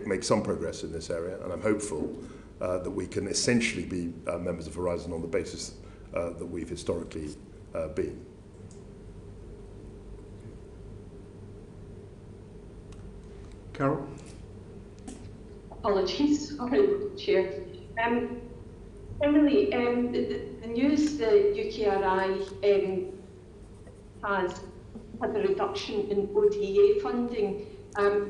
make some progress in this area, and I'm hopeful that we can essentially be members of Horizon on the basis that we've historically been. Carol? Apologies, Chair. Emily, the news that UKRI has had a reduction in ODA funding,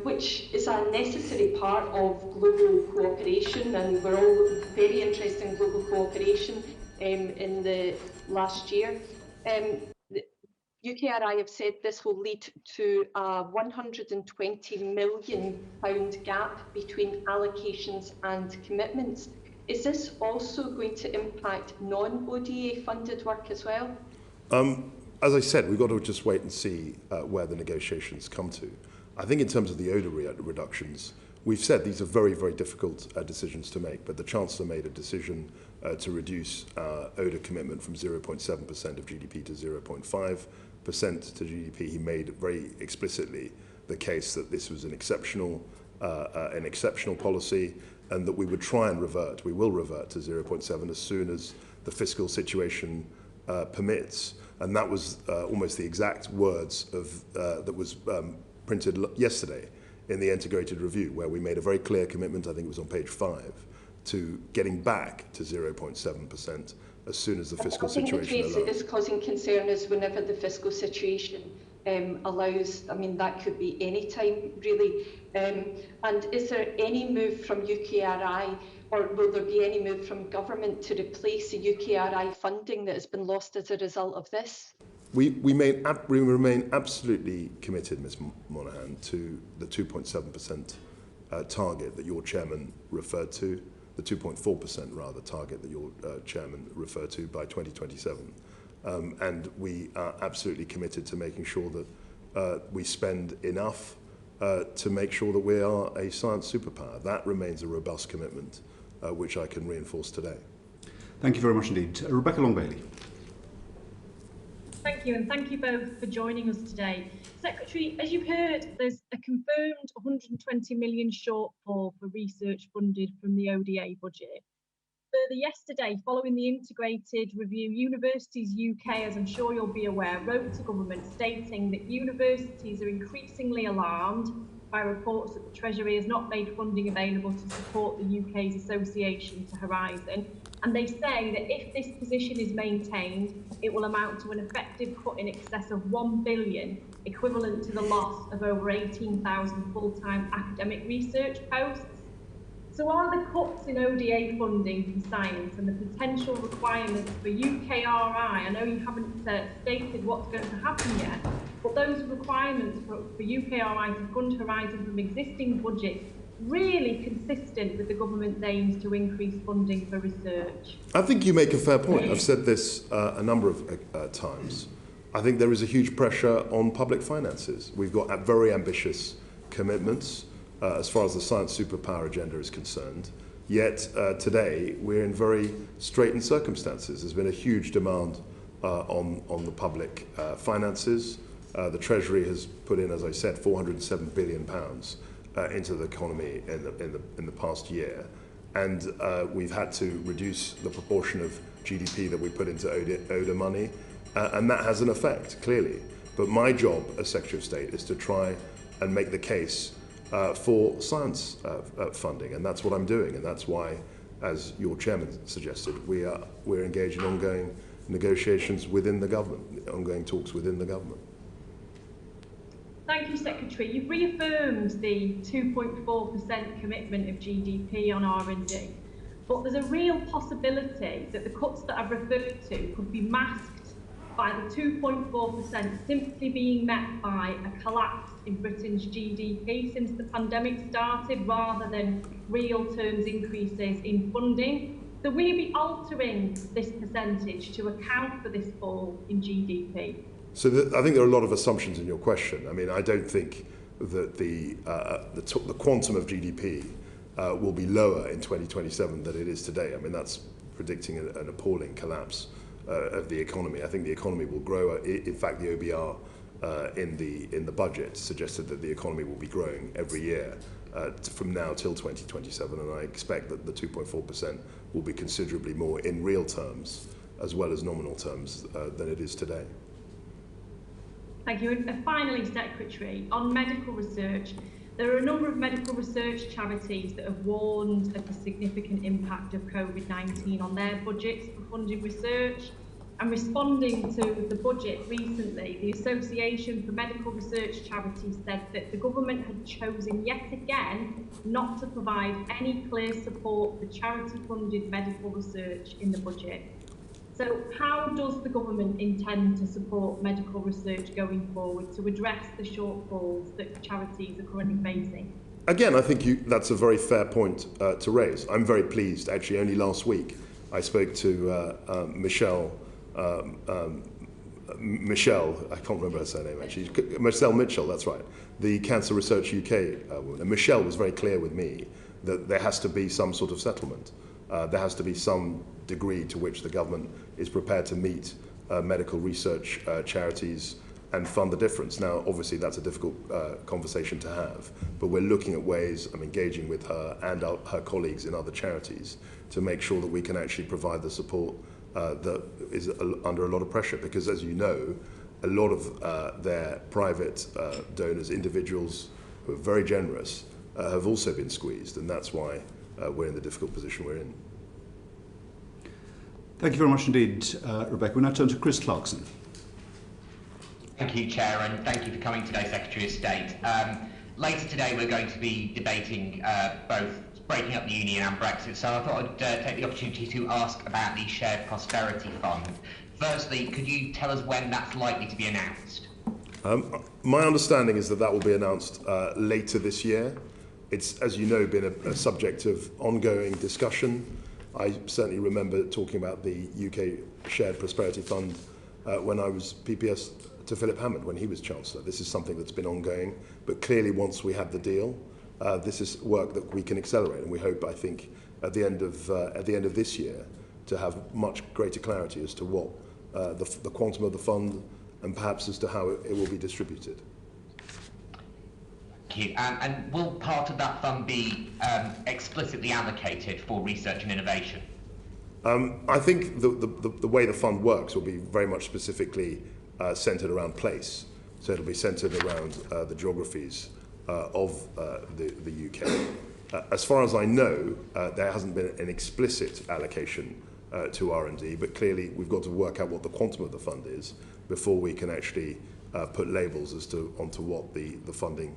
which is a necessary part of global cooperation, and we're all very interested in global cooperation in the last year. The UKRI have said this will lead to a £120 million gap between allocations and commitments. Is this also going to impact non-ODA funded work as well? As I said, we've got to just wait and see where the negotiations come to. I think in terms of the ODA reductions, we've said these are very, very difficult decisions to make, but the Chancellor made a decision to reduce ODA commitment from 0.7% of GDP to 0.5% to GDP. He made very explicitly the case that this was an exceptional policy, and that we would try and we will revert to 0.7 as soon as the fiscal situation permits. And that was almost the exact words that was printed yesterday in the integrated review, where we made a very clear commitment, I think it was on page 5, to getting back to 0.7% as soon as the fiscal situation allows. I think the case that is causing concern is whenever the fiscal situation allows. I mean, that could be any time, really. And is there any move from UKRI, or will there be any move from government to replace the UKRI funding that has been lost as a result of this? We remain absolutely committed, Ms Monaghan, to the 2.7% target that your chairman referred to, the 2.4% rather target that your chairman referred to by 2027. And we are absolutely committed to making sure that we spend enough to make sure that we are a science superpower. That remains a robust commitment, which I can reinforce today. Thank you very much indeed. Rebecca Long-Bailey. Thank you, and thank you both for joining us today. Secretary, as you've heard, there's a confirmed 120 million shortfall for research funded from the ODA budget. Further, yesterday, following the integrated review, Universities UK, as I'm sure you'll be aware, wrote to government stating that universities are increasingly alarmed by reports that the Treasury has not made funding available to support the UK's association to Horizon. And they say that if this position is maintained, it will amount to an effective cut in excess of 1 billion, equivalent to the loss of over 18,000 full-time academic research posts. So are the cuts in ODA funding for science and the potential requirements for UKRI, I know you haven't stated what's going to happen yet, but those requirements for UKRI to fund Horizon from existing budgets really consistent with the government's aims to increase funding for research? I think you make a fair point. I've said this a number of times. I think there is a huge pressure on public finances. We've got very ambitious commitments as far as the science superpower agenda is concerned. Yet today we're in very straitened circumstances. There's been a huge demand on the public finances. The Treasury has put in, as I said, £407 billion into the economy in the past year, and we've had to reduce the proportion of GDP that we put into ODA money, and that has an effect, clearly. But my job as Secretary of State is to try and make the case for science funding, and that's what I'm doing, and that's why, as your chairman suggested, we're engaged in ongoing negotiations within the government, ongoing talks within the government. Thank you, Secretary. You've reaffirmed the 2.4% commitment of GDP on R&D, but there's a real possibility that the cuts that I've referred to could be masked by the 2.4% simply being met by a collapse in Britain's GDP since the pandemic started, rather than real terms increases in funding. So will you be altering this percentage to account for this fall in GDP? So I think there are a lot of assumptions in your question. I mean, I don't think that the quantum of GDP will be lower in 2027 than it is today. I mean, that's predicting an appalling collapse of the economy. I think the economy will grow. In fact, the OBR in the budget suggested that the economy will be growing every year from now till 2027, and I expect that the 2.4% will be considerably more in real terms as well as nominal terms than it is today. Thank you. And finally, Secretary, on medical research, there are a number of medical research charities that have warned of the significant impact of COVID-19 on their budgets for funding research. And responding to the budget recently, the Association for Medical Research Charities said that the government had chosen yet again not to provide any clear support for charity-funded medical research in the budget. So how does the government intend to support medical research going forward to address the shortfalls that charities are currently facing? Again, I think that's a very fair point to raise. I'm very pleased. Actually, only last week I spoke to Michelle, I can't remember her surname actually, Michelle Mitchell, that's right, the Cancer Research UK woman. And Michelle was very clear with me that there has to be some sort of settlement. There has to be some degree to which the government is prepared to meet medical research charities and fund the difference. Now, obviously, that's a difficult conversation to have, but we're looking at ways, I'm engaging with her and her colleagues in other charities to make sure that we can actually provide the support that is under a lot of pressure, because as you know, a lot of their private donors, individuals who are very generous, have also been squeezed, and that's why we're in the difficult position we're in. Thank you very much indeed, Rebecca. We now turn to Chris Clarkson. Thank you, Chair, and thank you for coming today, Secretary of State. Later today, we're going to be debating both breaking up the Union and Brexit, so I thought I'd take the opportunity to ask about the Shared Prosperity Fund. Firstly, could you tell us when that's likely to be announced? My understanding is that will be announced later this year. It's, as you know, been a subject of ongoing discussion. I certainly remember talking about the UK Shared Prosperity Fund when I was PPS to Philip Hammond when he was Chancellor. This is something that's been ongoing, but clearly once we have the deal, this is work that we can accelerate, and we hope, I think, at the end of this year, to have much greater clarity as to what the quantum of the fund and perhaps as to how it will be distributed. Thank you. And will part of that fund be explicitly allocated for research and innovation? I think the way the fund works will be very much specifically centred around place. So it'll be centred around the geographies of the UK. As far as I know, there hasn't been an explicit allocation to R&D, but clearly we've got to work out what the quantum of the fund is before we can actually put labels as to onto what the funding,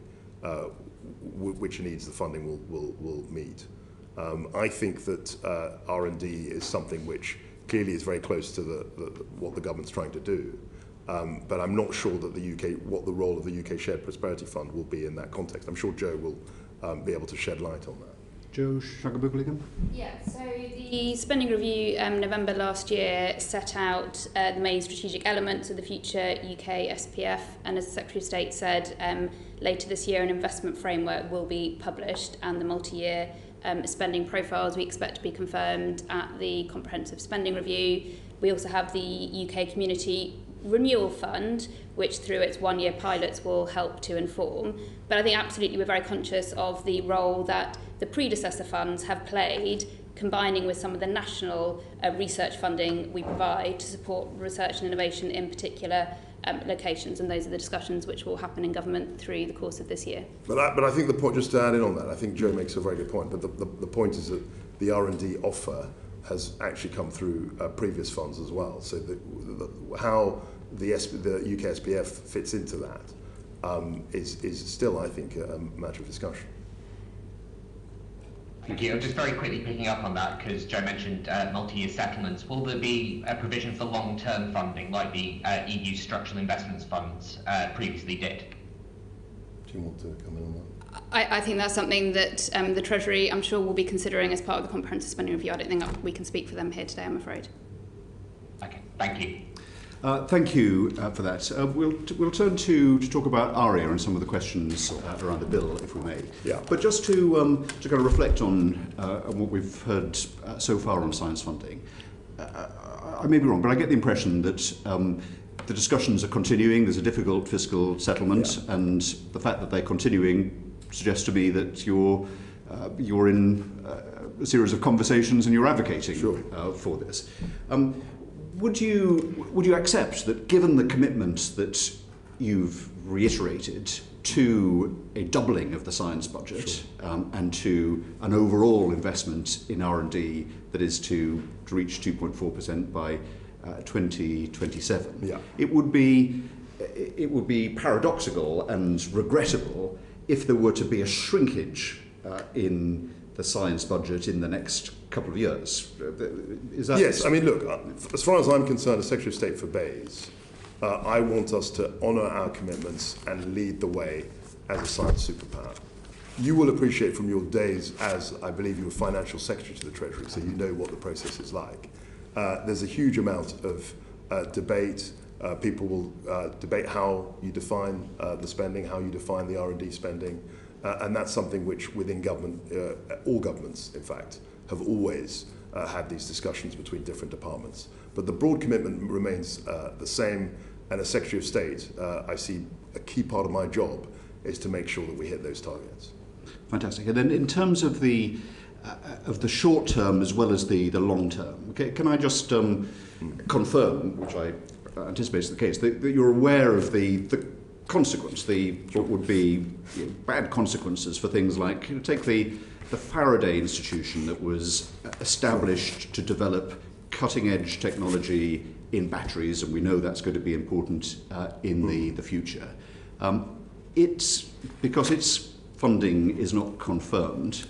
which needs the funding will meet. I think that R&D is something which clearly is very close to what the government's trying to do. But I'm not sure that what the role of the UK Shared Prosperity Fund will be in that context. I'm sure Joe will be able to shed light on that. Joe Shagabugligam? Yeah, so the spending review November last year set out the main strategic elements of the future UK SPF, and as the Secretary of State said, later this year an investment framework will be published, and the multi-year spending profiles we expect to be confirmed at the comprehensive spending review. We also have the UK Community Renewal Fund, which through its one-year pilots will help to inform. But I think absolutely we're very conscious of the role that the predecessor funds have played, combining with some of the national research funding we provide to support research and innovation in particular locations, and those are the discussions which will happen in government through the course of this year. But I think the point, just to add in on that, I think Joe makes a very good point, but the point is that the R&D offer has actually come through previous funds as well. So how the UK SPF fits into that is still, I think, a matter of discussion. Thank you. Just very quickly picking up on that, because Joe mentioned multi-year settlements. Will there be a provision for long-term funding like the EU structural investments funds previously did? Do you want to come in on that? I think that's something that the Treasury, I'm sure, will be considering as part of the comprehensive spending review. I don't think we can speak for them here today, I'm afraid. Okay, thank you. Thank you for that. We'll turn to talk about ARIA and some of the questions around the bill, if we may. Yeah. But just to kind of reflect on what we've heard so far on science funding, I may be wrong, but I get the impression that the discussions are continuing. There's a difficult fiscal settlement, and the fact that they're continuing suggests to me that you're in a series of conversations and you're advocating for this. Would you accept that, given the commitment that you've reiterated to a doubling of the science budget and to an overall investment in R&D that is to reach 2.4% by 2027, it would be paradoxical and regrettable if there were to be a shrinkage in the science budget in the next couple of years. Is that yes, I mean, look, as far as I'm concerned, as Secretary of State for BEIS, I want us to honour our commitments and lead the way as a science superpower. You will appreciate from your days as, I believe, you were Financial Secretary to the Treasury, so you know what the process is like. There's a huge amount of debate. People will debate how you define the spending, how you define the R&D spending, and that's something which within government, all governments, in fact, have always had these discussions between different departments. But the broad commitment remains the same, and as Secretary of State, I see a key part of my job is to make sure that we hit those targets. Fantastic. And then in terms of the short term as well as the long term, okay, can I just confirm, which I anticipate is the case, that you're aware of the consequence, what would be bad consequences for things like, take the Faraday Institution that was established to develop cutting-edge technology in batteries, and we know that's going to be important in the future. Because its funding is not confirmed,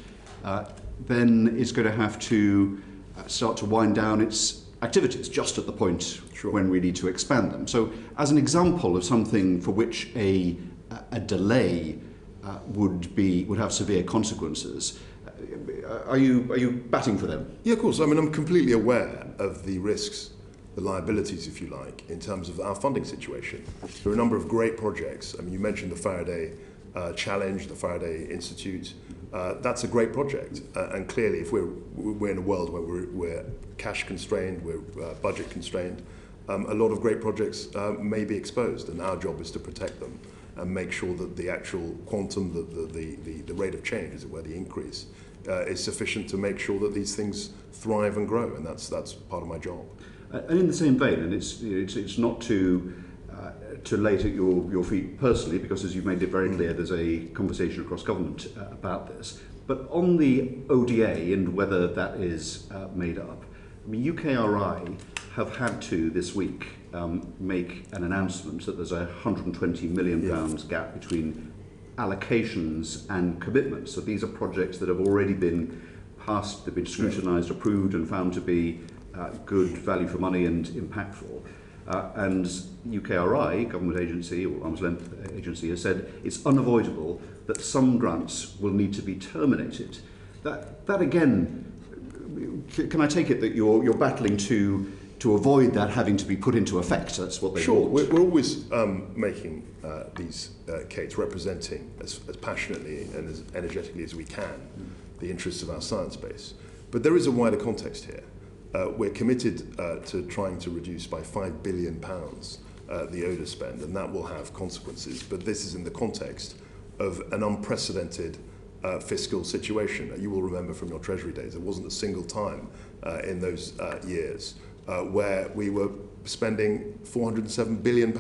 then it's going to have to start to wind down its activities just at the point when we need to expand them. So as an example of something for which a delay would have severe consequences. Are you batting for them? Yeah, of course. I mean, I'm completely aware of the risks, the liabilities, if you like, in terms of our funding situation. There are a number of great projects. I mean, you mentioned the Faraday Challenge, the Faraday Institute. That's a great project. And clearly, if we're in a world where we're cash constrained, we're budget constrained, a lot of great projects may be exposed, and our job is to protect them and make sure that the actual quantum, the rate of change, as it were, the increase, is sufficient to make sure that these things thrive and grow, and that's part of my job. And in the same vein, and it's not to lay it at your feet personally, because as you've made it very clear, there's a conversation across government about this. But on the ODA and whether that is made up, I mean, UKRI have had to this week make an announcement that there's a £120 million gap between allocations and commitments. So these are projects that have already been passed, they've been scrutinised, approved, and found to be good value for money and impactful. And UKRI, government agency or arm's length agency, has said it's unavoidable that some grants will need to be terminated. That again, can I take it that you're battling to avoid that having to be put into effect? That's what they want. We're always making these cases, representing as passionately and as energetically as we can the interests of our science base. But there is a wider context here. We're committed to trying to reduce by £5 billion the ODA spend, and that will have consequences. But this is in the context of an unprecedented fiscal situation. You will remember from your Treasury days, there wasn't a single time in those years where we were spending £407 billion,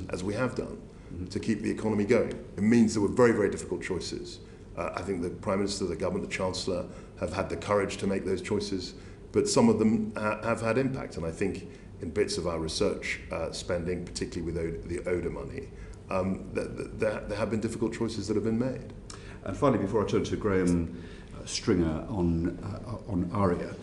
as we have done, to keep the economy going. It means there were very, very difficult choices. I think the Prime Minister, the Government, the Chancellor have had the courage to make those choices, but some of them have had impact. And I think in bits of our research spending, particularly with the ODA money, there have been difficult choices that have been made. And finally, before I turn to Graham Stringer on ARIA,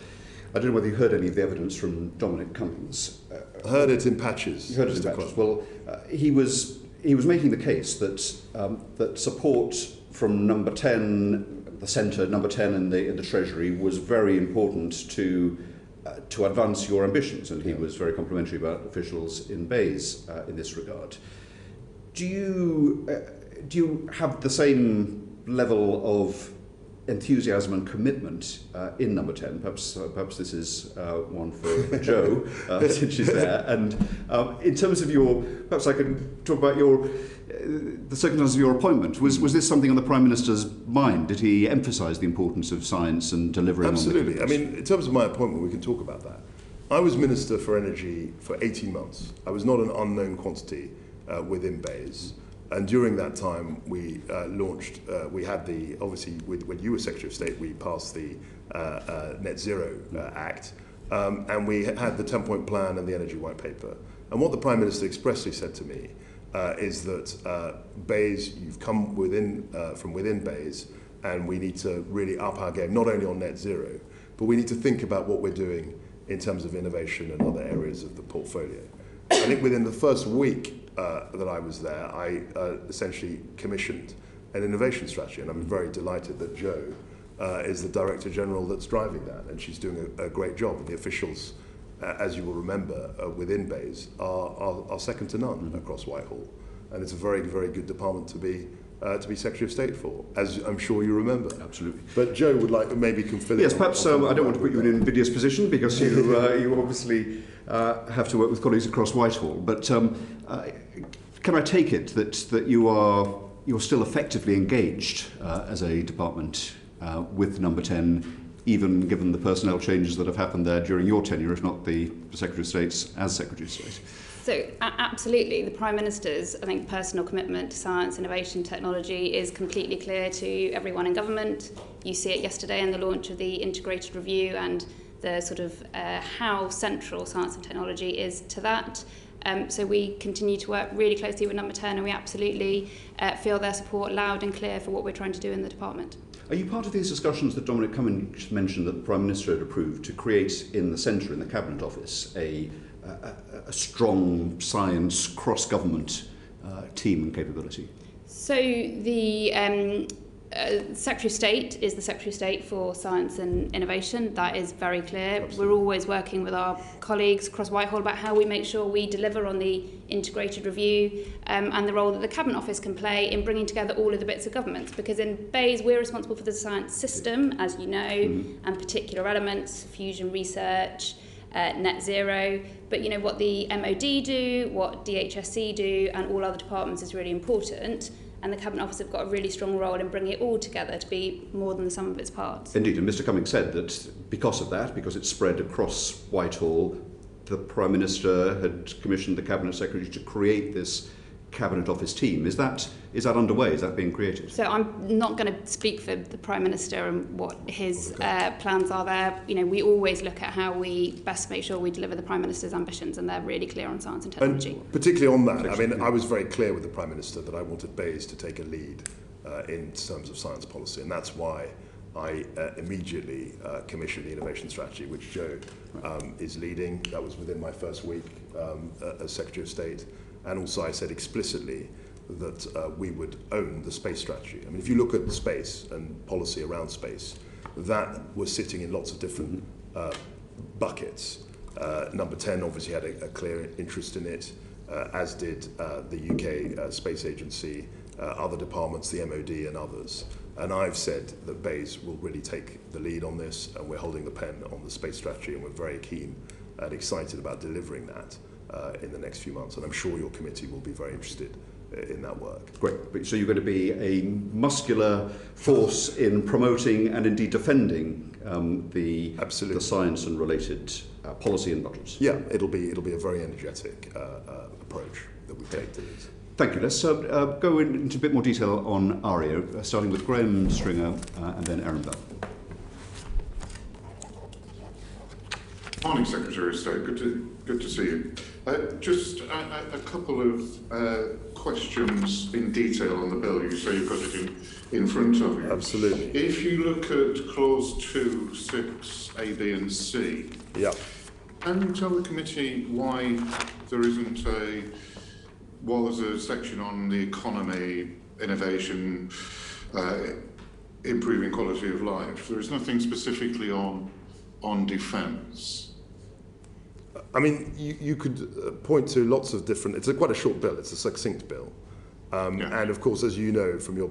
I don't know whether you heard any of the evidence from Dominic Cummings. I heard it in patches. You heard it in patches. Well, he was making the case that support from number 10, the centre, number 10 in the Treasury, was very important to advance your ambitions, and he was very complimentary about officials in Bays in this regard. Do you have the same level of enthusiasm and commitment in number 10? Perhaps this is one for Jo, since she's there. And in terms of perhaps I could talk about the circumstances of your appointment. Was this something on the Prime Minister's mind? Did he emphasise the importance of science and delivering? Absolutely. I mean, in terms of my appointment, we can talk about that. I was Minister for Energy for 18 months. I was not an unknown quantity within Bays. And during that time, we launched, we had obviously, when you were Secretary of State, we passed the Net Zero Act, and we had the 10-point plan and the Energy White Paper. And what the Prime Minister expressly said to me is that Bays, you've come from within Bays, and we need to really up our game, not only on net zero, but we need to think about what we're doing in terms of innovation and other areas of the portfolio. I think within the first week that I was there, I essentially commissioned an innovation strategy, and I'm very delighted that Jo is the Director General that's driving that, and she's doing a great job. And the officials, as you will remember, within Bays are second to none across Whitehall, and it's a very, very good department to be Secretary of State for, as I'm sure you remember. Absolutely. But Jo would like maybe fill in. Yes, perhaps I don't want to put you in an invidious position, because you obviously have to work with colleagues across Whitehall. But can I take it that you're still effectively engaged as a department with number 10, even given the personnel changes that have happened there during your tenure, if not the Secretary of State's as Secretary of State? So absolutely, the Prime Minister's, I think, personal commitment to science, innovation, technology is completely clear to everyone in government. You see it yesterday in the launch of the integrated review and the sort of how central science and technology is to that. So we continue to work really closely with number 10, and we absolutely feel their support loud and clear for what we're trying to do in the department. Are you part of these discussions that Dominic Cummings mentioned that the Prime Minister had approved to create in the centre, in the Cabinet Office, a strong science cross-government team and capability? So the Secretary of State is the Secretary of State for Science and Innovation. That is very clear. Absolutely. We're always working with our colleagues across Whitehall about how we make sure we deliver on the integrated review and the role that the Cabinet Office can play in bringing together all of the bits of government. Because in BEIS, we're responsible for the science system, as you know, and particular elements, fusion research, net zero. But you know what the MOD do, what DHSC do, and all other departments is really important. And the Cabinet Office have got a really strong role in bringing it all together to be more than the sum of its parts. Indeed, and Mr Cummings said that because of that, because it's spread across Whitehall, the Prime Minister had commissioned the Cabinet Secretary to create this Cabinet Office team. Is that underway? Is that being created? So I'm not going to speak for the Prime Minister and what his plans are there. You know, we always look at how we best make sure we deliver the Prime Minister's ambitions, and they're really clear on science and technology. And particularly on that, I mean, I was very clear with the Prime Minister that I wanted BEIS to take a lead in terms of science policy, and that's why I immediately commissioned the innovation strategy, which Joe is leading. That was within my first week as Secretary of State. And also I said explicitly that we would own the space strategy. I mean, if you look at space and policy around space, that was sitting in lots of different buckets. Number 10 obviously had a clear interest in it, as did the UK Space Agency, other departments, the MOD and others. And I've said that BEIS will really take the lead on this, and we're holding the pen on the space strategy, and we're very keen and excited about delivering that in the next few months, and I'm sure your committee will be very interested in that work. Great. So you're going to be a muscular force in promoting and indeed defending the science and related policy and budgets. Yeah, it'll be a very energetic approach that we take to this. Thank you. Let's go into a bit more detail on ARIA, starting with Graham Stringer and then Aaron Bell. Morning, Secretary of State. Good to see you. Just a couple of questions in detail on the bill. You say you've got it in front of you. Absolutely. If you look at clause 2, 6, A, B and C, can you tell the committee why there isn't there's a section on the economy, innovation, improving quality of life? There is nothing specifically on defence. I mean, you could point to lots of different. It's quite a short bill. It's a succinct bill, and of course, as you know from your